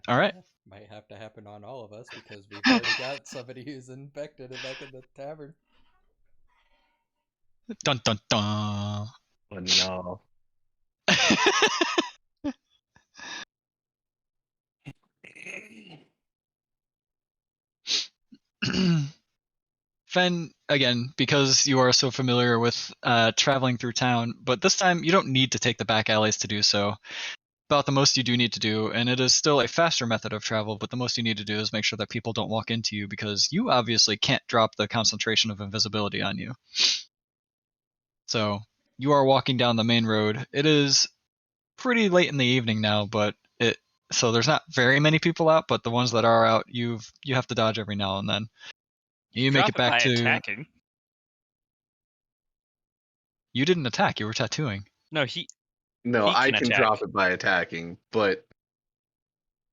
All right. Might have to happen on all of us because we've already got somebody who's infected and back in the tavern. Dun dun dun. Oh no. Fen, again, because you are so familiar with traveling through town, but this time you don't need to take the back alleys to do so. About the most you do need to do, and it is still a faster method of travel, but the most you need to do is make sure that people don't walk into you because you obviously can't drop the concentration of invisibility on you. So you are walking down the main road. It is pretty late in the evening now, but so there's not very many people out, but the ones that are out, you have to dodge every now and then. You make Drop it it back by to. attacking. You didn't attack. You were tattooing. No, he No, I can can attack. drop it by attacking, but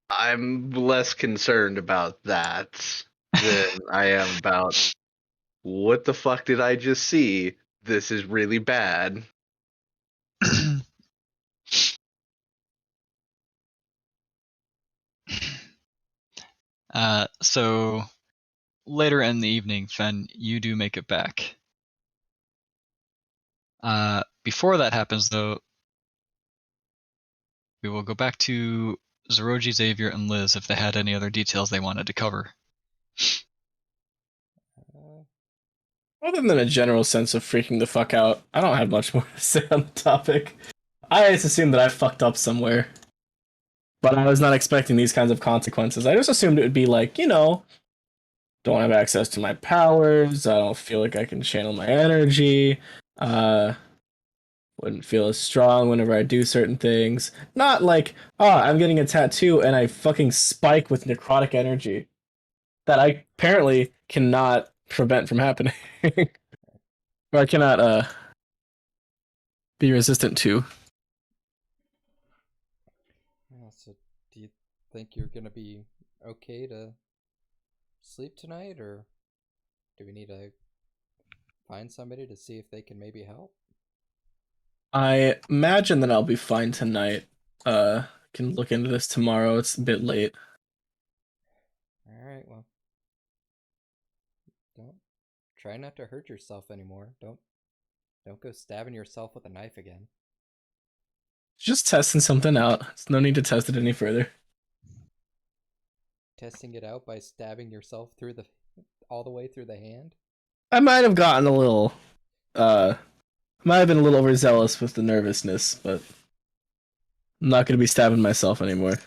I'm less concerned about that than I am about what the fuck did I just see? This is really bad. So later in the evening, Fen, you do make it back. Before that happens, though, we will go back to Zeroji, Xavier, and Liz if they had any other details they wanted to cover. Other than a general sense of freaking the fuck out, I don't have much more to say on the topic. I just assumed that I fucked up somewhere. But I was not expecting these kinds of consequences. I just assumed it would be like, don't have access to my powers, I don't feel like I can channel my energy, uh, wouldn't feel as strong whenever I do certain things. Not like, I'm getting a tattoo and I fucking spike with necrotic energy that I apparently cannot prevent from happening. Or I cannot be resistant to. Yeah, so do you think you're gonna be okay to sleep tonight, or do we need to find somebody to see if they can maybe help? I imagine that I'll be fine tonight. Can look into this tomorrow. It's a bit late. Alright, well, don't try not to hurt yourself anymore. Don't go stabbing yourself with a knife again. Just testing something out. There's no need to test it any further. Testing it out by stabbing yourself through the all the way through the hand? I might have gotten a little, might have been a little overzealous with the nervousness, but I'm not gonna be stabbing myself anymore.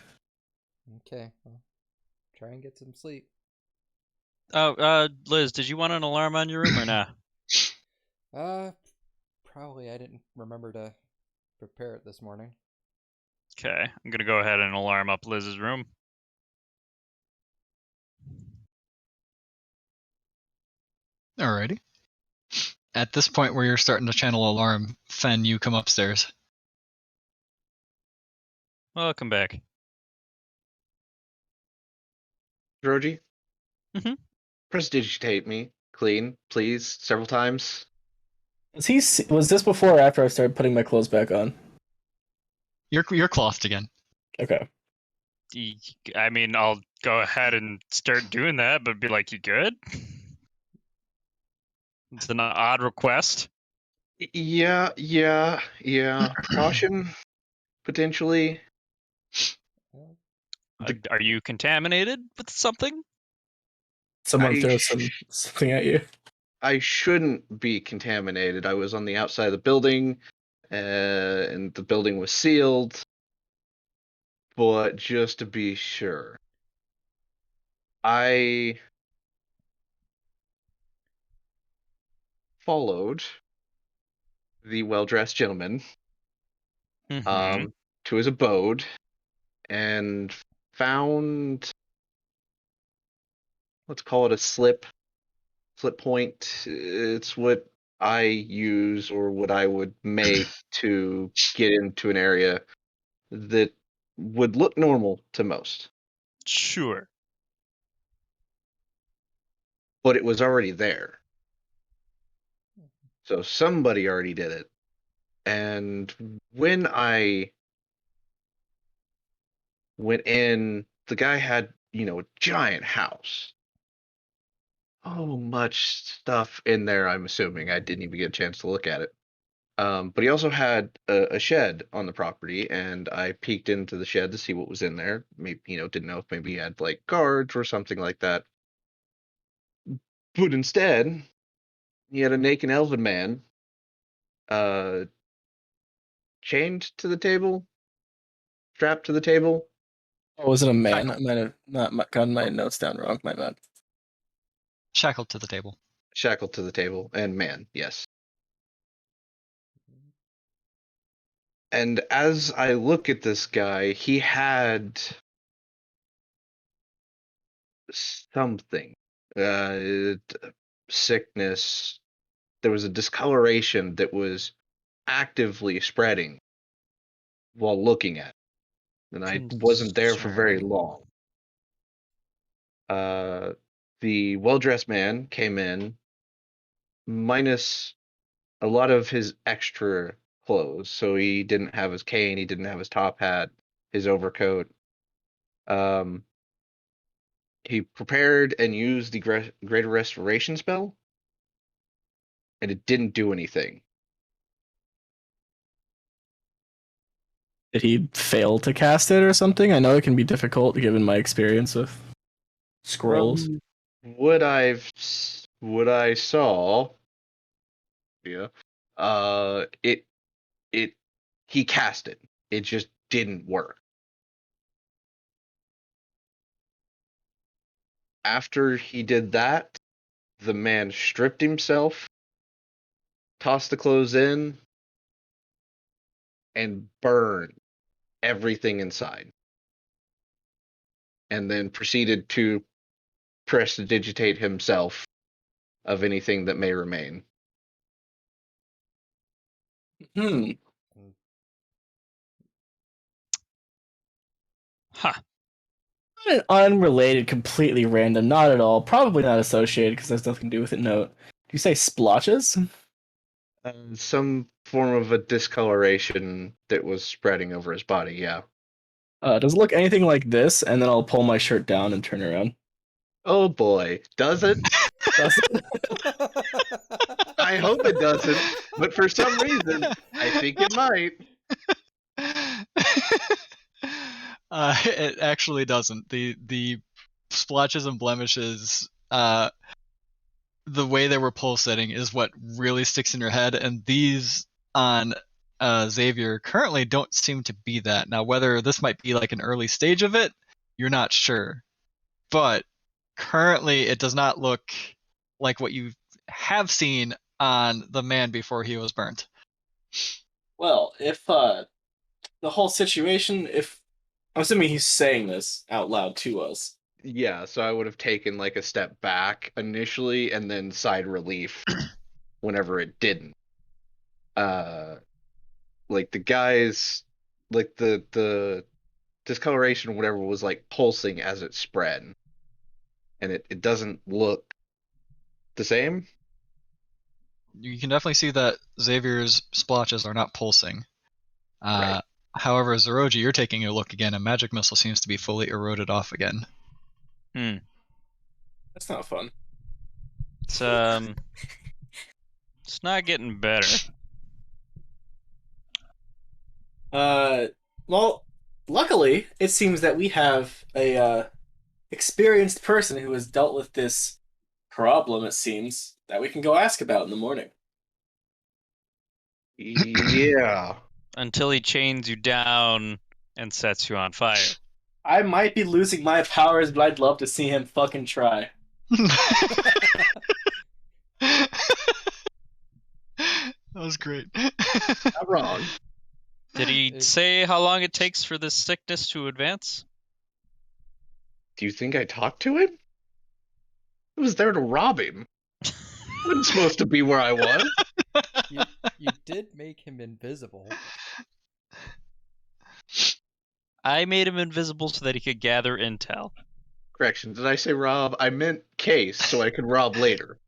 Okay, well, try and get some sleep. Oh, Liz, did you want an alarm on your room or not? Uh, probably I didn't remember to prepare it this morning. Okay, I'm gonna go ahead and alarm up Liz's room. Alrighty. At this point where you're starting to channel alarm, Fen, you come upstairs. Welcome back. Roji? Mhm. Prestidigitate me, clean, please, several times. Was this before or after I started putting my clothes back on? You're clothed again. Okay. I mean, I'll go ahead and start doing that, but be like, you good? It's an odd request. Yeah. Precaution, potentially. Well, Are you contaminated with something? Someone I throw something at you. I shouldn't be contaminated. I was on the outside of the building, and the building was sealed. But just to be sure, I followed the well-dressed gentleman Mm-hmm. to his abode and found, let's call it a slip point. It's what I use or what I would make to get into an area that would look normal to most, Sure. but it was already there. So somebody already did it. And when I went in, the guy had, a giant house. Oh, much stuff in there, I'm assuming. I didn't even get a chance to look at it. But he also had a shed on the property, and I peeked into the shed to see what was in there. Maybe, didn't know if maybe he had like guards or something like that. But instead, he had a naked elven man, uh, chained to the table, strapped to the table, Oh, was it a man? I Shackled. might have not gotten my notes down wrong. My bad. Shackled to the table. shackled to the table, and man, yes. And as I look at this guy, he had something, uh, sickness. There was a discoloration that was actively spreading while looking at it, and I wasn't there for very Concerning. long. Uh, the well-dressed man came in, minus a lot of his extra clothes. So he didn't have his cane, he didn't have his top hat, his overcoat. Um, he prepared and used the Greater Restoration spell, and it didn't do anything. Did he fail to cast it or something? I know it can be difficult given my experience with scrolls. From what I saw, yeah, it it he cast it. It just didn't work. After he did that, the man stripped himself, tossed the clothes in, and burned everything inside, and then proceeded to prestidigitate himself of anything that may remain. Hmm. And Huh. Not an unrelated, completely random, not at all. Probably not associated because there's nothing to do with it. Note. Do you say splotches? Some form of a discoloration that was spreading over his body, yeah. Does it look anything like this? And then I'll pull my shirt down and turn around. Oh boy, does it? Does it? I hope it doesn't, but for some reason, I think it might. It actually doesn't. The splotches and blemishes, the way they were pulsating is what really sticks in your head, and these on Xavier currently don't seem to be that. Now, whether this might be like an early stage of it, you're not sure. But currently, it does not look like what you have seen on the man before he was burnt. Well, if the whole situation, if I'm assuming he's saying this out loud to us. Yeah, so I would have taken like a step back initially and then sighed relief whenever it didn't. Uh like the guys like the discoloration or whatever was like pulsing as it spread. And it doesn't look the same. You can definitely see that Xavier's splotches are not pulsing. Right. However, Zeroji, you're taking a look again, and Magic Missile seems to be fully eroded off again. Hmm. That's not fun. It's it's not getting better. Well, luckily, it seems that we have a experienced person who has dealt with this problem. It seems that we can go ask about in the morning. Yeah. Until he chains you down and sets you on fire. I might be losing my powers, but I'd love to see him fucking try. That was great. Not wrong. Did he It- say how long it takes for this sickness to advance? Do you think I talked to him? I was there to rob him. I wasn't supposed to be where I was. you did make him invisible. I made him invisible so that he could gather intel. Correction, did I say rob? I meant case, so I could rob later.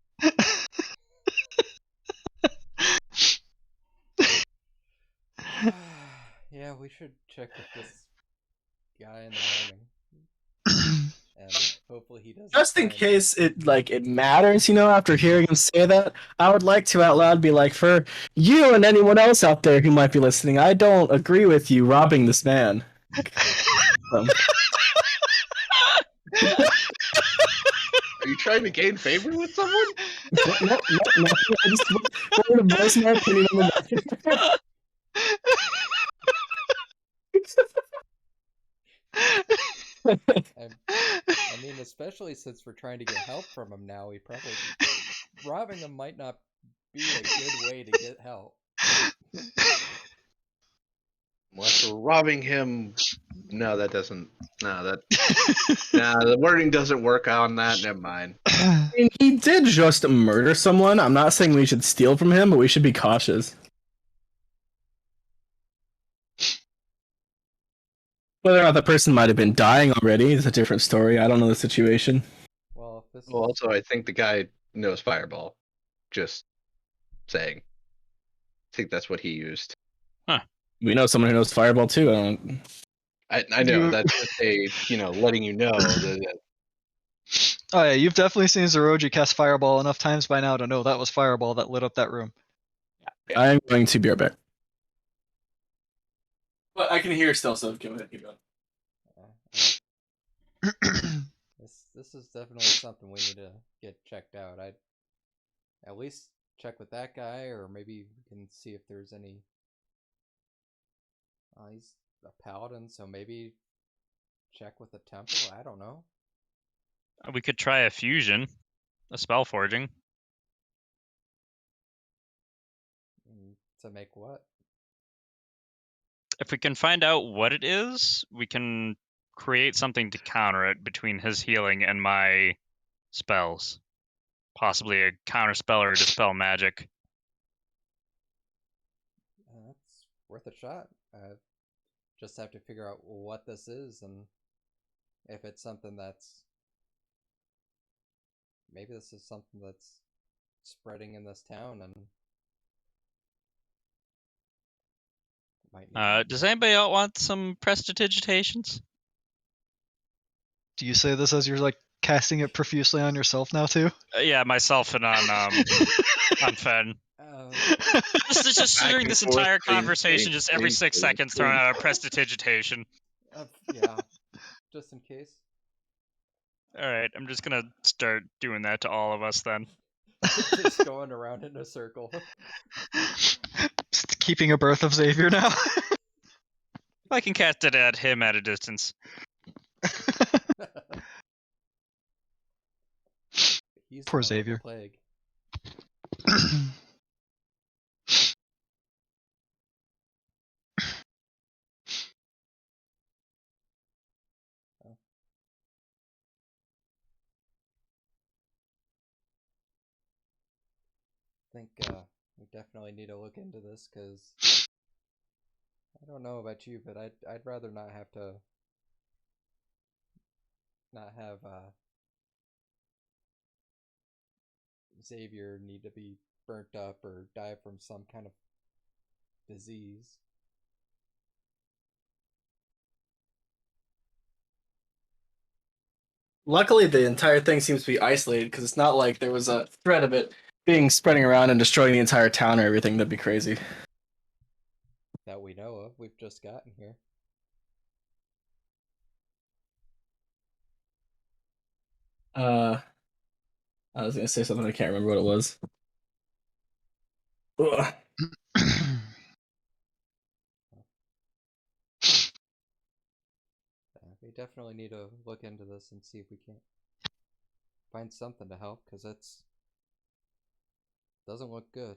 Yeah, we should check with this guy in the morning, and hopefully he doesn't. Just in try and- case it matters, after hearing him say that, I would like to out loud be like, for you and anyone else out there who might be listening, I don't agree with you robbing this man. Are you trying to gain favor with someone? No, I just wanted to voice my opinion on the matter. I mean, especially since we're trying to get help from him now, he probably robbing him might not be a good way to get help. Unless we're robbing him. No, that doesn't. No, that. Nah, the wording doesn't work on that. Never mind. I mean, he did just murder someone. I'm not saying we should steal from him, but we should be cautious. Whether or not the person might have been dying already is a different story. I don't know the situation. Well, if this Well, is, also, I think the guy knows Fireball. Just saying. I think that's what he used. We know someone who knows Fireball too. I don't. I know You- that's just letting you know that. Oh yeah, you've definitely seen Zeroji cast Fireball enough times by now to know that was Fireball that lit up that room. I am going to be right back. But I can hear still, so go ahead, keep going. this is definitely something we need to get checked out. I'd at least check with that guy, or maybe we can see if there's any. He's a paladin, so maybe check with the temple. I don't know. We could try a fusion, a spell forging. To make what? If we can find out what it is, we can create something to counter it between his healing and my spells. Possibly a counter spell or dispel magic. That's worth a shot. Just have to figure out what this is and if it's something that's. Maybe this is something that's spreading in this town and. Might need Does anybody else want some prestidigitations? Do you say this as you're like casting it profusely on yourself now too? Yeah, myself and on Fen. Just Back during and this forth, entire please, conversation, please, just every please, 6 please, seconds throwing please. out a prestidigitation. Yeah, just in case. All right, I'm just gonna start doing that to all of us then. Just going around in a circle. Just keeping a birth of Xavier now. I can cast it at him at a distance. He's Poor the one with the Xavier. plague. I think we definitely need to look into this because I don't know about you, but I'd rather not have Xavier need to be burnt up or die from some kind of disease. Luckily, the entire thing seems to be isolated because it's not like there was a threat of it being spreading around and destroying the entire town or everything. That'd be crazy. That we know of. We've just gotten here. Uh, I was gonna say something. I can't remember what it was. Ugh. Yeah, we definitely need to look into this and see if we can't find something to help, because it's doesn't look good.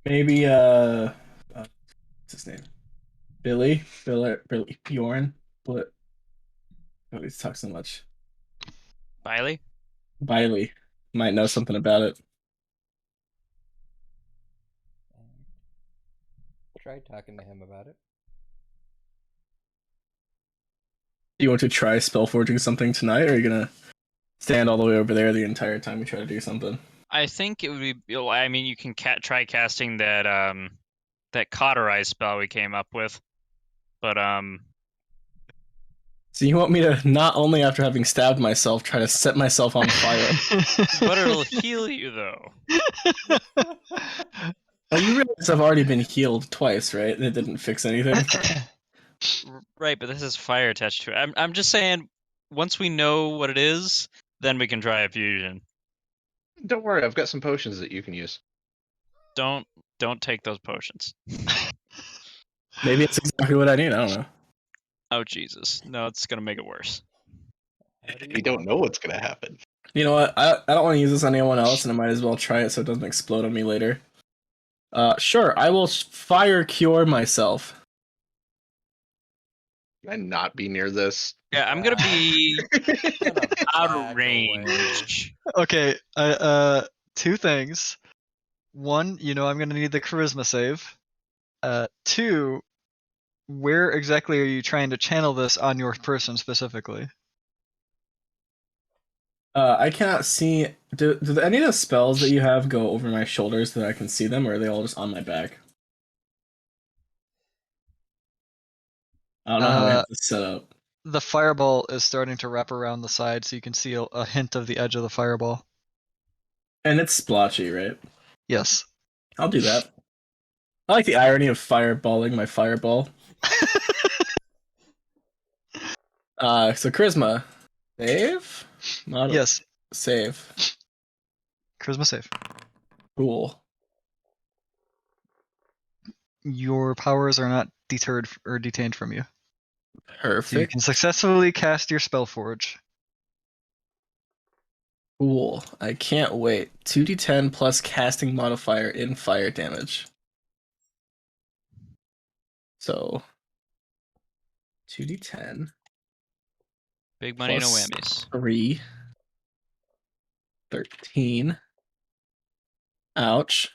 Maybe what's his name? Billy Bjorn. But oh, he's talked so much. Biley? Biley might know something about it. Try talking to him about it. Do you want to try spell forging something tonight, or are you gonna stand all the way over there the entire time we try to do something? I think it would be. I mean, you can try casting that cauterize spell we came up with, but So you want me to not only after having stabbed myself try to set myself on fire? but it'll heal you though. Well, you realize I've already been healed twice, right? And it didn't fix anything. Right, but this is fire attached to it. I'm just saying, once we know what it is, then we can try a fusion. Don't worry, I've got some potions that you can use. Don't take those potions. Maybe it's exactly what I need. I don't know. Oh Jesus, no, it's gonna make it worse. How do We don't want know it? what's gonna happen. You know what? I don't want to use this on anyone else, and I might as well try it so it doesn't explode on me later. Sure, I will fire cure myself. Can I not be near this? Yeah, I'm gonna be Gonna out back of range. Okay, two things. One, I'm gonna need the charisma save. Two, where exactly are you trying to channel this on your person specifically? I cannot see. Do any of the spells that you have go over my shoulders so that I can see them, or are they all just on my back? I don't know how we have this set up. The fireball is starting to wrap around the side, so you can see a hint of the edge of the fireball. And it's splotchy, right? Yes. I'll do that. I like the irony of fireballing my fireball. So charisma. Save? Not Yes. save. Charisma save. Cool. Your powers are not deterred or detained from you. So you Perfect. can successfully cast your Spellforge. Cool. I can't wait. 2d10 plus casting modifier in fire damage. So 2d10 Big money, no plus whammies. 3. 13. Ouch.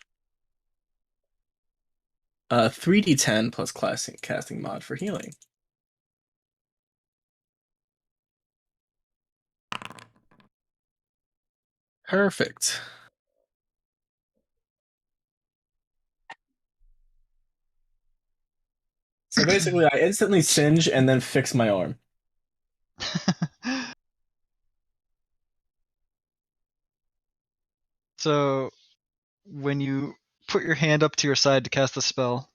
3d10 plus casting mod for healing. Perfect. So basically, I instantly singe and then fix my arm. So when you put your hand up to your side to cast the spell,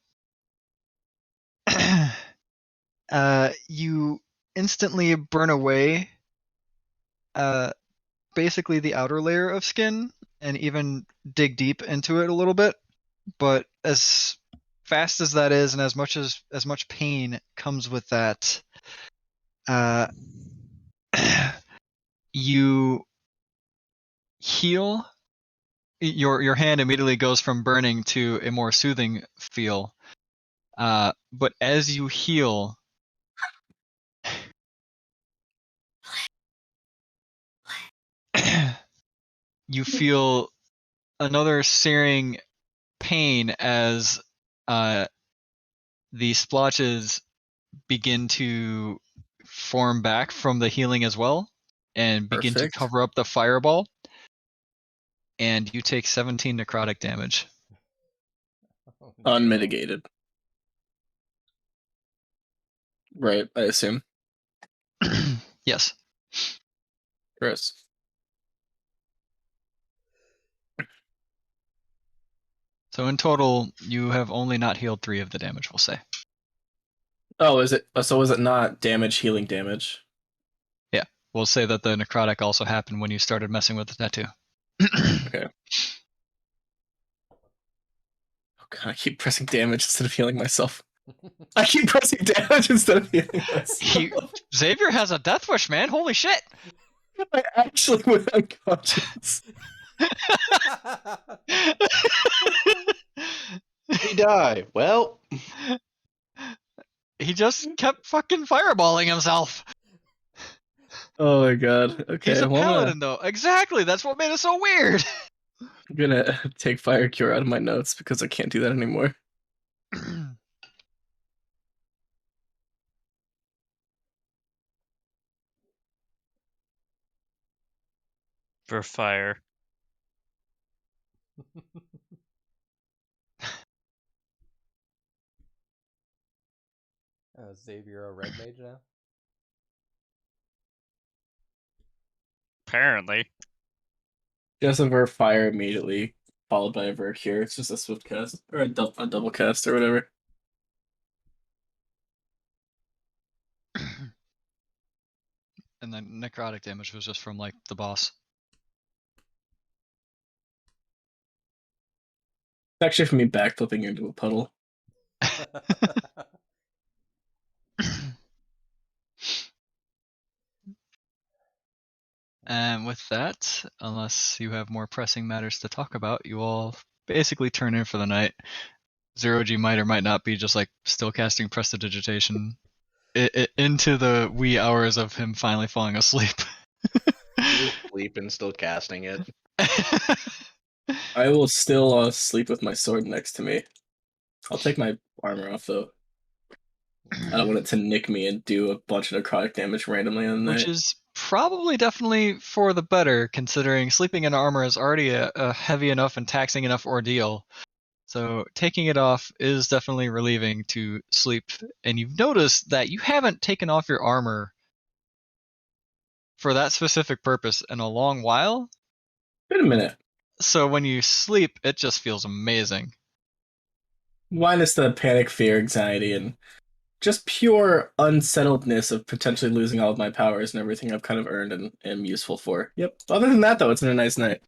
you instantly burn away basically the outer layer of skin and even dig deep into it a little bit. But as fast as that is, and as much pain comes with that, you heal. Your hand immediately goes from burning to a more soothing feel. But as you heal, you feel another searing pain as the splotches begin to form back from the healing as well and begin to Perfect. cover up the fireball. And you take 17 necrotic damage. Oh, no. Unmitigated. Right, I assume. Yes. Chris. So in total, you have only not healed 3 of the damage, we'll say. Oh, is it? So is it not damage healing damage? Yeah. we'll say that the necrotic also happened when you started messing with the tattoo. Okay. Oh god, I keep pressing damage instead of healing myself. I keep pressing damage instead of healing myself. Xavier has a death wish, man. Holy shit! I actually went unconscious. He die. Well, He just kept fucking fireballing himself. Oh my god. Okay, He's a well, paladin, though. Exactly. That's what made it so weird. I'm gonna take Fire Cure out of my notes because I can't do that anymore. For fire. Xavier, a red mage now? Apparently. Just a Ver Fire immediately, followed by a Ver Cure. It's just a swift cast, or a double cast, or whatever. And then necrotic damage was just from, like, the boss. It's actually from me backflipping into a puddle. And with that, unless you have more pressing matters to talk about, you all basically turn in for the night. Zero G might or might not be just like still casting Prestidigitation into the wee hours of him finally falling asleep. he was sleeping, still casting it. I will still sleep with my sword next to me. I'll take my armor off though. I don't want it to nick me and do a bunch of necrotic damage randomly on the Which night. is probably definitely for the better, considering sleeping in armor is already a heavy enough and taxing enough ordeal. So taking it off is definitely relieving to sleep. And you've noticed that you haven't taken off your armor for that specific purpose in a long while. Wait a minute. So when you sleep, it just feels amazing. Minus the panic, fear, anxiety, and just pure unsettledness of potentially losing all of my powers and everything I've kind of earned and am useful for. Yep. Other than that, though, it's been a nice night.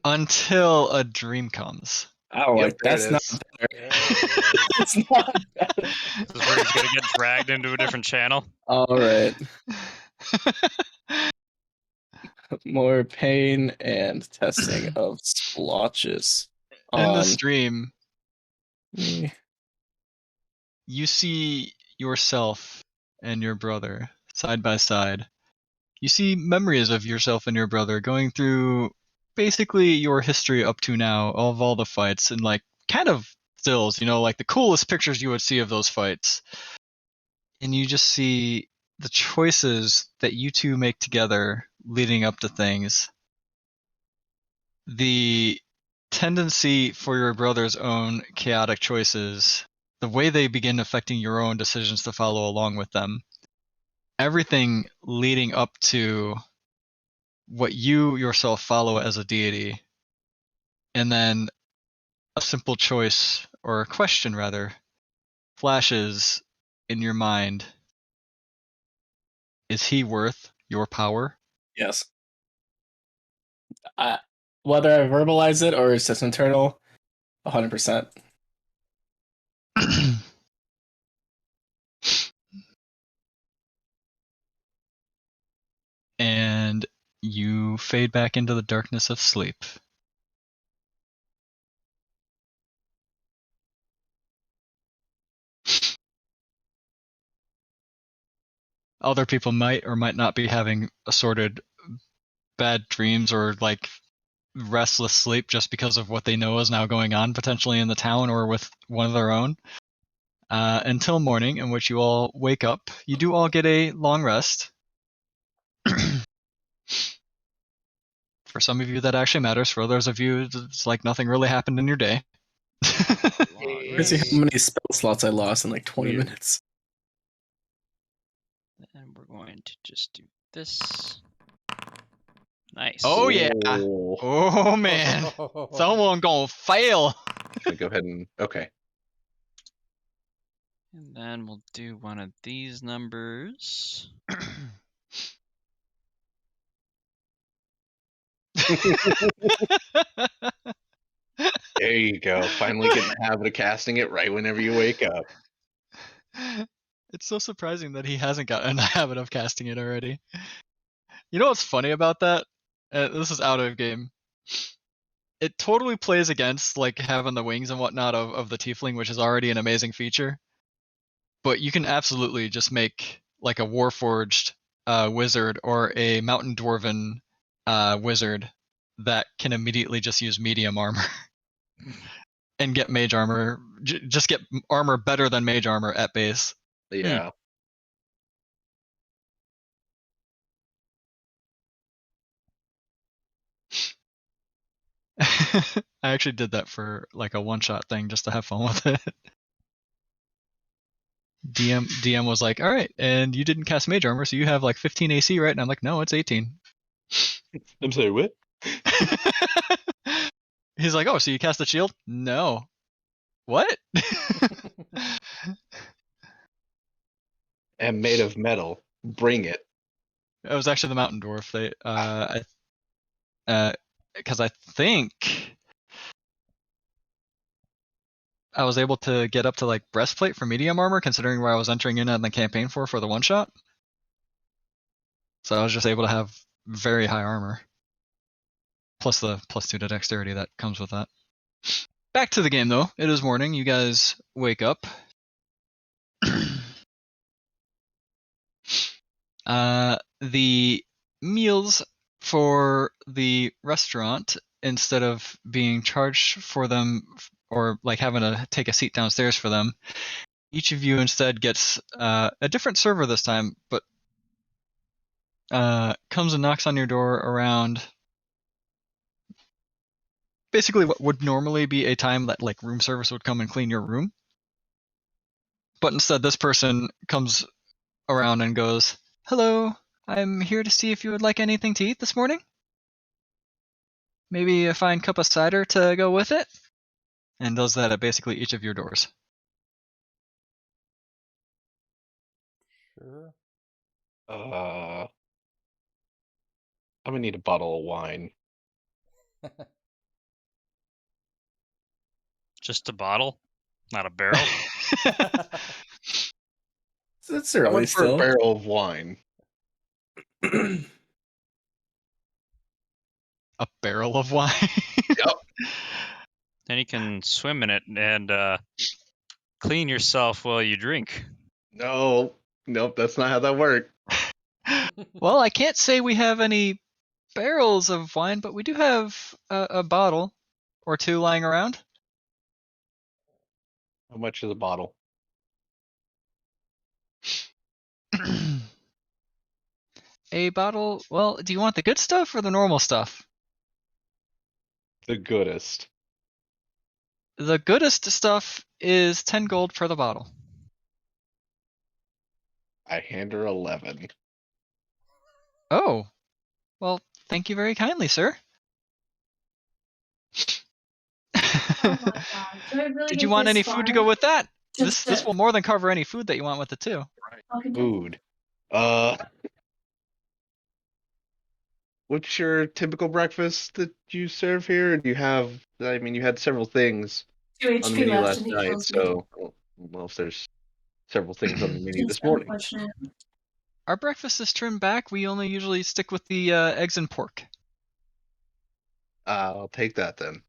Until a dream comes. Oh, Yep, like there that's it not is. better. There it is. It's not better. This is where he's gonna get dragged into a different channel. All right. More pain and testing of splotches In the on stream, me. you see yourself and your brother side by side. You see memories of yourself and your brother going through basically your history up to now of all the fights and like kind of stills, like the coolest pictures you would see of those fights. And you just see the choices that you two make together leading up to things. The tendency for your brother's own chaotic choices, the way they begin affecting your own decisions to follow along with them. Everything leading up to what you yourself follow as a deity. And then a simple choice, or a question rather, flashes in your mind. Is he worth your power? Yes. Whether I verbalize it or it's just internal, 100%. And you fade back into the darkness of sleep. Other people might or might not be having assorted bad dreams or like restless sleep just because of what they know is now going on potentially in the town or with one of their own. Until morning, in which you all wake up. You do all get a long rest. For some of you, that actually matters. For others of you, it's like nothing really happened in your day. Crazy how many spell slots I lost in like 20 Weird. minutes. And we're going to just do this. Nice. Oh, yeah. Oh. Oh, man. Someone gonna fail. Gonna go ahead and okay. And then we'll do one of these numbers. There you go. Finally get in the habit of casting it right whenever you wake up. It's so surprising that he hasn't gotten in the habit of casting it already. You know what's funny about that? This is out of game. It totally plays against like having the wings and whatnot of the tiefling, which is already an amazing feature. But you can absolutely just make like a warforged wizard or a mountain dwarven wizard that can immediately just use medium armor and get mage armor. Just get armor better than mage armor at base. Yeah. I actually did that for like a one-shot thing just to have fun with it. DM was like, "All right, and you didn't cast mage armor, so you have like 15 AC, right?" And I'm like, "No, it's 18." I'm sorry, what? He's like, "Oh, so you cast the shield?" No. What? And made of metal. Bring it. It was actually the mountain dwarf. They, because I think I was able to get up to like breastplate for medium armor, considering where I was entering in on the campaign for the one shot. So I was just able to have very high armor, plus the +2 to dexterity that comes with that. Back to the game though. It is morning. You guys wake up. The meals for the restaurant, instead of being charged for them or like having to take a seat downstairs for them, each of you instead gets a different server this time, but comes and knocks on your door around basically what would normally be a time that like room service would come and clean your room. But instead this person comes around and goes, "Hello, I'm here to see if you would like anything to eat this morning. Maybe a fine cup of cider to go with it." And does that at basically each of your doors. Sure. I'm gonna need a bottle of wine. Just a bottle, not a barrel. It's How early much for a still. barrel of wine? A barrel of wine. Yep. Then you can swim in it and clean yourself while you drink. No. Nope, that's not how that works. Well, I can't say we have any barrels of wine, but we do have a bottle or two lying around. How much is a bottle? A bottle. Well, do you want the good stuff or the normal stuff? The goodest. The goodest stuff is 10 gold for the bottle. I hand her 11. Oh, well, thank you very kindly, sir. Oh my god. Do I really Did get you want this any far? food to go with that? Just This will more than cover any food that you want with it too. Okay. Food. What's your typical breakfast that you serve here? Do you have, I mean, you had several things 2 on the HP menu left last and he night, kills me. so well, if there's several things on the menu Just this morning. unfortunate. Our breakfast is trimmed back. We only usually stick with the eggs and pork. I'll take that then.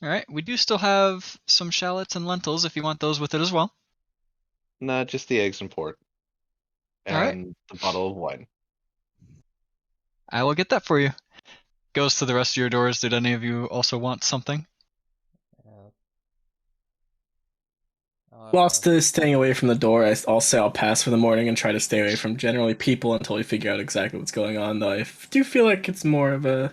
All right. We do still have some shallots and lentils if you want those with it as well. Not just the eggs and pork. All right. And the bottle of wine. I will get that for you. Goes to the rest of your doors. Did any of you also want something? Yeah. While still staying away from the door, I'll say I'll pass for the morning and try to stay away from generally people until we figure out exactly what's going on. Though I do feel like it's more of a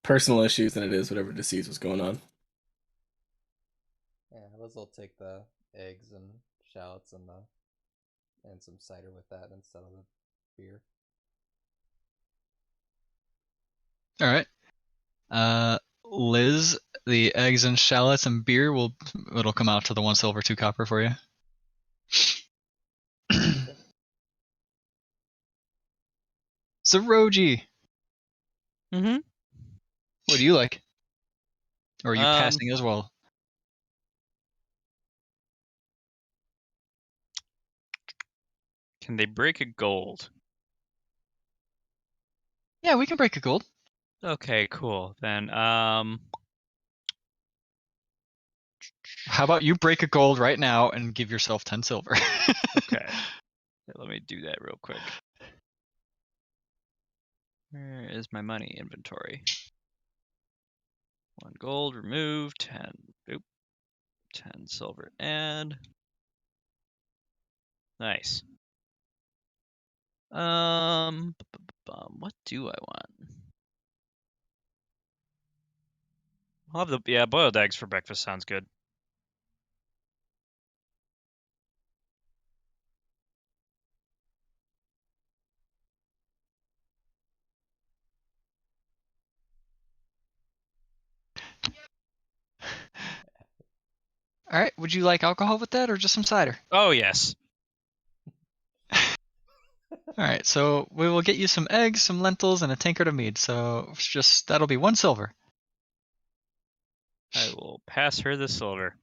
personal issues than it is whatever disease was going on. Yeah, Liz will take the eggs and shallots and some cider with that instead of the beer. All right. Liz, the eggs and shallots and beer it'll come out to the 1 silver 2 copper for you. Zeroji, Mm-hmm. What do you like? Or are you Um, passing as well? Can they break a gold? Yeah, we can break a gold. Okay, cool. Then, How about you break a gold right now and give yourself 10 silver? okay. Let me do that real quick. Where is my money inventory? 1 gold, remove, 10. Oop. 10 silver and nice. What do I want? I'll have the boiled eggs for breakfast sounds good. All right. Would you like alcohol with that or just some cider? Oh yes. All right. So we will get you some eggs, some lentils, and a tankard of mead. So just that'll be 1 silver. I will pass her the silver.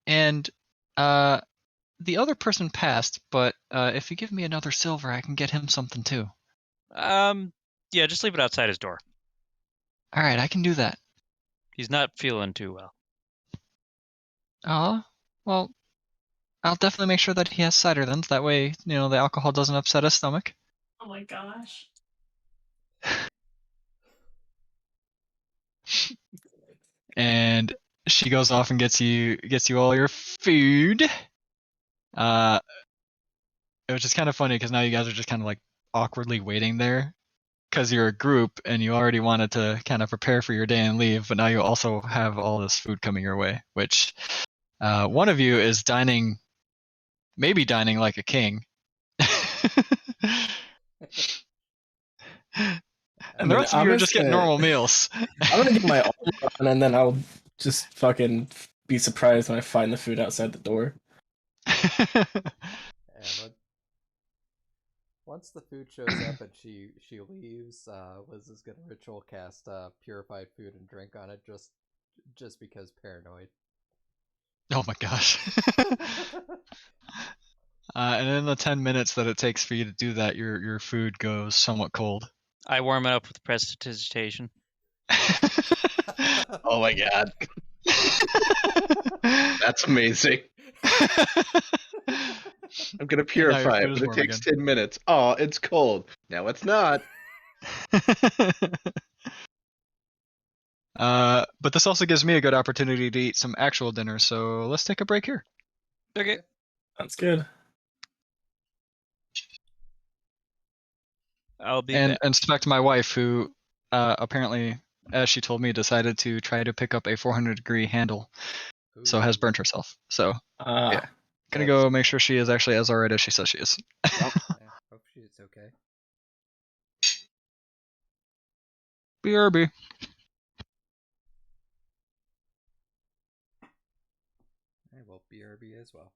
And the other person passed, but if you give me another silver, I can get him something too. Yeah, just leave it outside his door. All right, I can do that. He's not feeling too well. Well, I'll definitely make sure that he has cider then. So that way, the alcohol doesn't upset his stomach. Oh my gosh. And she goes off and gets you all your food. It was just kind of funny because now you guys are just kind of like awkwardly waiting there because you're a group and you already wanted to kind of prepare for your day and leave, but now you also have all this food coming your way, which one of you is maybe dining like a king. And the rest of you are just getting normal meals. I'm gonna get my armor on, and then I'll just fucking be surprised when I find the food outside the door. And once the food shows up and she leaves, Liz is gonna ritual cast purified food and drink on it just because paranoid. Oh my gosh. And in the 10 minutes that it takes for you to do that, your food goes somewhat cold. I warm it up with prestidigitation. Oh my god, that's amazing. I'm gonna And now your purify food it, is but it warm takes again. 10 minutes. Oh, it's cold. No, it's not. But this also gives me a good opportunity to eat some actual dinner, so let's take a break here. Okay. That's good. I'll be And back. inspect my wife, who apparently, as she told me, decided to try to pick up a 400-degree handle, so has burnt herself. So Yeah. gonna go make sure she is actually as alright as she says she is. Yeah, hope she's okay. BRB. I will BRB as well.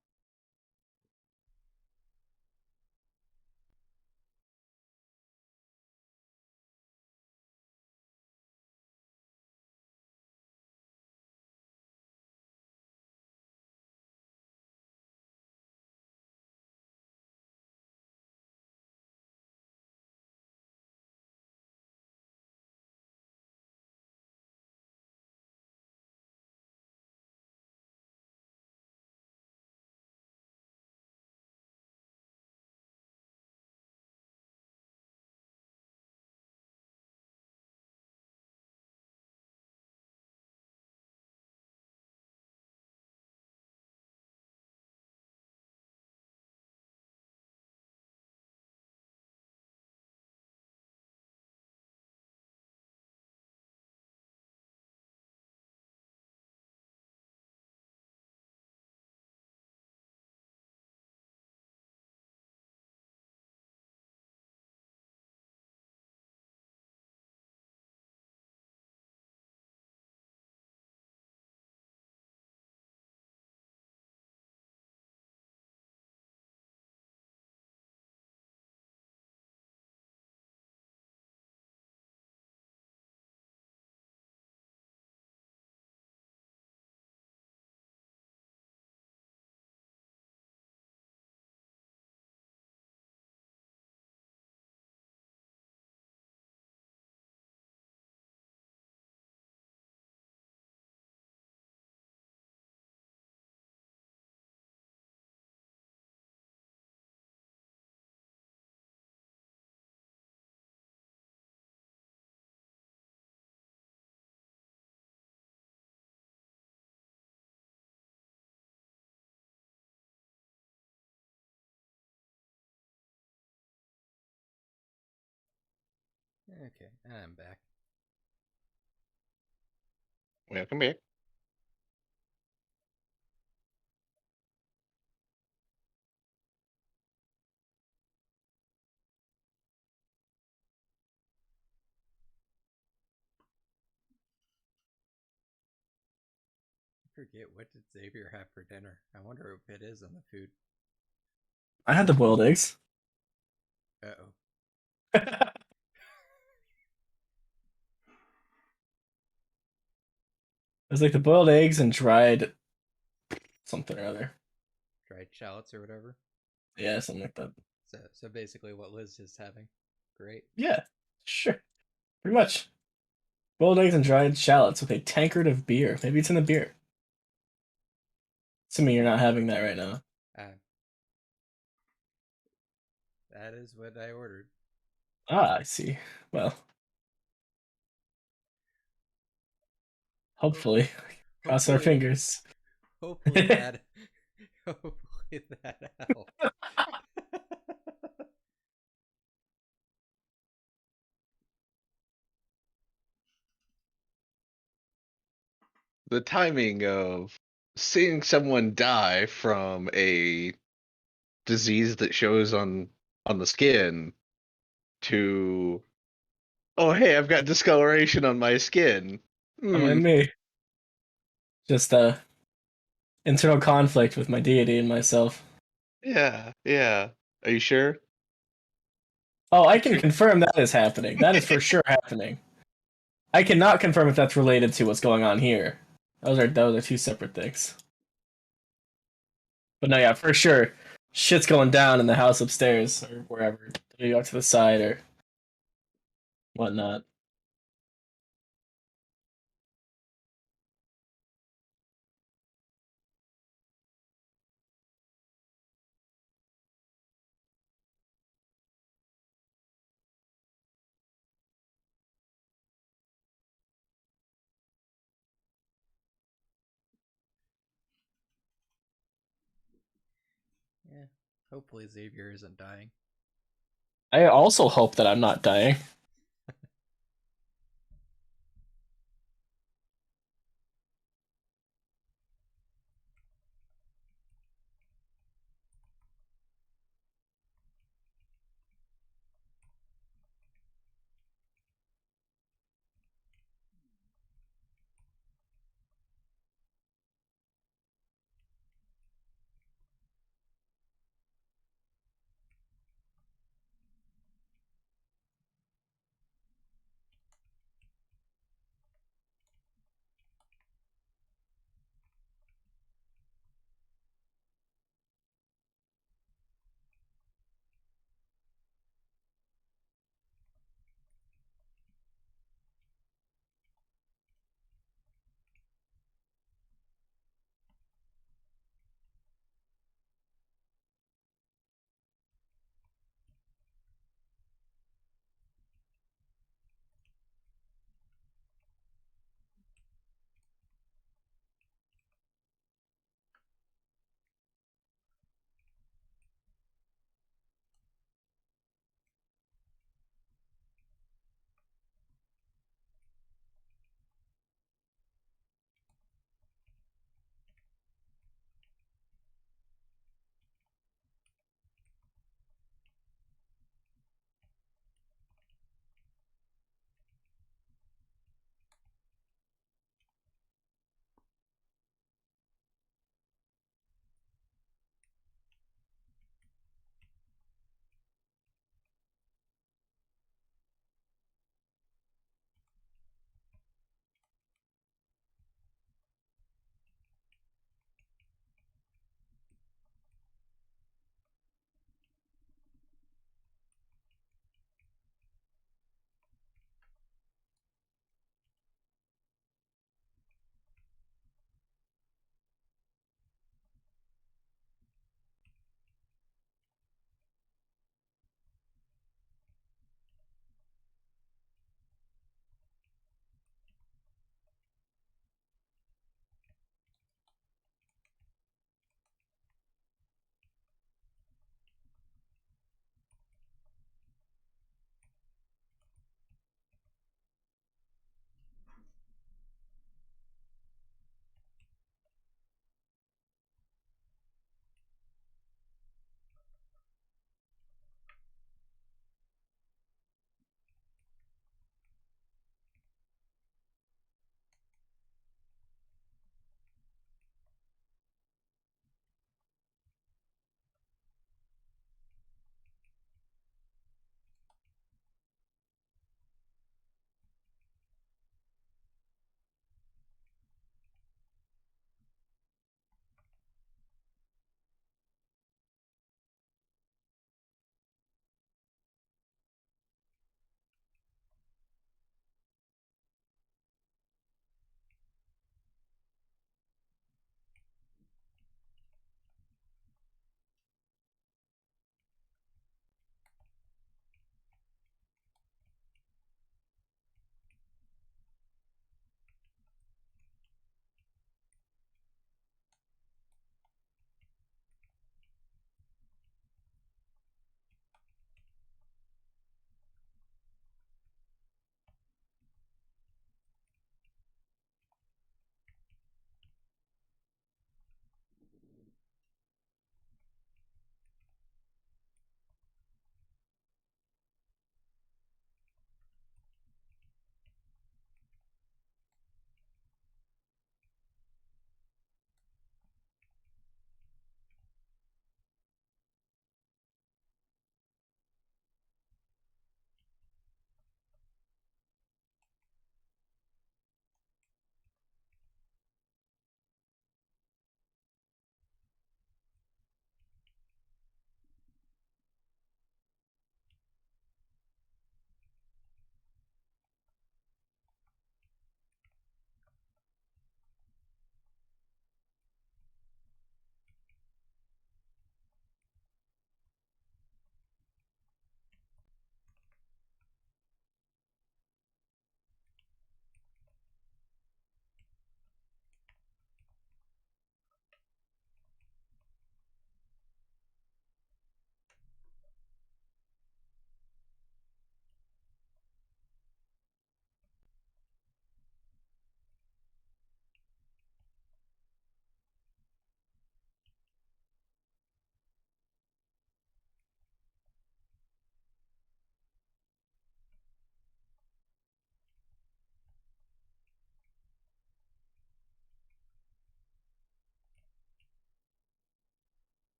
Okay, I'm back. Welcome back. I forget, what did Xavier have for dinner? I wonder if it is in the food. I had the boiled eggs. Uh-oh. It was like the boiled eggs and dried something or other. Dried shallots or whatever. Yeah, something like that. So basically what Liz is having. Great. Yeah, sure. Pretty much. Boiled eggs and dried shallots with a tankard of beer. Maybe it's in the beer. Assuming you're not having that right now. That is what I ordered. Ah, I see. Well, hopefully. Cross our Hopefully, fingers. hopefully that, hopefully that helped. The timing of seeing someone die from a disease that shows on the skin to, oh hey, I've got discoloration on my skin. And me. Just internal conflict with my deity and myself. Yeah, yeah. Are you sure? Oh, I can confirm that is happening. That is for sure happening. I cannot confirm if that's related to what's going on here. Those are two separate things. But no, yeah, for sure. Shit's going down in the house upstairs or wherever. You go to the side or whatnot. Yeah. Hopefully Xavier isn't dying. I also hope that I'm not dying.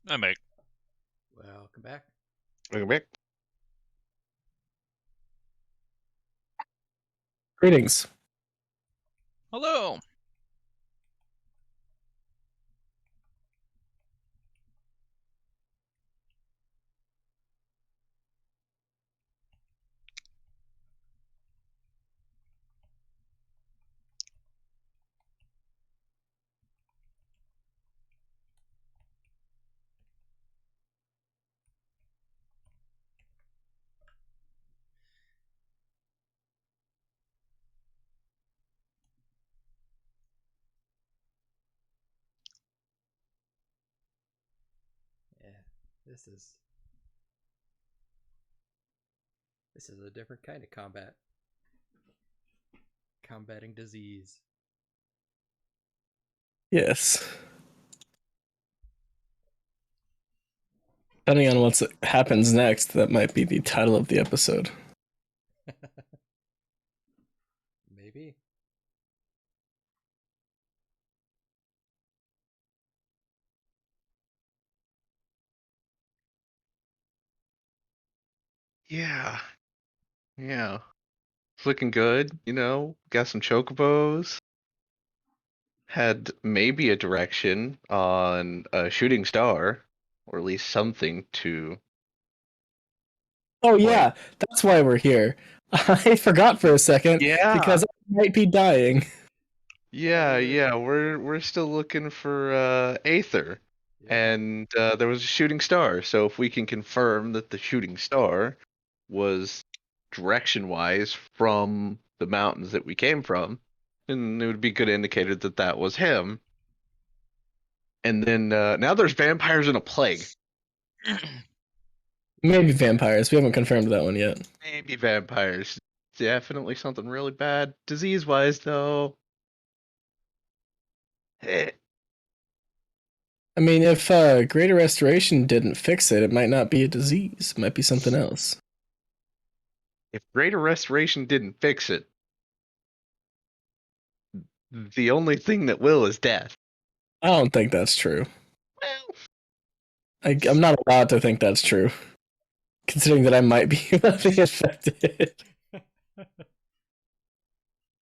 I make. Welcome back. Welcome back. Greetings. Hello. Yeah, this is a different kind of combat. Combating disease. Yes. Depending on what happens next, that might be the title of the episode. Maybe. Yeah. Yeah. It's looking good, got some chocobos. Had maybe a direction on a shooting star, or at least something to Oh point. yeah, that's why we're here. I forgot for a second Yeah. because I might be dying. Yeah, we're still looking for Aether. Yeah. And there was a shooting star. So if we can confirm that the shooting star was direction wise from the mountains that we came from, then it would be a good indicator that that was him. And then now there's vampires and a plague. Maybe vampires. We haven't confirmed that one yet. Maybe vampires. Definitely something really bad. Disease wise, though. Eh. I mean, if Greater Restoration didn't fix it, it might not be a disease. It might be something else. If Greater Restoration didn't fix it, the only thing that will is death. I don't think that's true. Well, I'm not allowed to think that's true, considering that I might be affected.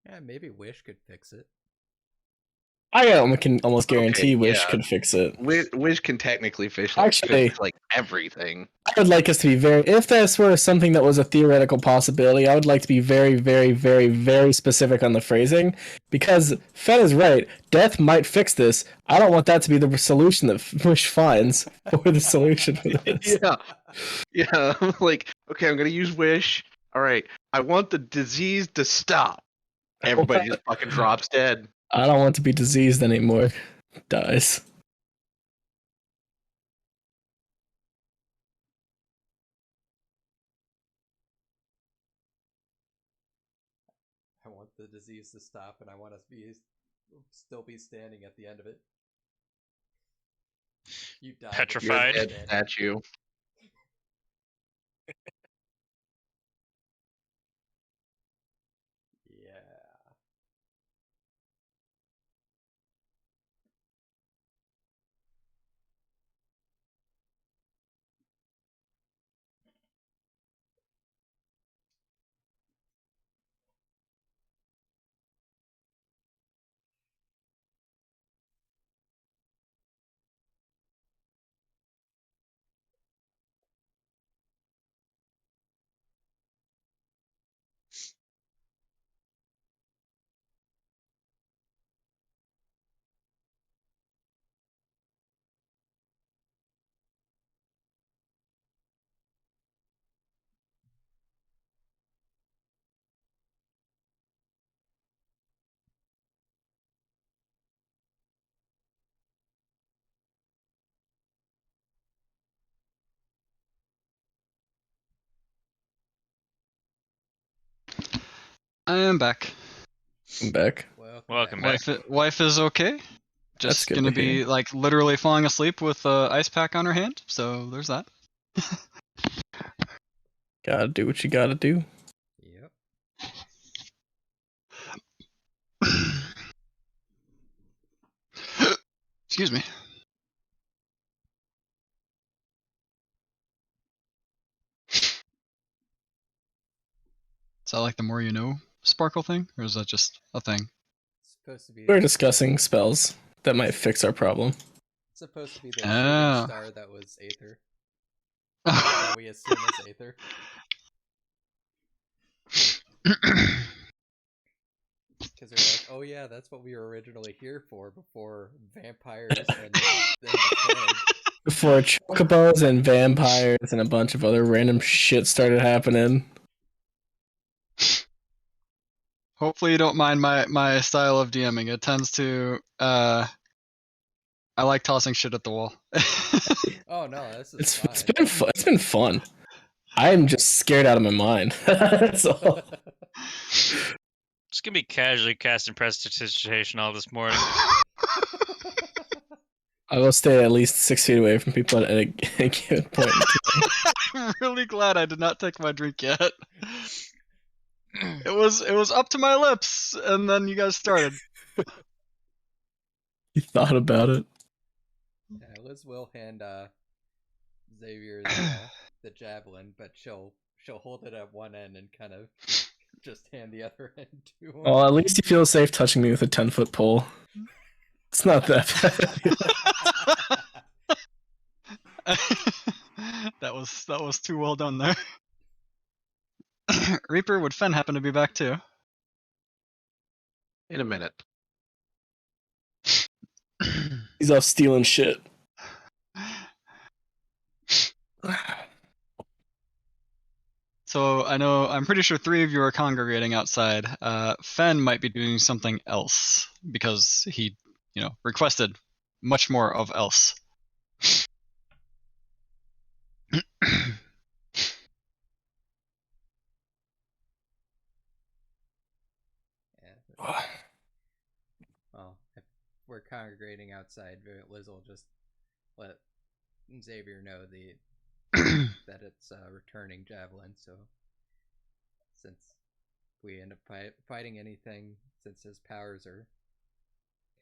Yeah, maybe Wish could fix it. I can almost guarantee okay, Wish yeah. could fix it. Wish can technically fix Actually, like everything. I would like us to be very. If this were something that was a theoretical possibility, I would like to be very, very, very, very specific on the phrasing, because Fen is right. Death might fix this. I don't want that to be the solution that Wish finds, or the solution for this. Yeah. I'm like, okay, I'm gonna use Wish. All right, I want the disease to stop. Everybody just fucking drops dead. I don't want to be diseased anymore. Dies. I want the disease to stop, and I want to still be standing at the end of it. You die. You're a Petrified. dead statue. Yeah. I am back. I'm back. Welcome back. back. Wife is okay. That's Just good gonna to hear. be like literally falling asleep with a ice pack on her hand. So there's that. Gotta do what you gotta do. Yep. Excuse me. that like the more you know sparkle thing, or is that just a thing? It's supposed to be. We're discussing spells that might fix our problem. It's supposed to be the shooting Ah. star that was Aether. That we assume is Aether. Because they're like, oh yeah, that's what we were originally here for before vampires and the plague. Before chocobos and vampires and a bunch of other random shit started happening. Hopefully you don't mind my style of DMing. It tends to I like tossing shit at the wall. Oh no, this is It's fine. been fun. It's been fun. I'm just scared out of my mind. That's all. Just gonna be casually casting prestidigitation all this morning. I will stay at least 6 feet away from people at a given point. I'm really glad I did not take my drink yet. It was up to my lips, and then you guys started. You thought about it. Yeah, Liz will hand Xavier the javelin, but she'll hold it at one end and kind of just hand the other end to him. Well, at least you feel safe touching me with a 10-foot pole. It's not that bad. that was too well done there. Reaper, would Fen happen to be back too? In a minute. He's off stealing shit. So I'm pretty sure 3 of you are congregating outside. Fen might be doing something else because he, requested much more of else. Yeah. Well, if we're congregating outside, Liz will just let Xavier know that it's a returning javelin. So since we end up fighting anything, since his powers are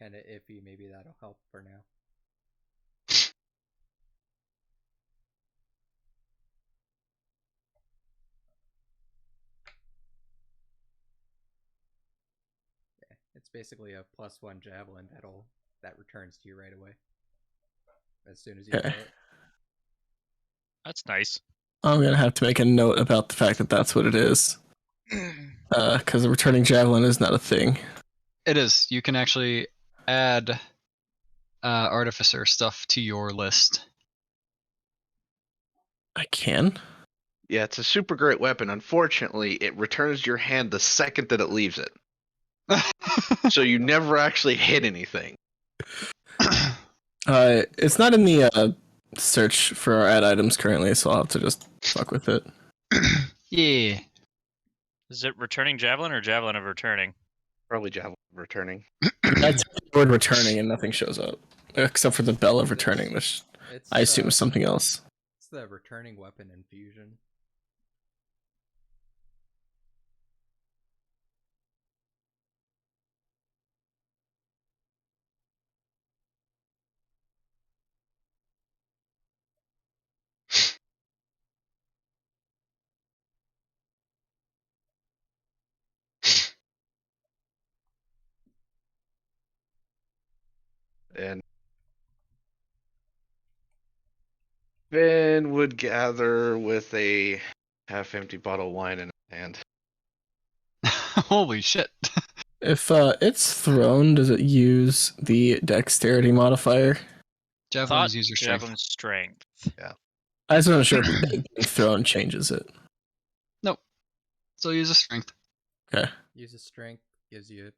kind of iffy, maybe that'll help for now. Yeah, it's basically a +1 javelin that returns to you right away as soon as you throw it. That's nice. I'm gonna have to make a note about the fact that that's what it is. Because the returning javelin is not a thing. It is. You can actually add artificer stuff to your list. I can? Yeah, it's a super great weapon. Unfortunately, it returns your hand the second that it leaves it. So you never actually hit anything. It's not in the search for our add items currently, so I'll have to just fuck with it. Yeah. Is it returning javelin or javelin of returning? Probably javelin returning. I typed the word returning and nothing shows up. Except for the bell of returning, which I assume is something else. It's the returning weapon infusion. And Finn would gather with a half-empty bottle of wine in his hand. Holy shit. If it's thrown, does it use the dexterity modifier? Javelin is user strength. Javelin strength. I just wasn't sure if being thrown changes it. Nope. Still user strength. Okay. Uses strength, gives you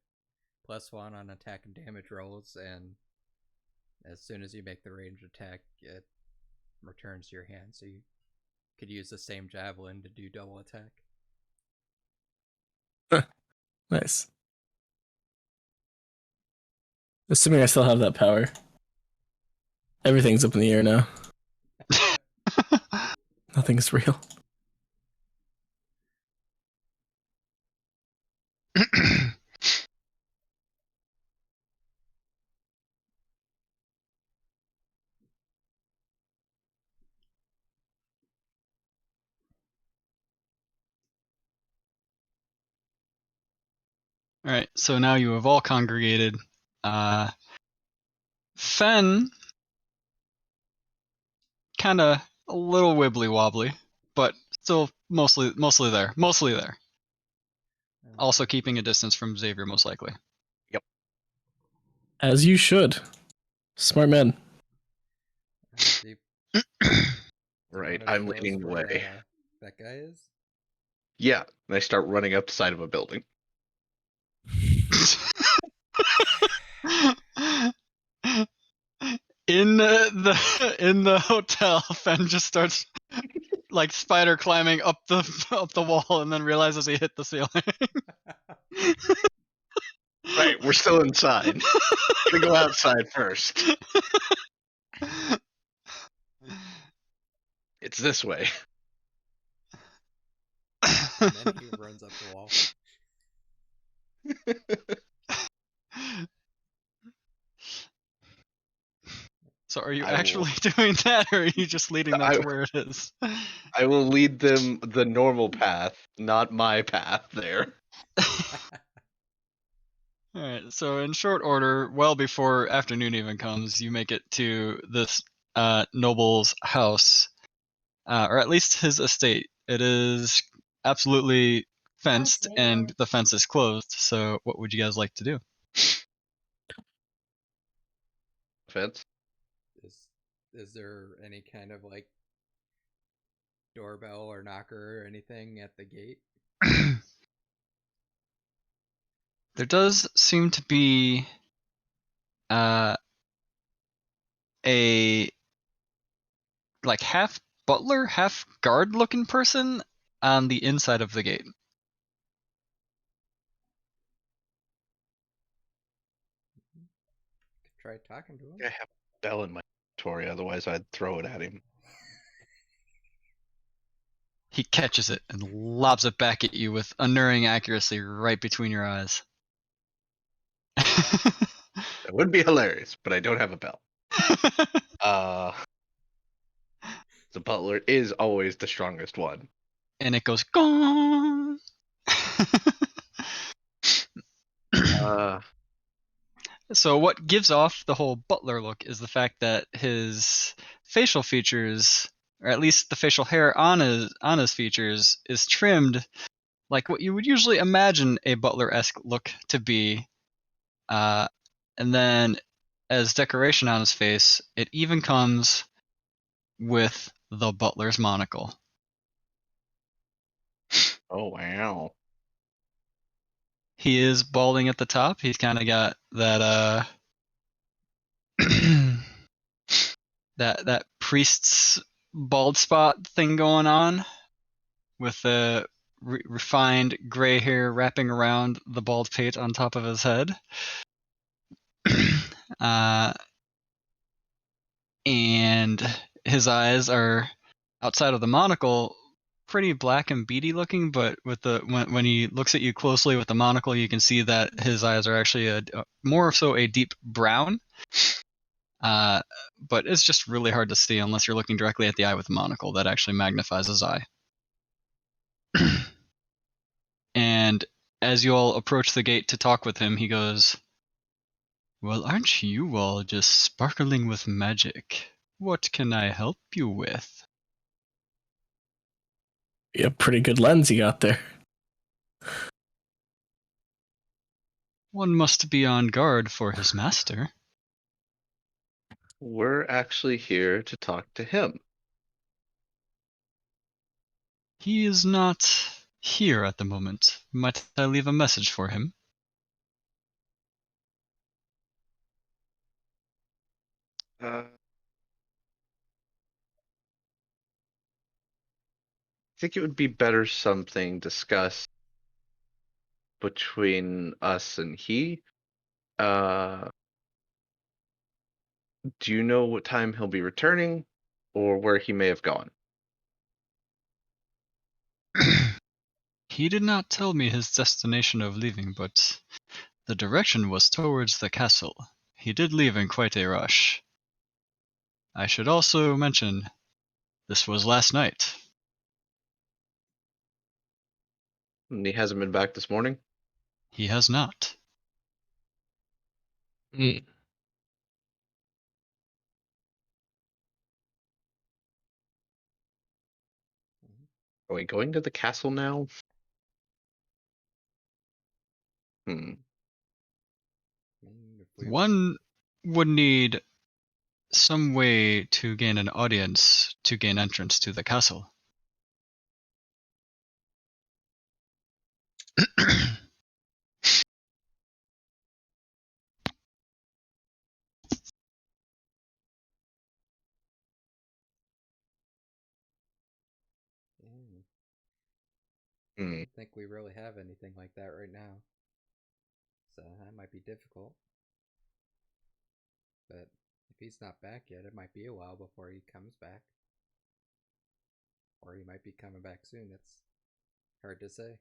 +1 on attack and damage rolls, and as soon as you make the ranged attack, it returns to your hand. So you could use the same javelin to do double attack. Nice. Assuming I still have that power. Everything's up in the air now. Nothing's real. All right, so now you have all congregated. Fen, kind of a little wibbly wobbly, but still mostly there. Mostly there. Also keeping a distance from Xavier, most likely. As you should. Smart man. Deep. Right, Wanna I'm go leading the where, way. that guy is? Yeah, and I start running up the side of a building. In the hotel, Fen just starts like spider climbing up the wall, and then realizes he hit the ceiling. Right, we're still inside. Gonna go outside first. It's this way. And then he runs up the wall. So are you I will- actually doing that, or are you just leading them I- to where it is? I will lead them the normal path, not my path there. Alright, so in short order, well before afternoon even comes, you make it to this noble's house, or at least his estate. It is absolutely fenced, and the fence is closed, so what would you guys like to do? Fence. Is there any kind of like doorbell or knocker or anything at the gate? There does seem to be a like half butler, half guard looking person on the inside of the gate. Could try talking to him. I have a bell in my inventory, otherwise I'd throw it at him. He catches it and lobs it back at you with unerring accuracy right between your eyes. That would be hilarious, but I don't have a bell. The butler is always the strongest one. And it goes gong. So what gives off the whole butler look is the fact that his facial features, or at least the facial hair on his features, is trimmed like what you would usually imagine a butler-esque look to be. And then as decoration on his face, it even comes with the butler's monocle. Oh wow. He is balding at the top. He's kind of got that that priest's bald spot thing going on, with the refined gray hair wrapping around the bald pate on top of his head. And his eyes are, outside of the monocle, pretty black and beady looking, but with the when he looks at you closely with the monocle, you can see that his eyes are actually a more so a deep brown. But it's just really hard to see unless you're looking directly at the eye with the monocle. That actually magnifies his eye. And as you all approach the gate to talk with him, he goes, "Well, aren't you all just sparkling with magic? What can I help you with?" Yeah, pretty good lens you got there. One must be on guard for his master. We're actually here to talk to him. He is not here at the moment. Might I leave a message for him? I think it would be better something discussed between us and he. Do you know what time he'll be returning, or where he may have gone? He did not tell me his destination of leaving, but the direction was towards the castle. He did leave in quite a rush. I should also mention, this was last night. And he hasn't been back this morning? He has not. Mm. Are we going to the castle now? I mean, if we One would need some way to gain an audience to gain entrance to the castle. yeah, Hmm. don't think we really have anything like that right now. So that might be difficult. But if he's not back yet, it might be a while before he comes back. Or he might be coming back soon. It's hard to say.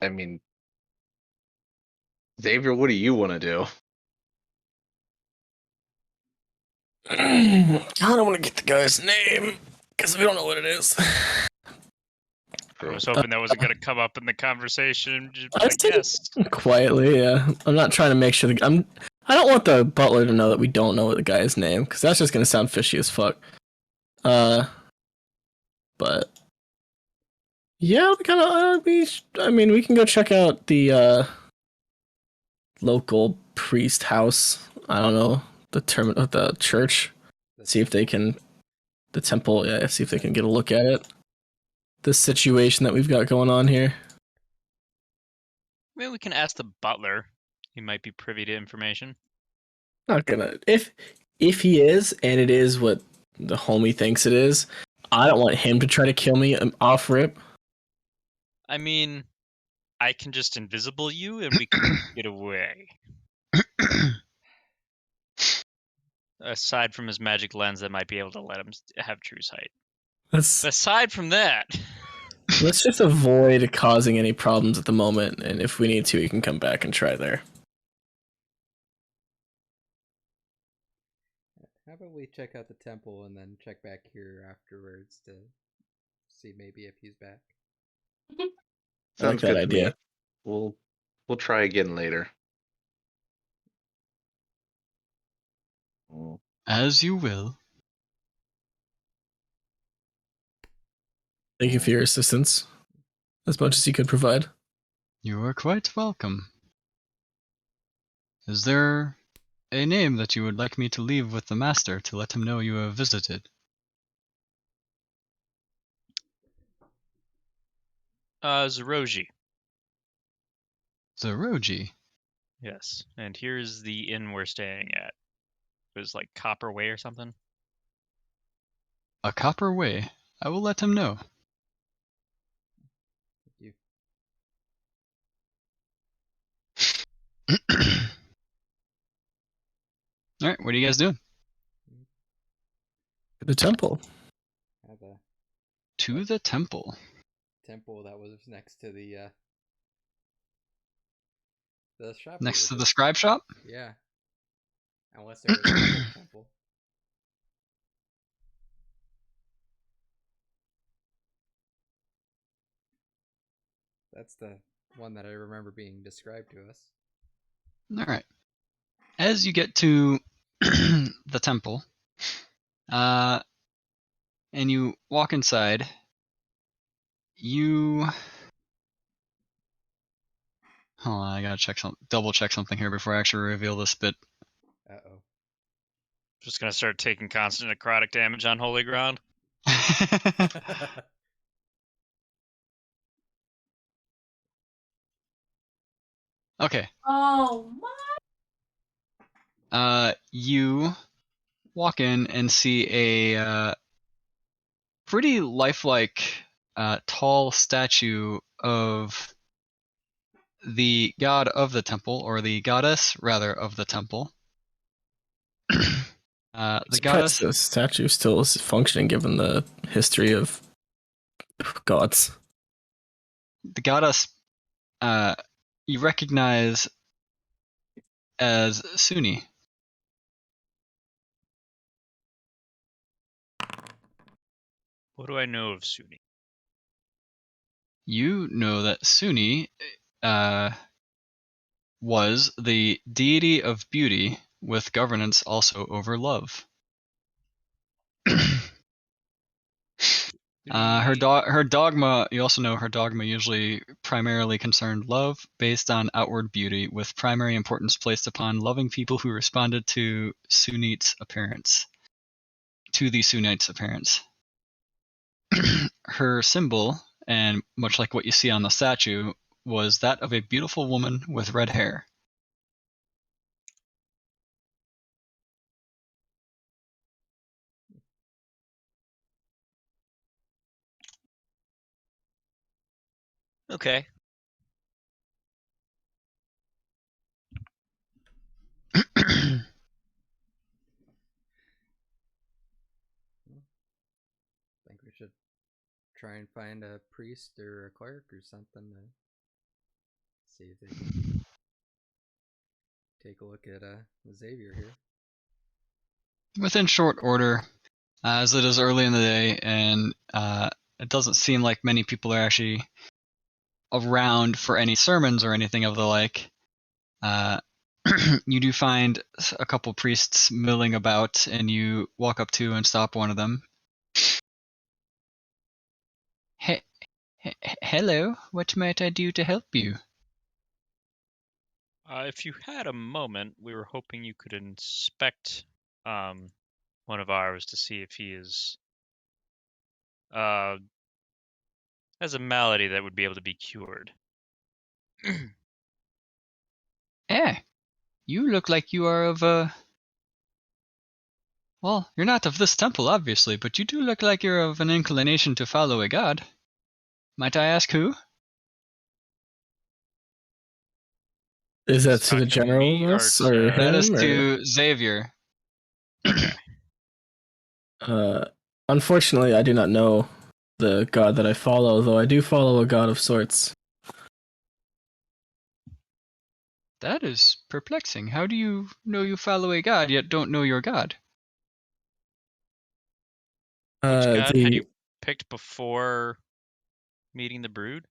I mean, Xavier, what do you want to do? I don't want to get the guy's name because we don't know what it is. I was hoping that wasn't going to come up in the conversation. Just be I like, said yes. it quietly, yeah. I'm not trying to make sure I don't want the butler to know that we don't know the guy's name because that's just gonna sound fishy as fuck. But yeah, we kind of. I mean, we can go check out the local priest house. I don't know the church. See if they can the temple. Yeah, see if they can get a look at it. The situation that we've got going on here. Maybe we can ask the butler. He might be privy to information. Not gonna if he is, and it is what the homie thinks it is. I don't want him to try to kill me off rip. I mean, I can just invisible you and we can get away. Aside from his magic lens that might be able to let him have true sight. Let's Aside from that, let's just avoid causing any problems at the moment, and if we need to, we can come back and try there. How about we check out the temple and then check back here afterwards to see maybe if he's back? I like Sounds that good to me. idea. We'll try again later. Mm. As you will. Thank you for your assistance, as much as you could provide. You are quite welcome. Is there a name that you would like me to leave with the master to let him know you have visited? Zeroji. Zeroji. Yes, and here's the inn we're staying at. It was like Copper Way or something. A copper way. I will let him know. Thank you. Alright, what are you guys doing? The temple. Have a To the temple. temple that was next to the shop. we Next were to the just- scribe shop? Yeah. Unless there was another temple. That's the one that I remember being described to us. Alright. As you get to the temple, and you walk inside, you... Hold on, I gotta double check something here before I actually reveal this bit. Uh-oh. Just gonna start taking constant necrotic damage on holy ground. Okay. Oh my. You walk in and see a pretty lifelike, tall statue of the god of the temple, or the goddess, rather, of the temple. The Surprised goddess, the statue still is functioning given the history of gods. you recognize as Suni. What do I know of Suni? You know that Suni was the deity of beauty with governance also over love. Her dogma, you also know her dogma usually primarily concerned love based on outward beauty, with primary importance placed upon loving people who responded to the Sunnite's appearance. Her symbol, and much like what you see on the statue, was that of a beautiful woman with red hair. Okay. I think we should try and find a priest or a cleric or something to see if they can take a look at Xavier here. Within short order, as it is early in the day, and it doesn't seem like many people are actually around for any sermons or anything of the like. You do find a couple priests milling about, and you walk up to and stop one of them. Hello, what might I do to help you? If you had a moment, we were hoping you could inspect one of ours to see if he is has a malady that would be able to be cured. You look like you are of well, you're not of this temple, obviously, but you do look like you're of an inclination to follow a god. Might I ask who? Is that He's to the talking to me or generalness or to... That is him? Or to Xavier. Okay. unfortunately, I do not know the god that I follow, though I do follow a god of sorts. That is perplexing. How do you know you follow a god, yet don't know your god? Which god had you The picked before meeting the brood?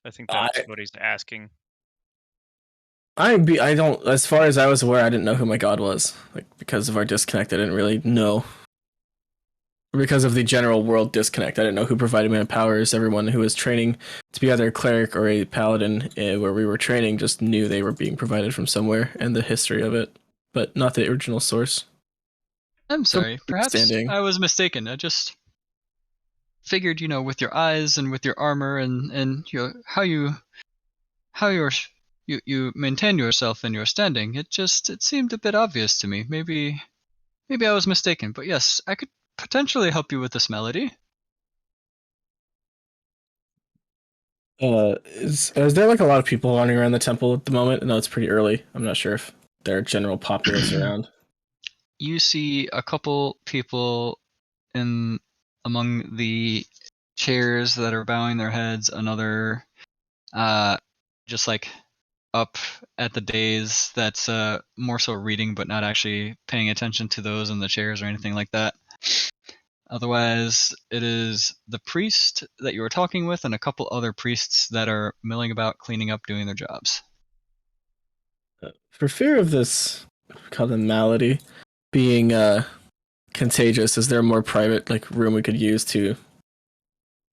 I think that's I what he's asking. I don't, as far as I was aware, I didn't know who my god was. Like, because of our disconnect, I didn't really know. Because of the general world disconnect, I didn't know who provided me my powers. Everyone who was training to be either a cleric or a paladin, where we were training, just knew they were being provided from somewhere and the history of it, but not the original source. I'm From sorry. my Perhaps understanding, I was mistaken. I just figured, with your eyes and with your armor and how you maintain yourself and your standing. It seemed a bit obvious to me. Maybe I was mistaken. But yes, I could potentially help you with this melody. is there like a lot of people wandering around the temple at the moment? No, it's pretty early. I'm not sure if there are general populace around. You see a couple people in among the chairs that are bowing their heads. Another, just like up at the days that's more so reading but not actually paying attention to those in the chairs or anything like that. Otherwise, it is the priest that you were talking with and a couple other priests that are milling about, cleaning up, doing their jobs. For fear of this, call them malady, being contagious, is there a more private like room we could use to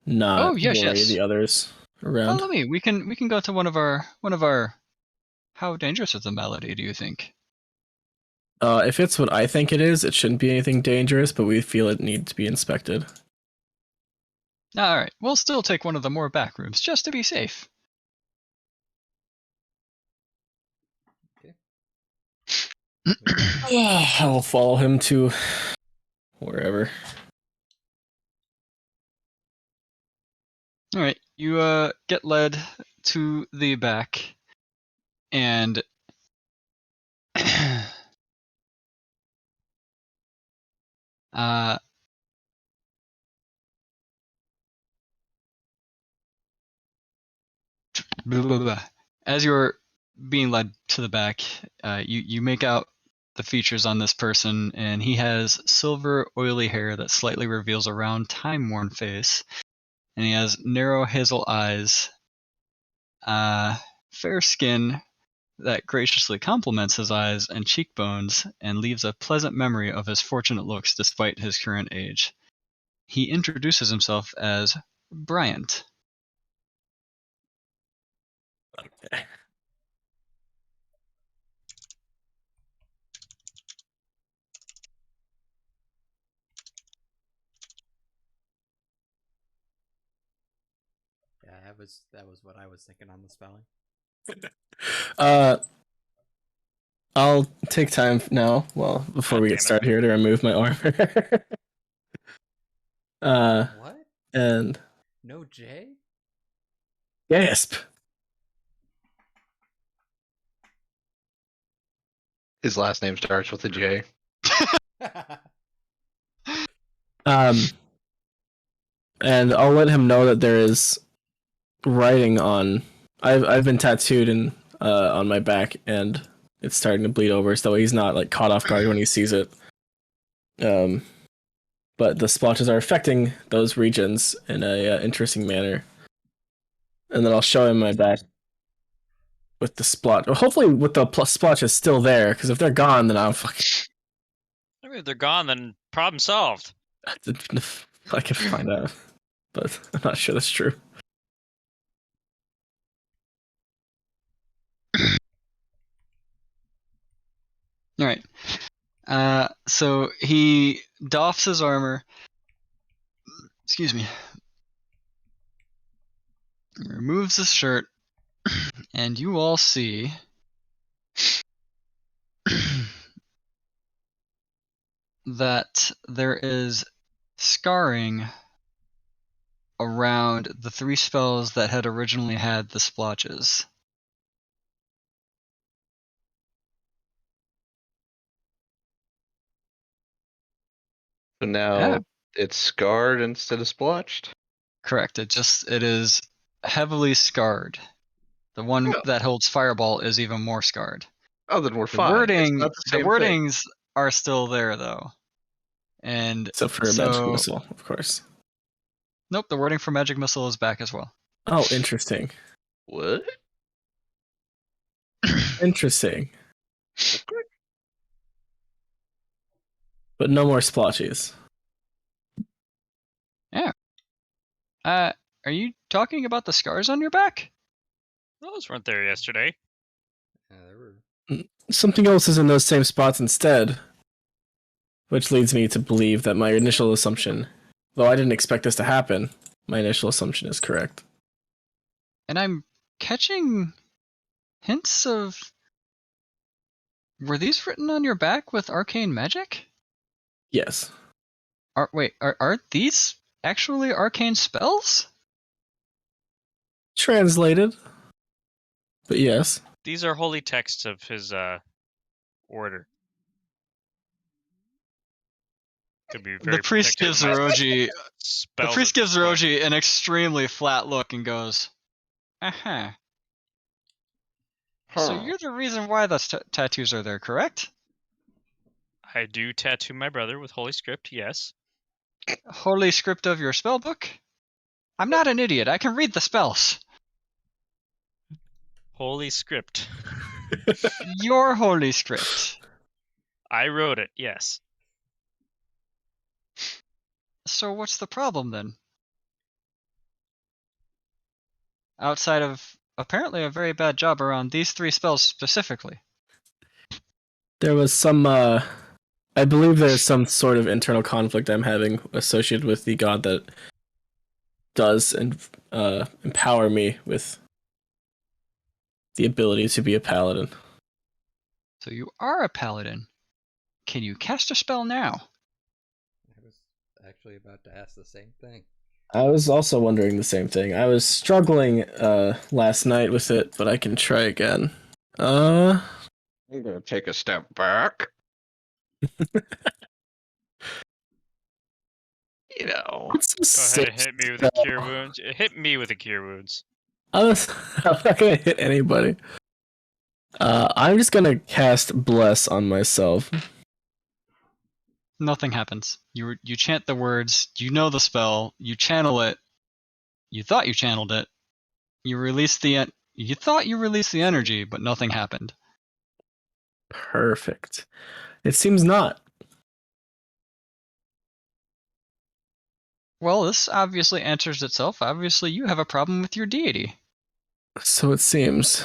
Oh not yes, worry yes. the others around? Follow me. We can go to one of our. How dangerous is the malady? Do you think? If it's what I think it is, it shouldn't be anything dangerous, but we feel it needs to be inspected. All right, we'll still take one of the more back rooms just to be safe. Okay. I will follow him to wherever. All right, you get led to the back, and uh, blah, blah, blah. As you're being led to the back, you make out the features on this person, and he has silver, oily hair that slightly reveals a round, time-worn face, and he has narrow hazel eyes, fair skin that graciously complements his eyes and cheekbones, and leaves a pleasant memory of his fortunate looks despite his current age. He introduces himself as Bryant. Yeah, that was what I was thinking on the spelling. Uh, I'll take time now. Well, before God we damn get it. started here to remove my armor. What? And No J? gasp. His last name starts with a J. Um, and I'll let him know that there is writing on. I've been tattooed on my back, and it's starting to bleed over, so he's not like caught off guard when he sees it. But the splotches are affecting those regions in a interesting manner. And then I'll show him my back with the splotch. Hopefully, with the splotches still there, because if they're gone, then I'm fucking. I mean, if they're gone, then problem solved. I can find out, but I'm not sure that's true. All right. So he doffs his armor. Excuse me. Removes his shirt, and you all see that there is scarring around the 3 spells that had originally had the splotches. So now Yeah. it's scarred instead of splotched. Correct. It is heavily scarred. The one Oh. that holds fireball is even more scarred. Oh, then we're The fine. It's not the the same thing. wordings are still there though. And Except for a so magic missile, of course. nope, the wording for magic missile is back as well. Oh, interesting. What? Interesting. But no more splotches. Are you talking about the scars on your back? Those weren't there yesterday. Yeah, there were. Something else is in those same spots instead. Which leads me to believe that my initial assumption, though I didn't expect this to happen, my initial assumption is correct. And I'm catching hints of. Were these written on your back with arcane magic? Yes. Are these actually arcane spells? Translated. But yes. These are holy texts of his order. Could be very The priest protective gives of my Zeroji spells at this point. an extremely flat look and goes, "Uh-huh. So Huh. you're the reason why the tattoos are there, correct? I do tattoo my brother with holy script, yes. Holy script of your spell book? I'm not an idiot. I can read the spells. Holy script. Your holy script. I wrote it, yes. So what's the problem then? Outside of apparently a very bad job around these 3 spells specifically. There was some, I believe there's some sort of internal conflict I'm having associated with the god that does empower me with the ability to be a paladin. So you are a paladin. Can you cast a spell now? I was actually about to ask the same thing. I was also wondering the same thing. I was struggling last night with it, but I can try again. I'm gonna take a step back. You know. It's Go ahead and hit me with a cure wounds. Hit me with a cure wounds. I'm not gonna hit anybody. I'm just gonna cast Bless on myself. Nothing happens. You chant the words. You know the spell. You channel it. You thought you channeled it. You thought you released the energy, but nothing happened. Perfect. It seems not. Well, this obviously answers itself. Obviously, you have a problem with your deity. So it seems.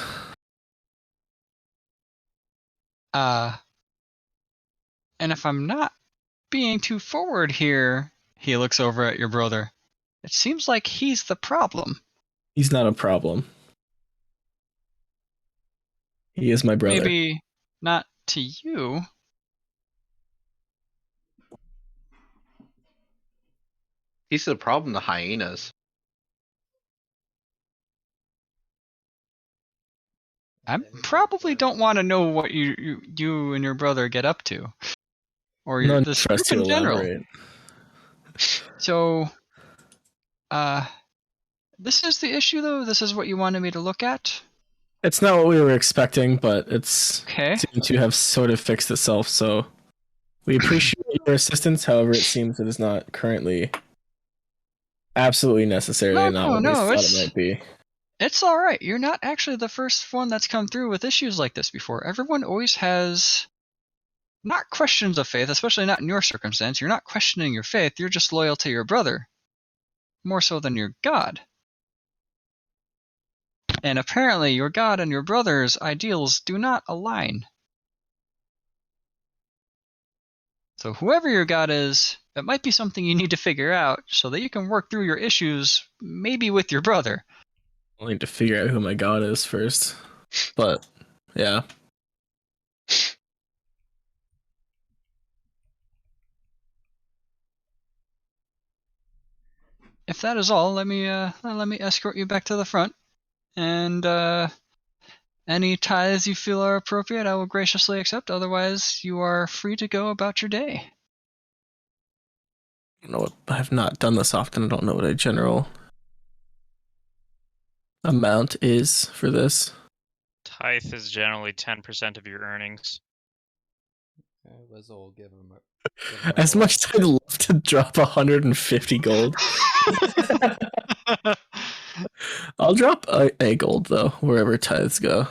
And if I'm not being too forward here, he looks over at your brother. It seems like he's the problem. He's not a problem. He is my brother. Maybe not to you. He's the problem. The hyenas. I probably don't want to know what you and your brother get up to, or No need this for us group to in general. elaborate. So, this is the issue, though. This is what you wanted me to look at. It's not what we were expecting, but it's Okay. seemed to have sort of fixed itself. So we appreciate your assistance. However, it seems it is not currently absolutely necessarily not what we thought it might be. It's all right. You're not actually the first one that's come through with issues like this before. Everyone always has not questions of faith, especially not in your circumstance. You're not questioning your faith. You're just loyal to your brother, more so than your god. And apparently your god and your brother's ideals do not align. So whoever your god is, it might be something you need to figure out so that you can work through your issues, maybe with your brother. I'll need to figure out who my god is first. But yeah. If that is all, let me escort you back to the front, and any tithes you feel are appropriate, I will graciously accept. Otherwise, you are free to go about your day. I don't know what, I've not done this often. I don't know what a general amount is for this. Tithe is generally 10% of your earnings. Liz will give him As much as I'd love to drop 150 gold, I'll drop a gold though, wherever tithes go.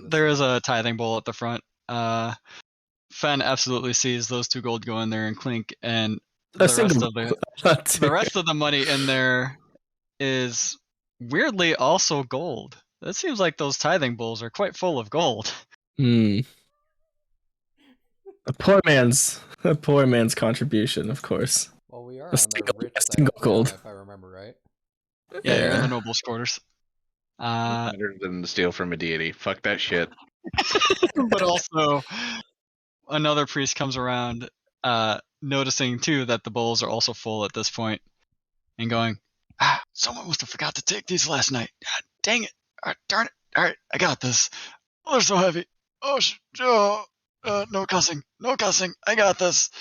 There is a tithing bowl at the front. Fen absolutely sees those 2 gold go in there and clink, and the rest of the money in there is weirdly also gold. It seems like those tithing bowls are quite full of gold. A poor man's contribution, of course. Well, we are A on single- the rich a side single of town, gold. if I remember right. Yeah, you're in the nobles' quarters. Better than steal from a deity. Fuck that shit. But also, another priest comes around, noticing too that the bowls are also full at this point, and going, someone must have forgot to take these last night. God dang it! Darn it! All right, I got this. Oh, they're so heavy. Oh, no cussing, no cussing. I got this.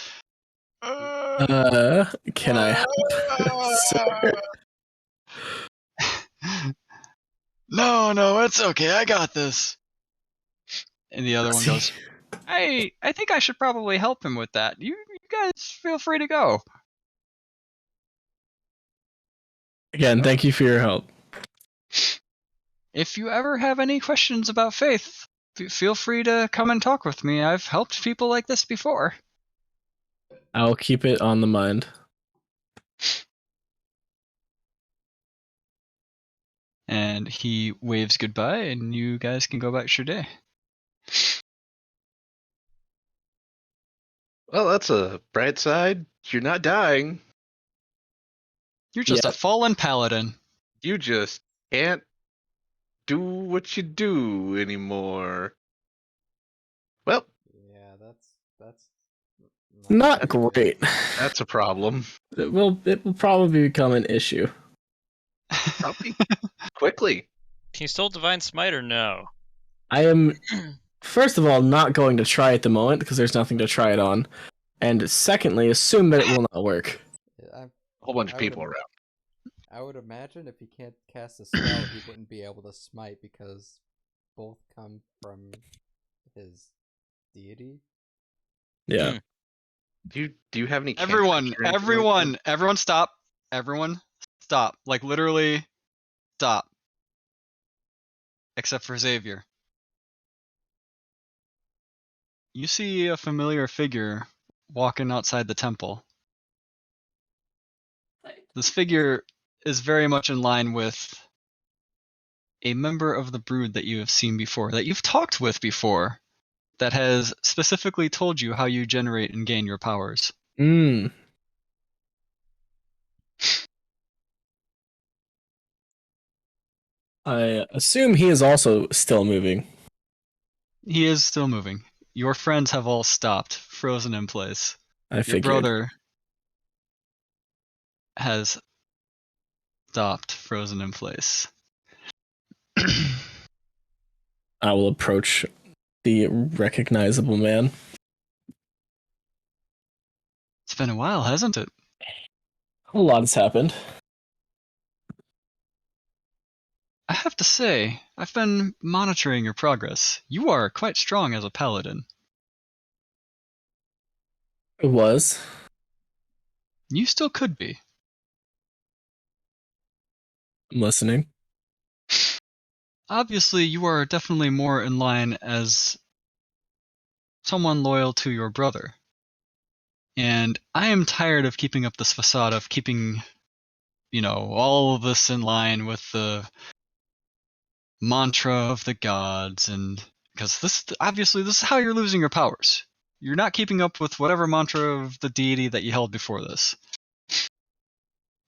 Can I help, sir? No, it's okay. I got this. And the other one goes, I think I should probably help him with that. You guys feel free to go. Again, thank you for your help. If you ever have any questions about faith, feel free to come and talk with me. I've helped people like this before. I'll keep it on the mind. And he waves goodbye, and you guys can go about your day. Well, that's a bright side. You're not dying. You're just a fallen paladin. You just can't do what you do anymore. Well, yeah, that's not great. That's a problem. It will probably become an issue. Probably quickly. Can you still Divine Smite or no? I am, first of all, not going to try at the moment because there's nothing to try it on. And secondly, assume that it will not work. A whole bunch of people around. I would imagine if he can't cast a spell, he wouldn't be able to smite because both come from his deity? Yeah. Do you have any Everyone, cantrips or anything like that? everyone stop. Everyone stop. Like literally stop. Except for Xavier. You see a familiar figure walking outside the temple. This figure is very much in line with a member of the brood that you have seen before, that you've talked with before, that has specifically told you how you generate and gain your powers. Mm. I assume he is also still moving. He is still moving. Your friends have all stopped, frozen in place. I Your figured. brother has stopped, frozen in place. I will approach the recognizable man. It's been a while, hasn't it? A lot has happened. I have to say, I've been monitoring your progress. You are quite strong as a paladin. It was. You still could be. I'm listening. Obviously, you are definitely more in line as someone loyal to your brother. And I am tired of keeping up this facade of keeping, all of this in line with the mantra of the gods, and because this is how you're losing your powers. You're not keeping up with whatever mantra of the deity that you held before this.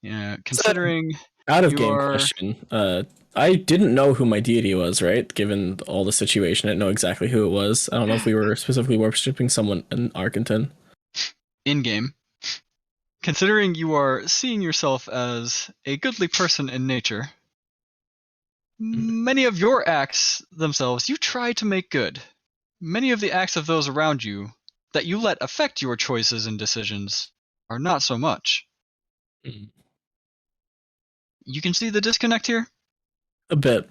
Yeah, considering Out of you game are question. I didn't know who my deity was, right? Given all the situation, I didn't know exactly who it was. I don't know if we were specifically worshipping someone in Arkenton. in game, considering you are seeing yourself as a goodly person in nature, many of your acts themselves you try to make good. Many of the acts of those around you that you let affect your choices and decisions are not so much. Mm. You can see the disconnect here? A bit.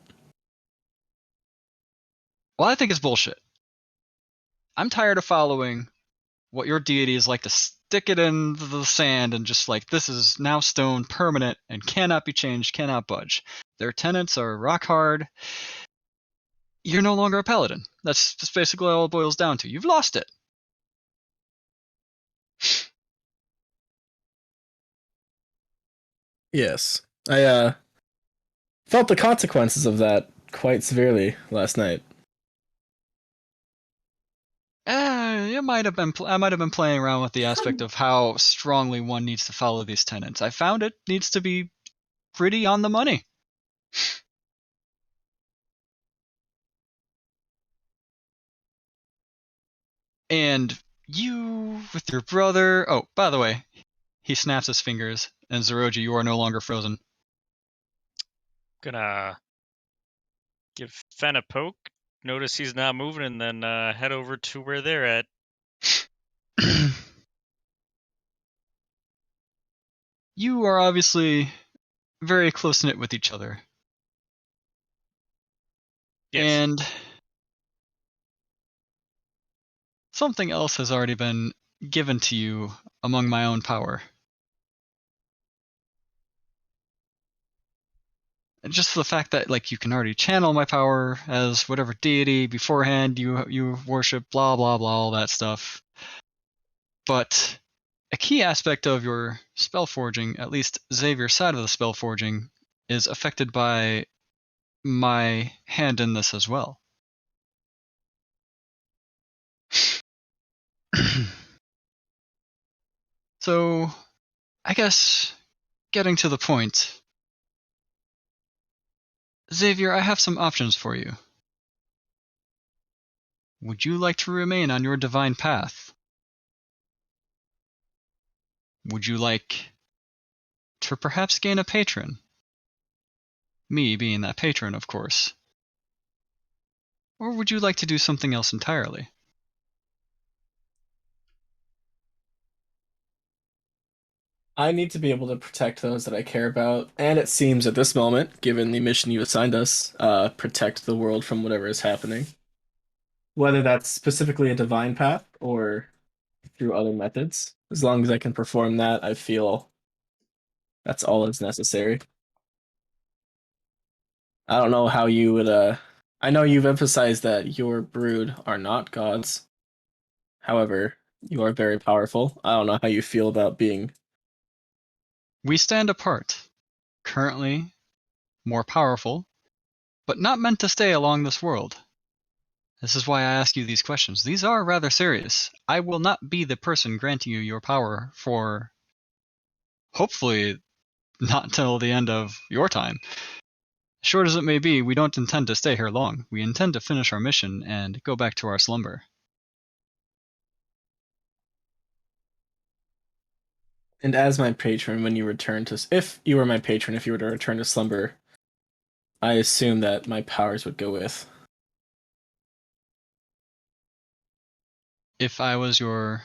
Well, I think it's bullshit. I'm tired of following what your deities like to stick it in the sand and just like, this is now stone, permanent, and cannot be changed, cannot budge. Their tenets are rock hard. You're no longer a paladin. That's basically all it boils down to. You've lost it. Yes. I felt the consequences of that quite severely last night. I might have been playing around with the aspect of how strongly one needs to follow these tenets. I found it needs to be pretty on the money. And you with your brother. Oh, by the way, he snaps his fingers, and Zeroji, you are no longer frozen. Gonna give Fen a poke, notice he's not moving, and then head over to where they're at. You are obviously very close knit with each other. Yes. And something else has already been given to you among my own power. And just the fact that like you can already channel my power as whatever deity beforehand you worship, blah blah blah, all that stuff. But a key aspect of your spell forging, at least Xavier's side of the spell forging, is affected by my hand in this as well. So, I guess getting to the point, Xavier, I have some options for you. Would you like to remain on your divine path? Would you like to perhaps gain a patron? Me being that patron, of course. Or would you like to do something else entirely? I need to be able to protect those that I care about, and it seems at this moment, given the mission you assigned us, protect the world from whatever is happening. Whether that's specifically a divine path or through other methods. As long as I can perform that, I feel that's all that's necessary. I don't know how you would I know you've emphasized that your brood are not gods. However, you are very powerful. I don't know how you feel about being We stand apart, currently more powerful, but not meant to stay along this world. This is why I ask you these questions. These are rather serious. I will not be the person granting you your power for, hopefully, not till the end of your time. Short as it may be, we don't intend to stay here long. We intend to finish our mission and go back to our slumber. and as my patron when you return to if you were my patron if you were to return to slumber, I assume that my powers would go with. If I was your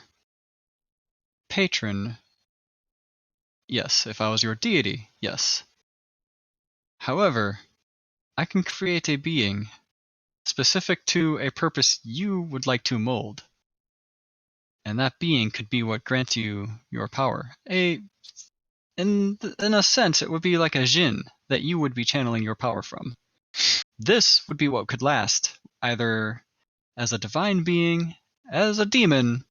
patron, yes. If I was your deity, yes. However, I can create a being specific to a purpose you would like to mold. And that being could be what grants you your power. In a sense, it would be like a Jinn that you would be channeling your power from. This would be what could last, either as a divine being, as a demon,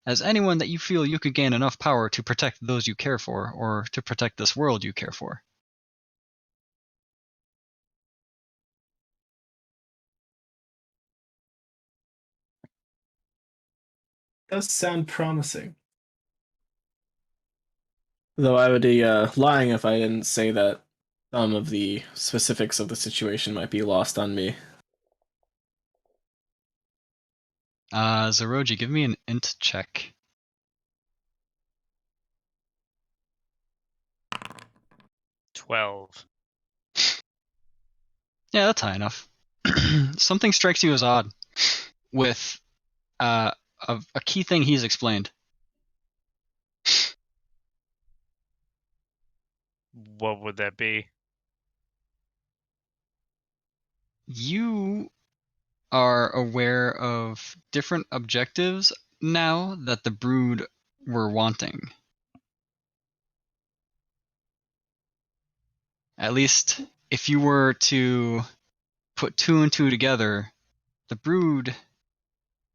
as anyone that you feel you could gain enough power to protect those you care for, or to protect this world you care for. Does sound promising. Though I would be lying if I didn't say that some of the specifics of the situation might be lost on me. Zeroji, give me an int check. 12. Yeah, that's high enough. Something strikes you as odd with a key thing he's explained. What would that be? You are aware of different objectives now that the brood were wanting. At least if you were to put two and two together, the brood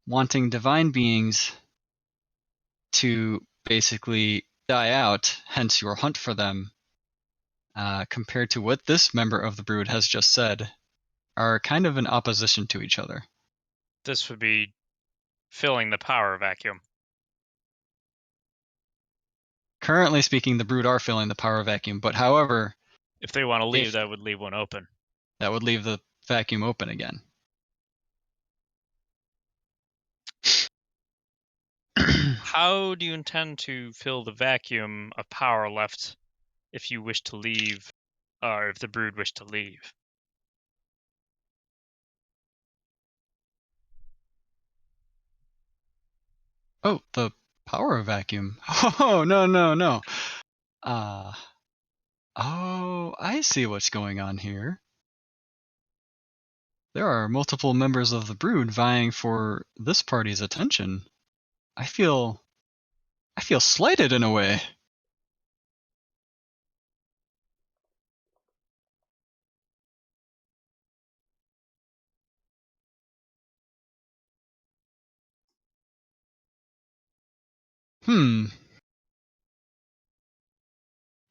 wanting divine beings to basically die out, hence your hunt for them, compared to what this member of the brood has just said, are kind of in opposition to each other. This would be filling the power vacuum. Currently speaking, the brood are filling the power vacuum, but however, If they want to leave, If- that would leave one open. that would leave the vacuum open again. How do you intend to fill the vacuum of power left if you wish to leave, or if the brood wish to leave? Oh, the power vacuum. Oh, no. Oh, I see what's going on here. There are multiple members of the brood vying for this party's attention. I feel slighted in a way.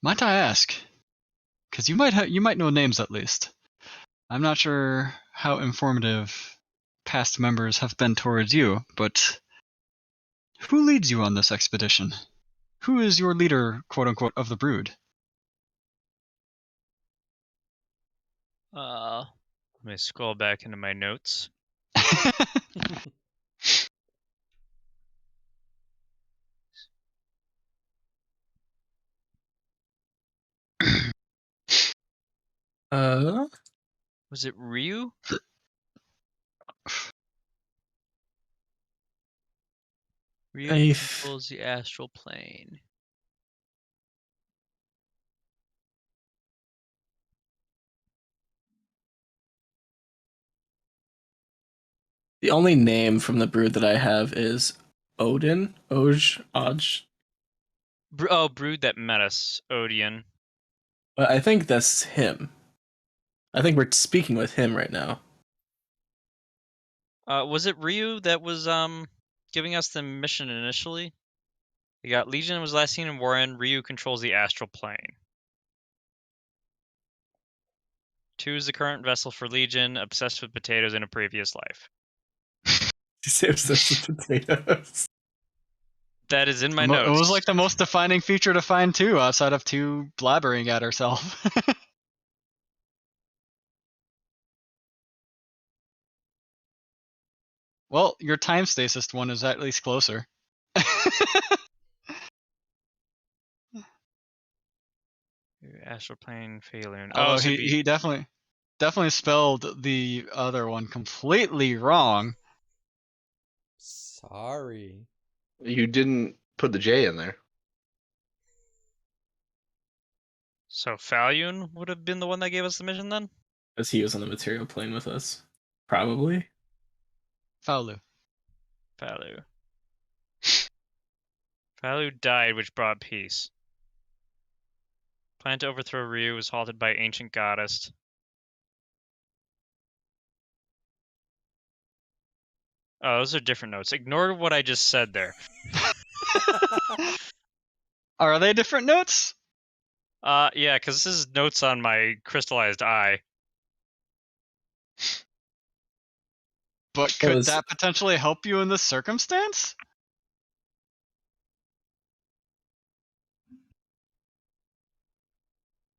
Might I ask? Because you might know names at least. I'm not sure how informative past members have been towards you, but who leads you on this expedition? Who is your leader, quote unquote, of the brood? Let me scroll back into my notes. Uh, Was it Ryu? Ryu I controls the astral plane. The only name from the brood that I have is Odin. Oj. Brood that met us, Odian. But I think that's him. I think we're speaking with him right now. Was it Ryu that was giving us the mission initially? We got Legion was last seen in Warren. Ryu controls the astral plane. 2 is the current vessel for Legion, obsessed with potatoes in a previous life. He saves us the potatoes. That is in my It notes. was like the most defining feature to find too, outside of 2 blabbering at herself. Well, your time stasis one is at least closer. Astral plane failure. Although so he definitely spelled the other one completely wrong. Sorry. You didn't put the J in there. So Falyun would have been the one that gave us the mission then? As he was on the material plane with us. Probably. Faulu. Falu. Falu died, which brought peace. Plan to overthrow Ryu was halted by ancient goddess. Oh, those are different notes. Ignore what I just said there. Are they different notes? Yeah, because this is notes on my crystallized eye. But could that potentially help you in this circumstance?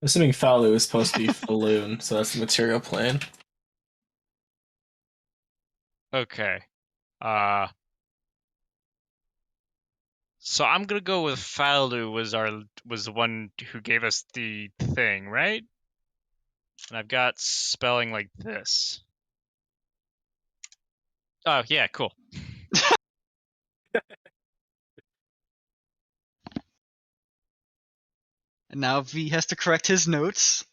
Assuming Falu is supposed to be Falloon, so that's the material plane. Okay. So I'm gonna go with Falu was the one who gave us the thing, right? And I've got spelling like this. Oh yeah, cool. And now V has to correct his notes.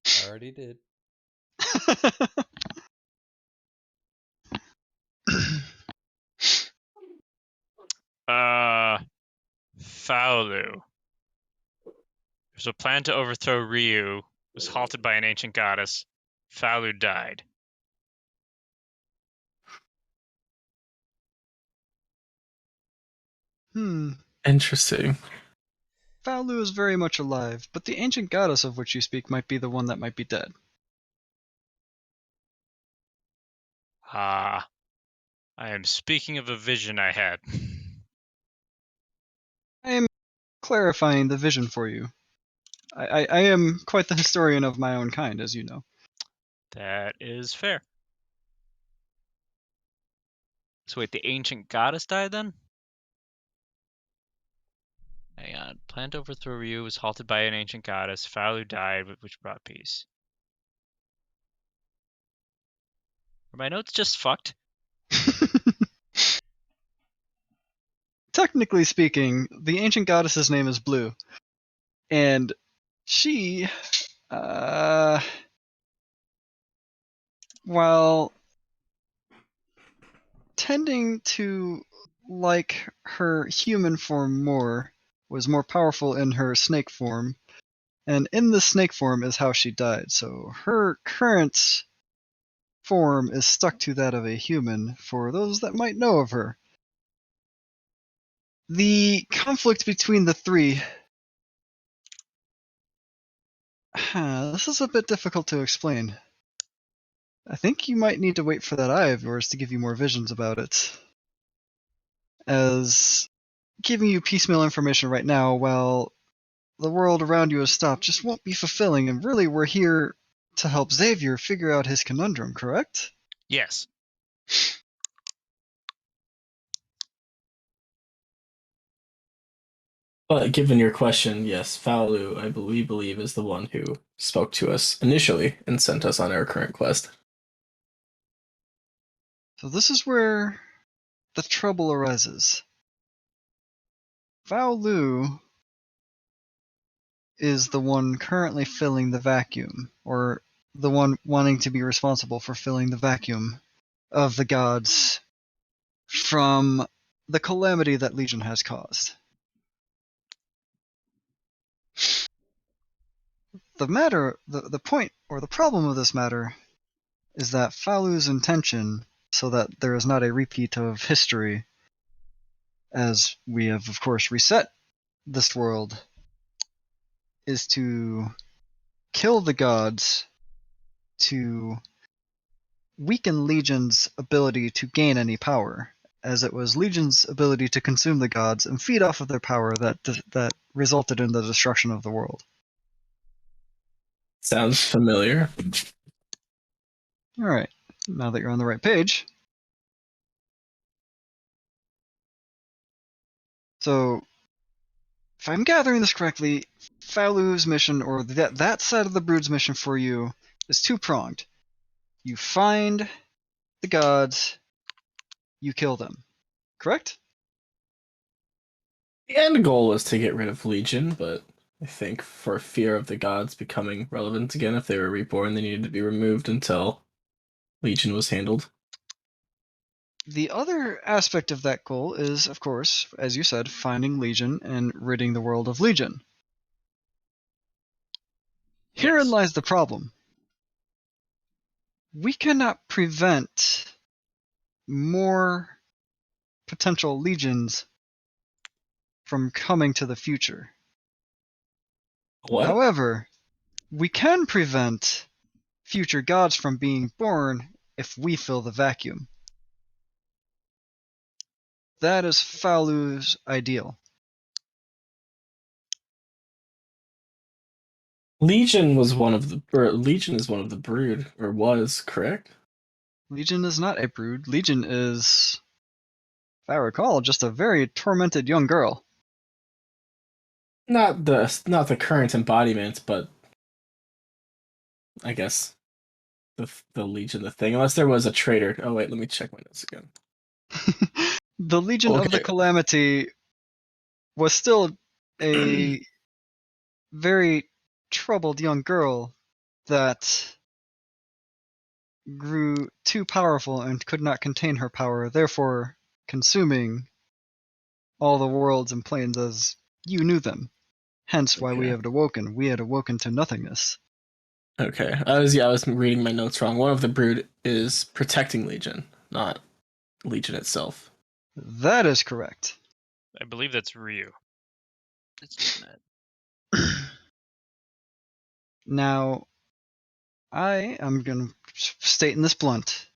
I already did. Faulu. There's a plan to overthrow Ryu. Was halted by an ancient goddess. Falu died. Interesting. Faulu is very much alive, but the ancient goddess of which you speak might be the one that might be dead. I am speaking of a vision I had. I am clarifying the vision for you. I am quite the historian of my own kind, as you know. That is fair. So wait, the ancient goddess died then? Hang on. Plan to overthrow Ryu was halted by an ancient goddess. Falu died, which brought peace. Are my notes just fucked? Technically speaking, the ancient goddess's name is Blue. And she, while tending to like her human form more, was more powerful in her snake form. And in the snake form is how she died. So her current form is stuck to that of a human for those that might know of her. The conflict between the three. This is a bit difficult to explain. I think you might need to wait for that eye of yours to give you more visions about it. As giving you piecemeal information right now while the world around you has stopped just won't be fulfilling, and really we're here to help Xavier figure out his conundrum, correct? Yes. But given your question, yes, Falu, I believe, is the one who spoke to us initially and sent us on our current quest. So this is where the trouble arises. Faolu is the one currently filling the vacuum, or the one wanting to be responsible for filling the vacuum of the gods from the calamity that Legion has caused. The point or the problem of this matter is that Falu's intention, so that there is not a repeat of history, as we have of course reset this world, is to kill the gods to weaken Legion's ability to gain any power, as it was Legion's ability to consume the gods and feed off of their power that resulted in the destruction of the world. Sounds familiar. All right, now that you're on the right page. So, if I'm gathering this correctly, Falu's mission, or that side of the Brood's mission for you, is two-pronged. You find the gods, you kill them. Correct? The end goal was to get rid of Legion, but I think for fear of the gods becoming relevant again, if they were reborn, they needed to be removed until Legion was handled. The other aspect of that goal is, of course, as you said, finding Legion and ridding the world of Legion. Herein Yes. lies the problem. We cannot prevent more potential legions from coming to the future. What? However, we can prevent future gods from being born if we fill the vacuum. That is Falu's ideal. Legion was one of the, or Legion is one of the brood, or was, correct? Legion is not a brood. Legion is, if I recall, just a very tormented young girl. Not the current embodiment, but I guess the Legion, the thing. Unless there was a traitor. Oh wait, let me check my notes again. The Legion of the Okay. Calamity was still a very troubled young girl that grew too powerful and could not contain her power, therefore consuming all the worlds and planes as you knew them. Hence why we Okay. had awoken. We had awoken to nothingness. Okay. I was reading my notes wrong. One of the brood is protecting Legion, not Legion itself. That is correct. I believe that's Ryu. It's not. Now, I am going to state in this blunt.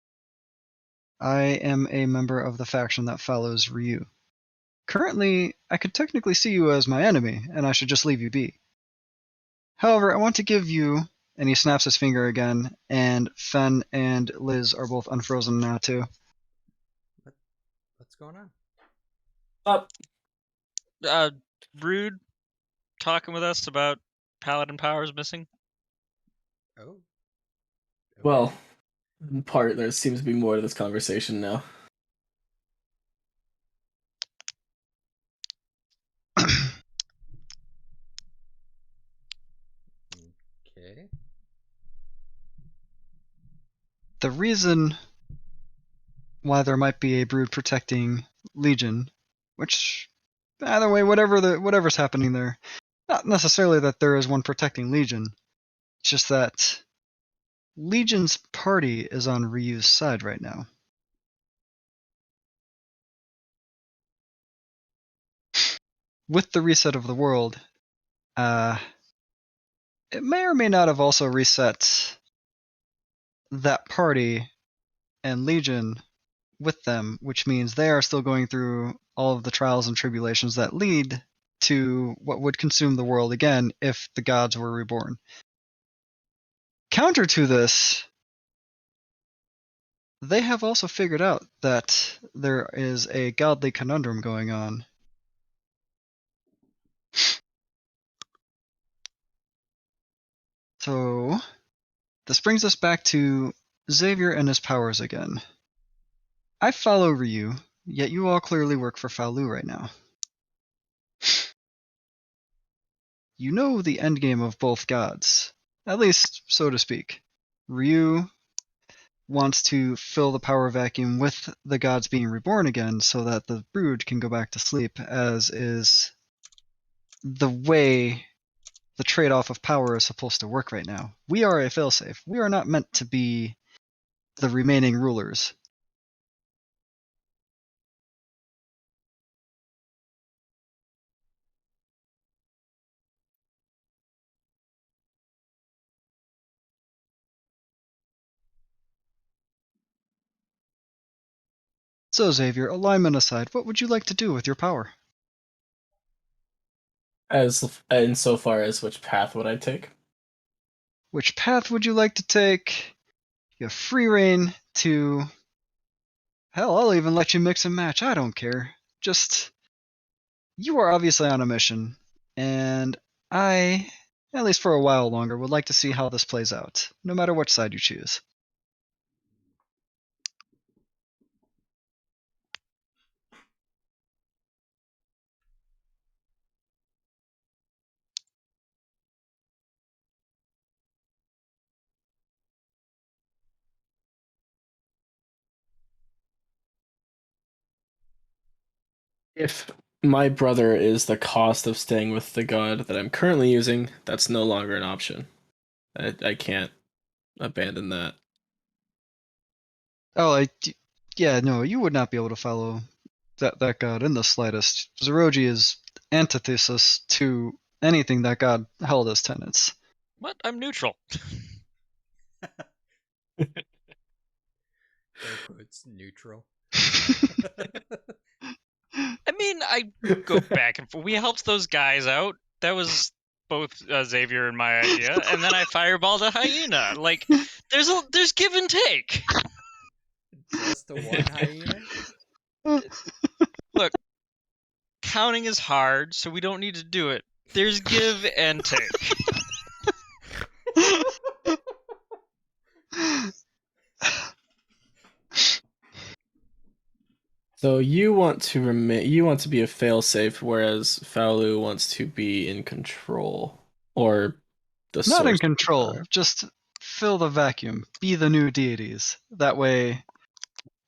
I am a member of the faction that follows Ryu. Currently, I could technically see you as my enemy, and I should just leave you be. However, I want to give you, and he snaps his finger again, and Fen and Liz are both unfrozen now too. What's going on? Rude talking with us about paladin powers missing. Oh. Okay. Well, in part, there seems to be more to this conversation now. Okay. The reason why there might be a brood protecting Legion, which either way, whatever's happening there, not necessarily that there is one protecting Legion, it's just that Legion's party is on Ryu's side right now. With the reset of the world, it may or may not have also reset that party and Legion with them, which means they are still going through all of the trials and tribulations that lead to what would consume the world again if the gods were reborn. Counter to this, they have also figured out that there is a godly conundrum going on. So, this brings us back to Xavier and his powers again. I follow Ryu, yet you all clearly work for Falu right now. You know the endgame of both gods, at least so to speak. Ryu wants to fill the power vacuum with the gods being reborn again so that the brood can go back to sleep, as is the way the trade-off of power is supposed to work right now. We are a failsafe. We are not meant to be the remaining rulers. So, Xavier, alignment aside, what would you like to do with your power? As insofar as which path would I take? Which path would you like to take? You have free reign to... Hell, I'll even let you mix and match. I don't care. Just... You are obviously on a mission, and I, at least for a while longer, would like to see how this plays out, no matter which side you choose. If my brother is the cost of staying with the god that I'm currently using, that's no longer an option. I can't abandon that. Oh, yeah, no, you would not be able to follow that god in the slightest. Zeroji is antithesis to anything that god held as tenets. What? I'm neutral. Air quotes neutral. I mean, I go back and forth. We helped those guys out. That was both Xavier and my idea, and then I fireballed a hyena. Like, there's give and take. Just a one hyena? Look, counting is hard, so we don't need to do it. There's give and take. So you want to remain, you want to be a failsafe, whereas Faolu wants to be in control, or the Not source in of control, power. just fill the vacuum. Be the new deities. That way,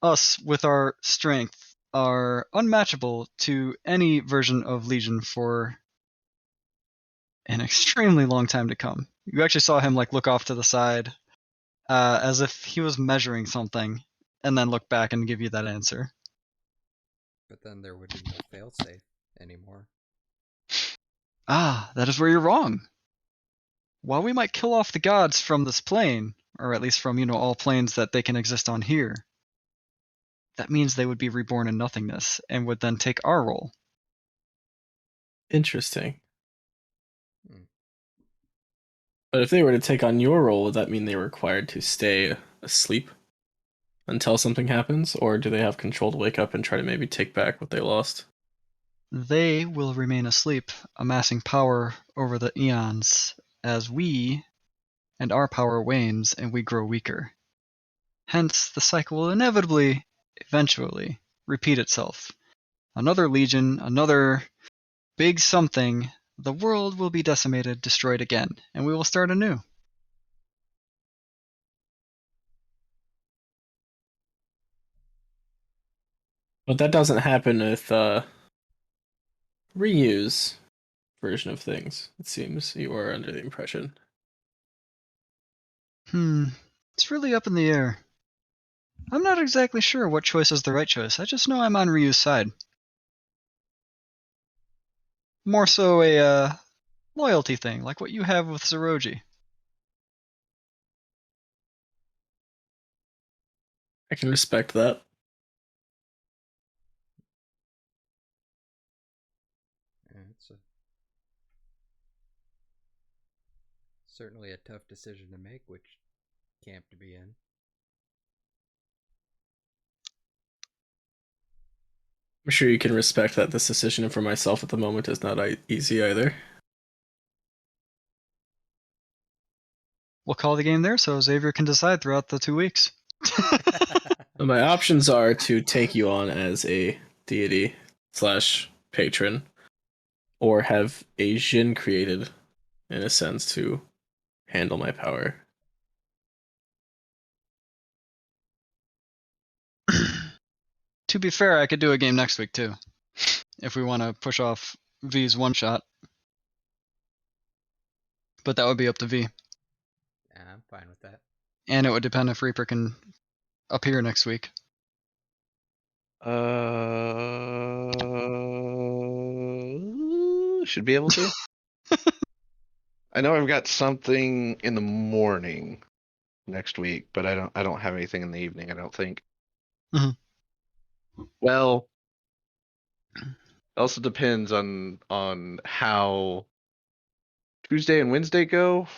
us, with our strength, are unmatchable to any version of Legion for an extremely long time to come. You actually saw him like look off to the side, as if he was measuring something, and then look back and give you that answer. But then there would be no failsafe anymore. Ah, that is where you're wrong. While we might kill off the gods from this plane, or at least from, all planes that they can exist on here, that means they would be reborn in nothingness and would then take our role. Interesting. Hmm. But if they were to take on your role, would that mean they were required to stay asleep until something happens, or do they have control to wake up and try to maybe take back what they lost? They will remain asleep, amassing power over the eons, as we and our power wanes and we grow weaker. Hence, the cycle will inevitably, eventually, repeat itself. Another legion, another big something, the world will be decimated, destroyed again, and we will start anew. But that doesn't happen with Ryu's version of things. It seems you are under the impression. It's really up in the air. I'm not exactly sure what choice is the right choice. I just know I'm on Ryu's side. More so a loyalty thing, like what you have with Zeroji. I can respect that. Yeah, it's certainly a tough decision to make, which camp to be in. I'm sure you can respect that this decision for myself at the moment is not easy either. We'll call the game there so Xavier can decide throughout the 2 weeks. So my options are to take you on as a deity slash patron, or have a Jin created, in a sense, to handle my power. To be fair, I could do a game next week too, if we want to push off V's one shot. But that would be up to V, Yeah, I'm fine with that. and it would depend if Reaper can appear next week. Should be able to. I know I've got something in the morning next week, but I don't have anything in the evening, I don't think. Mhm. Well, it also depends on how Tuesday and Wednesday go.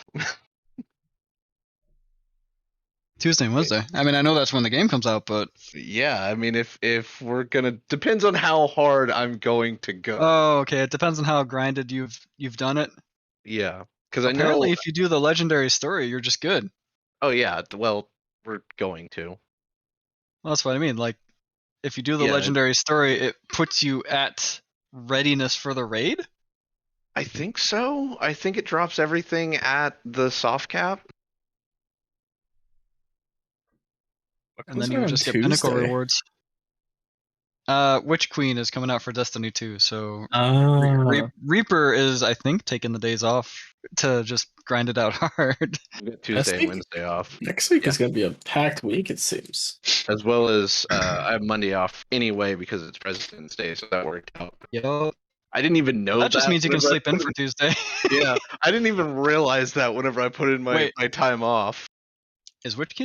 Tuesday and Wednesday. I mean, I know that's when the game comes out, but Yeah, I mean, if we're gonna, depends on how hard I'm going to go. oh, okay. It depends on how grinded you've done it. Yeah, because I know. Apparently, if you do the legendary story, you're just good. Oh yeah, well, we're going to. Well, that's what I mean. Like, if you do the Yeah. legendary story, it puts you at readiness for the raid. I think so. I think it drops everything at the soft cap. And then you would just get pinnacle rewards. Witch Queen is coming out for Destiny 2, so Reaper is, I think, taking the days off to just grind it out hard. We got Tuesday and Wednesday off, Next week is going to be a packed week, it seems. as well as I have Monday off anyway because it's President's Day, so that worked out. Yo, I didn't even know that just means you can whenever I sleep in put for Tuesday. Yeah, I didn't even realize that whenever I put in my time off. Is Witch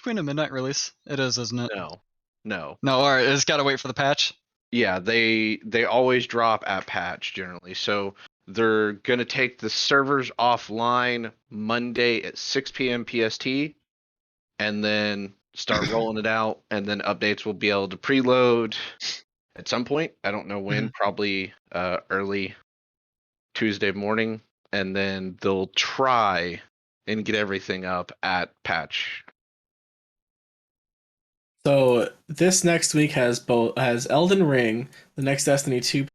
Queen a midnight release? It is, isn't it? No. No, alright, it's gotta wait for the patch. Yeah, they always drop at patch generally. So they're gonna take the servers offline Monday at 6 p.m. PST, and then start rolling it out, and then updates will be able to preload at some point. I don't know when, probably early Tuesday morning, and then they'll try and get everything up at patch. So this next week has Elden Ring, the next Destiny 2